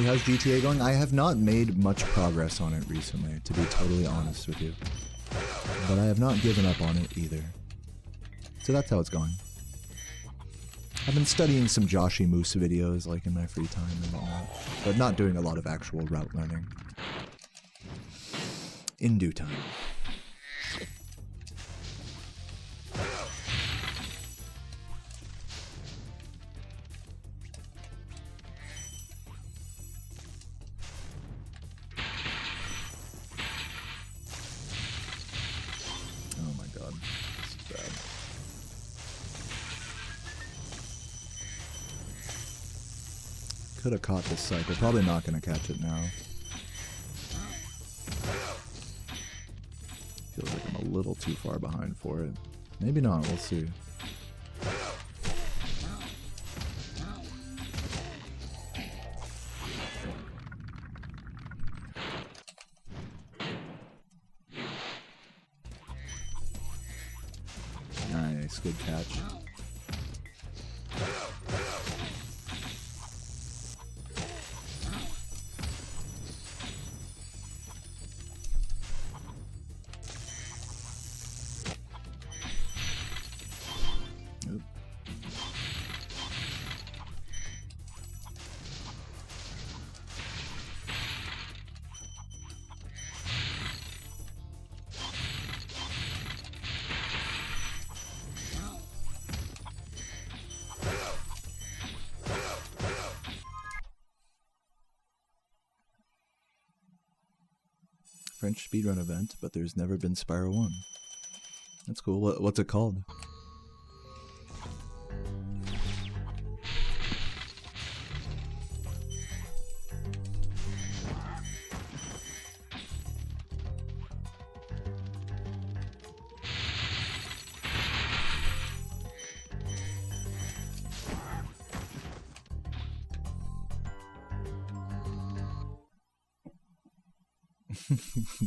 How's GTA going? I have not made much progress on it recently, to be totally honest with you. But I have not given up on it either. So that's how it's going. I've been studying some Joshy Moose videos, like, in my free time and whatnot, but not doing a lot of actual route learning. In due time. Could have caught this cycle. Probably not going to catch it now. Feels like I'm a little too far behind for it. Maybe not. We'll see. Nice. Good catch. French speedrun event, but there's never been Spyro 1. That's cool. What's it called?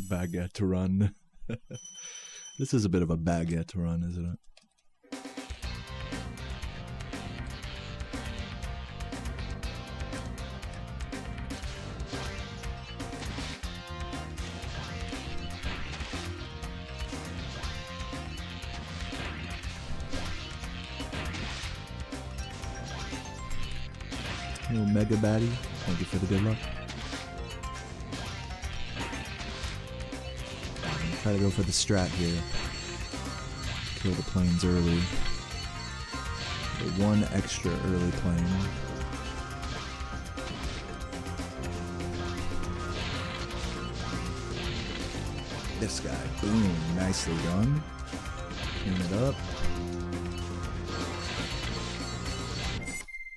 Baguette run. This is a bit of a baguette run, isn't it? Little mega baddie. Thank you for the good luck. Try to go for the strat here. Kill the planes early. The one extra early plane. This guy. Boom. Nicely done. Clean it up.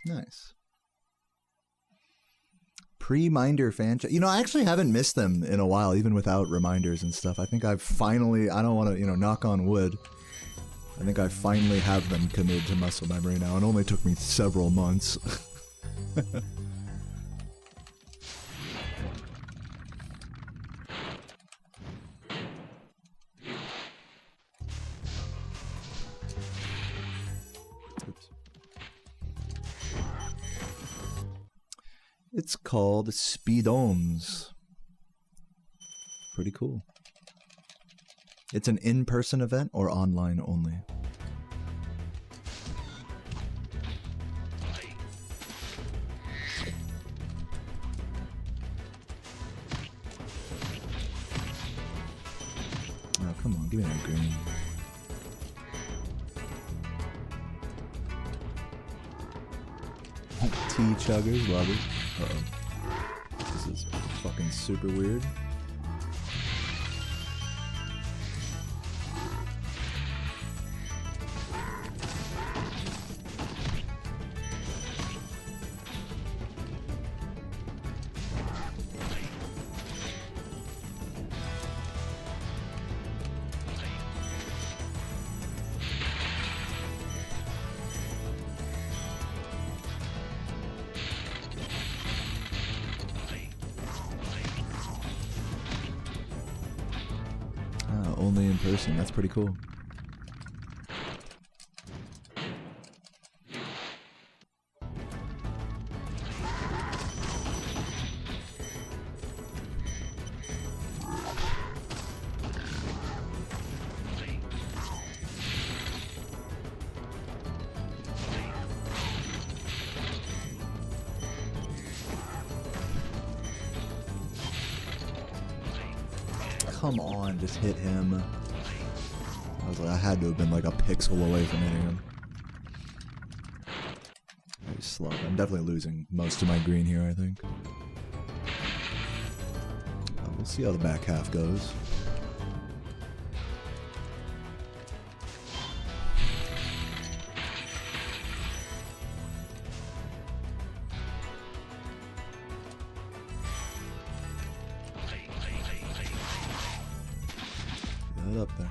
Nice. Pre-minder fan chat. You know, I actually haven't missed them in a while, even without reminders and stuff. I think I've finally, I don't want to, you know, knock on wood. I think I finally have them committed to muscle memory now. It only took me several months. It's called Speedruns. Pretty cool. It's an in-person event or online only? Oh, come on, give me that green. Tea chuggers, love it. Uh-oh. This is fucking super weird. Only in person. That's pretty cool. Come on, just hit him. I was like, I had to have been like a pixel away from hitting him. Very slow. I'm definitely losing most of my green here, I think. We'll see how the back half goes. Get up there.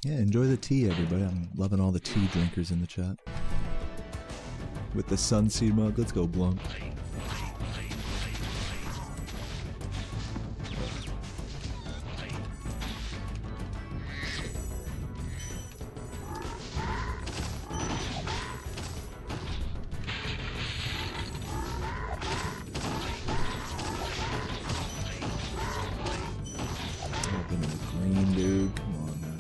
Yeah, enjoy the tea, everybody. I'm loving all the tea drinkers in the chat. With the Sunseed mug, let's go, Blunk. Green dude, come on, man.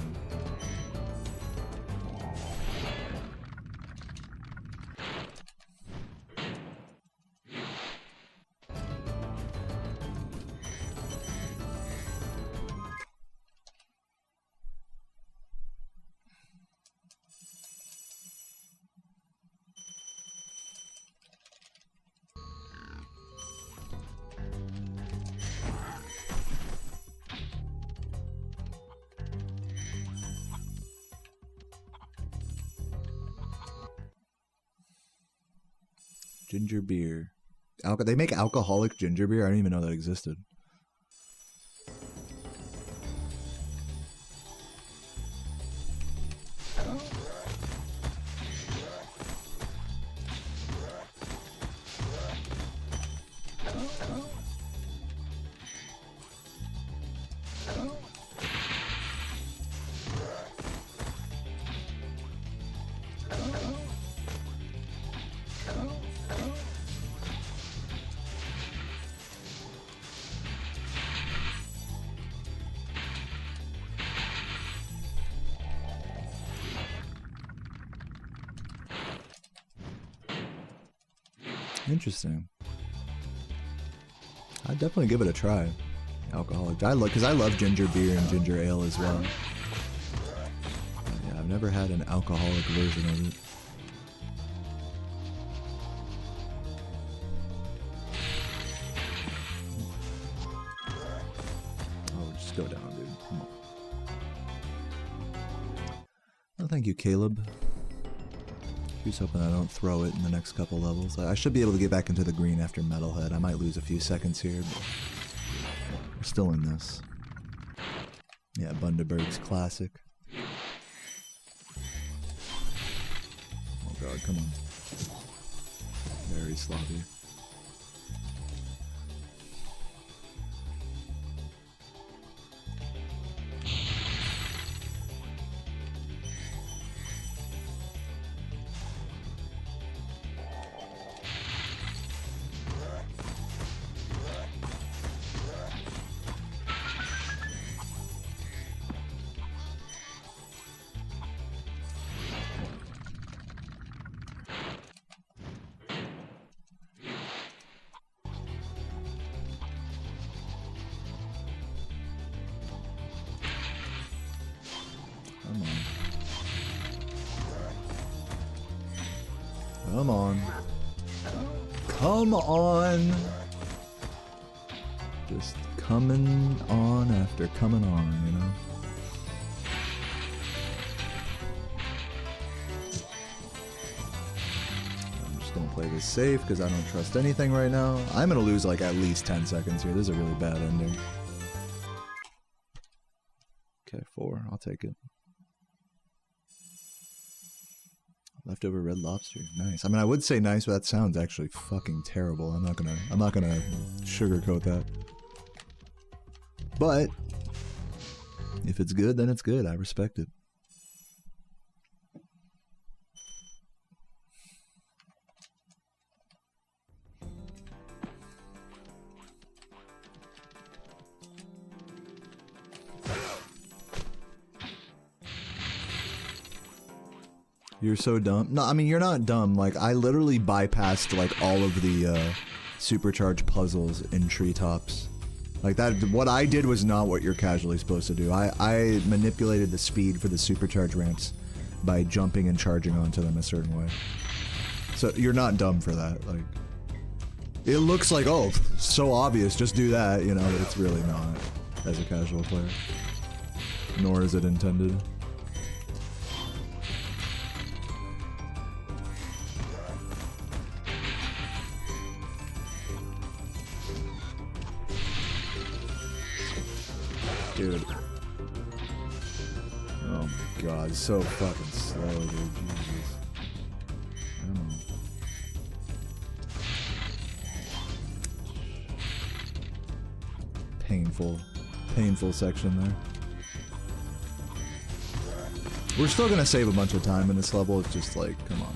Ginger beer. They make alcoholic ginger beer? I didn't even know that existed. Interesting. I'd definitely give it a try. Alcoholic. Because I love ginger beer and ginger ale as well. Yeah, I've never had an alcoholic version of it. Oh, thank you, Caleb. Here's hoping I don't throw it in the next couple levels. I should be able to get back into the green after Metalhead. I might lose a few seconds here, but we're still in this. Yeah, Bundaberg's classic. Oh god, come on. Very sloppy. Come on. Come on. Just coming on after coming on, you know? I'm just gonna play this safe because I don't trust anything right now. I'm gonna lose like at least 10 seconds here. This is a really bad ending. Okay, 4. I'll take it. Leftover red lobster. Nice. I mean, I would say nice, but that sounds actually fucking terrible. I'm not gonna sugarcoat that. But if it's good, then it's good. I respect it. You're so dumb. No, I mean, you're not dumb. Like, I literally bypassed, like, all of the, supercharged puzzles in treetops. Like, that, what I did was not what you're casually supposed to do. I manipulated the speed for the supercharged ramps by jumping and charging onto them a certain way. So, you're not dumb for that. Like, it looks like, oh, so obvious, just do that, you know, but it's really not, as a casual player. Nor is it intended. Dude. Oh my god, it's so fucking slow, dude. Jesus. Come on. Painful section there. We're still gonna save a bunch of time in this level, it's just like, come on.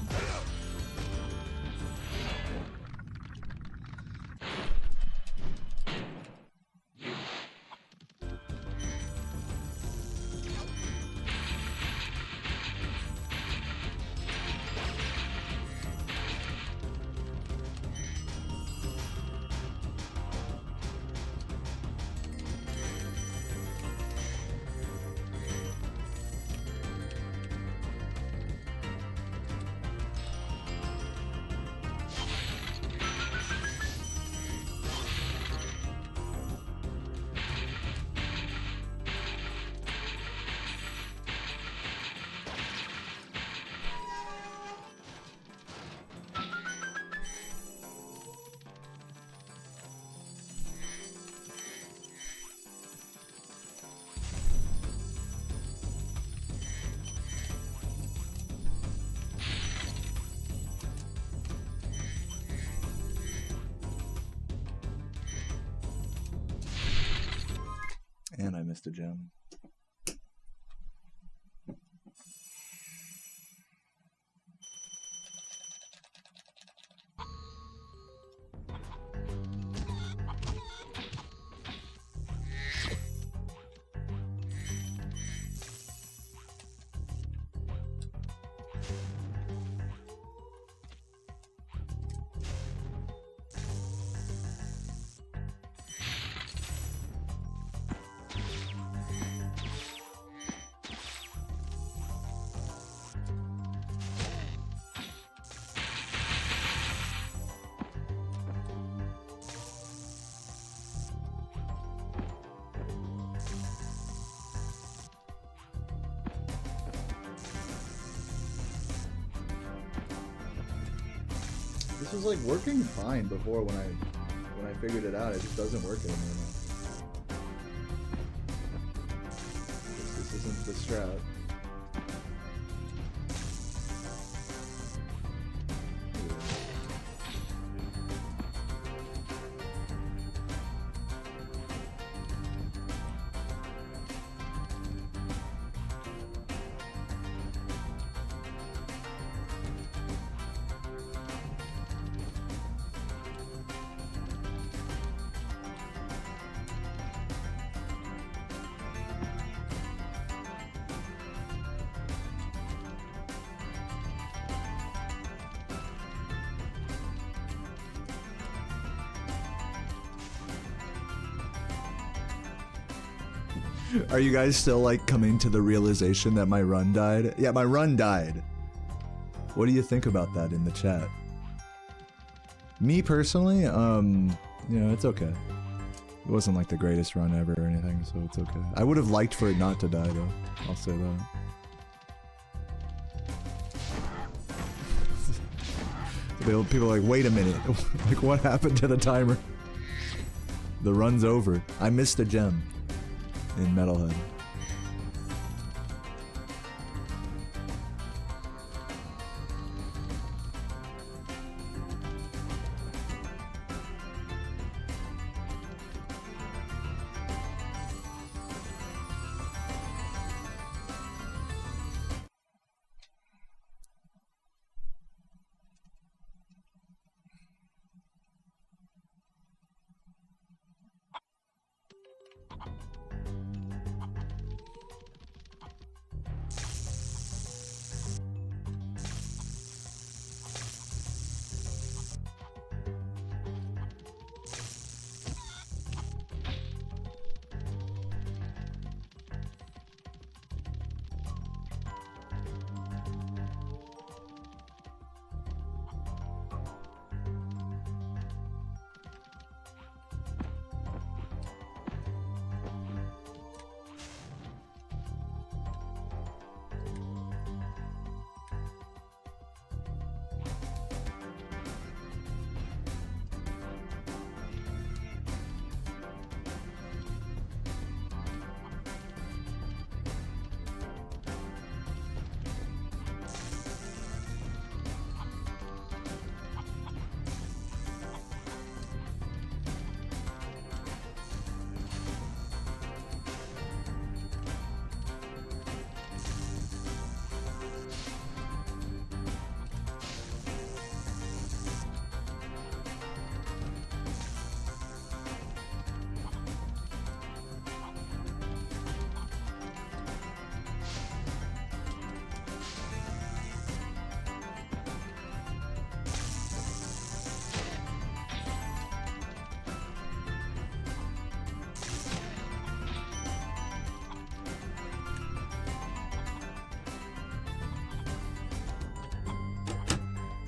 And I missed a gem. This was like working fine before when I figured it out. It just doesn't work anymore now. This isn't the strat. Are you guys still like coming to the realization that my run died? Yeah, my run died. What do you think about that in the chat? Me personally, you know, it's okay. It wasn't like the greatest run ever or anything, so it's okay. I would have liked for it not to die though. I'll say that. People are like, wait a minute. Like, what happened to the timer? The run's over. I missed a gem in Metalhead.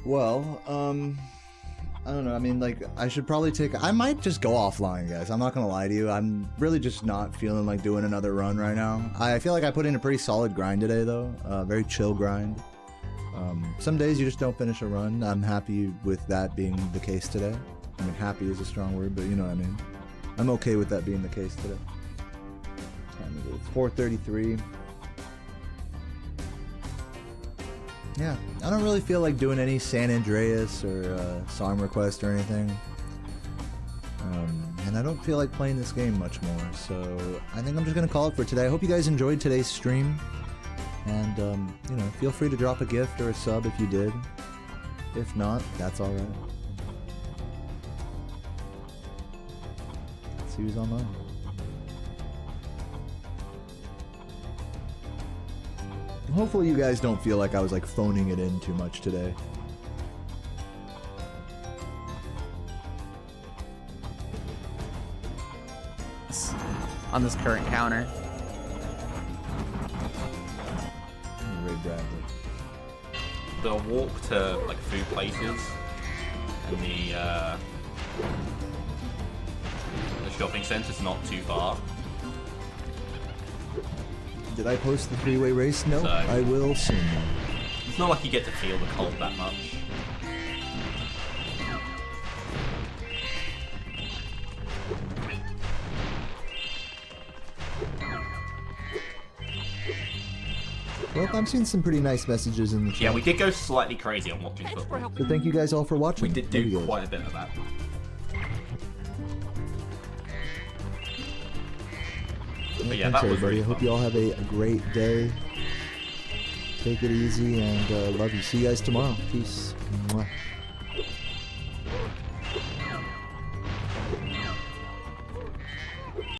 Well, I don't know. I mean, like, I should probably I might just go offline, guys. I'm not gonna lie to you. I'm really just not feeling like doing another run right now. I feel like I put in a pretty solid grind today, though. Very chill grind. Some days you just don't finish a run. I'm happy with that being the case today. I mean, happy is a strong word, but you know what I mean. I'm okay with that being the case today. Time is it? It's 4:33. Yeah, I don't really feel like doing any San Andreas or song request or anything. And I don't feel like playing this game much more, so I think I'm just going to call it for today. I hope you guys enjoyed today's stream. And, you know, feel free to drop a gift or a sub if you did. If not, that's alright. Let's see who's online. Hopefully you guys don't feel like I was like phoning it in too much today. On this current counter. Ray Bradley. The walk to like food places and the shopping centre's not too far. Did I post the three-way race? No, So- I will soon. It's not like you get to feel the cold that much. Well, I'm seeing some pretty nice messages in the chat. Yeah, we did go slightly crazy on watching football. So thank you guys all for watching. We did Love you do guys. quite a bit of that. But yeah, Thanks, that was everybody. really I hope fun. you all have a great day. Take it easy and love you. See you guys tomorrow. Peace. Mwah.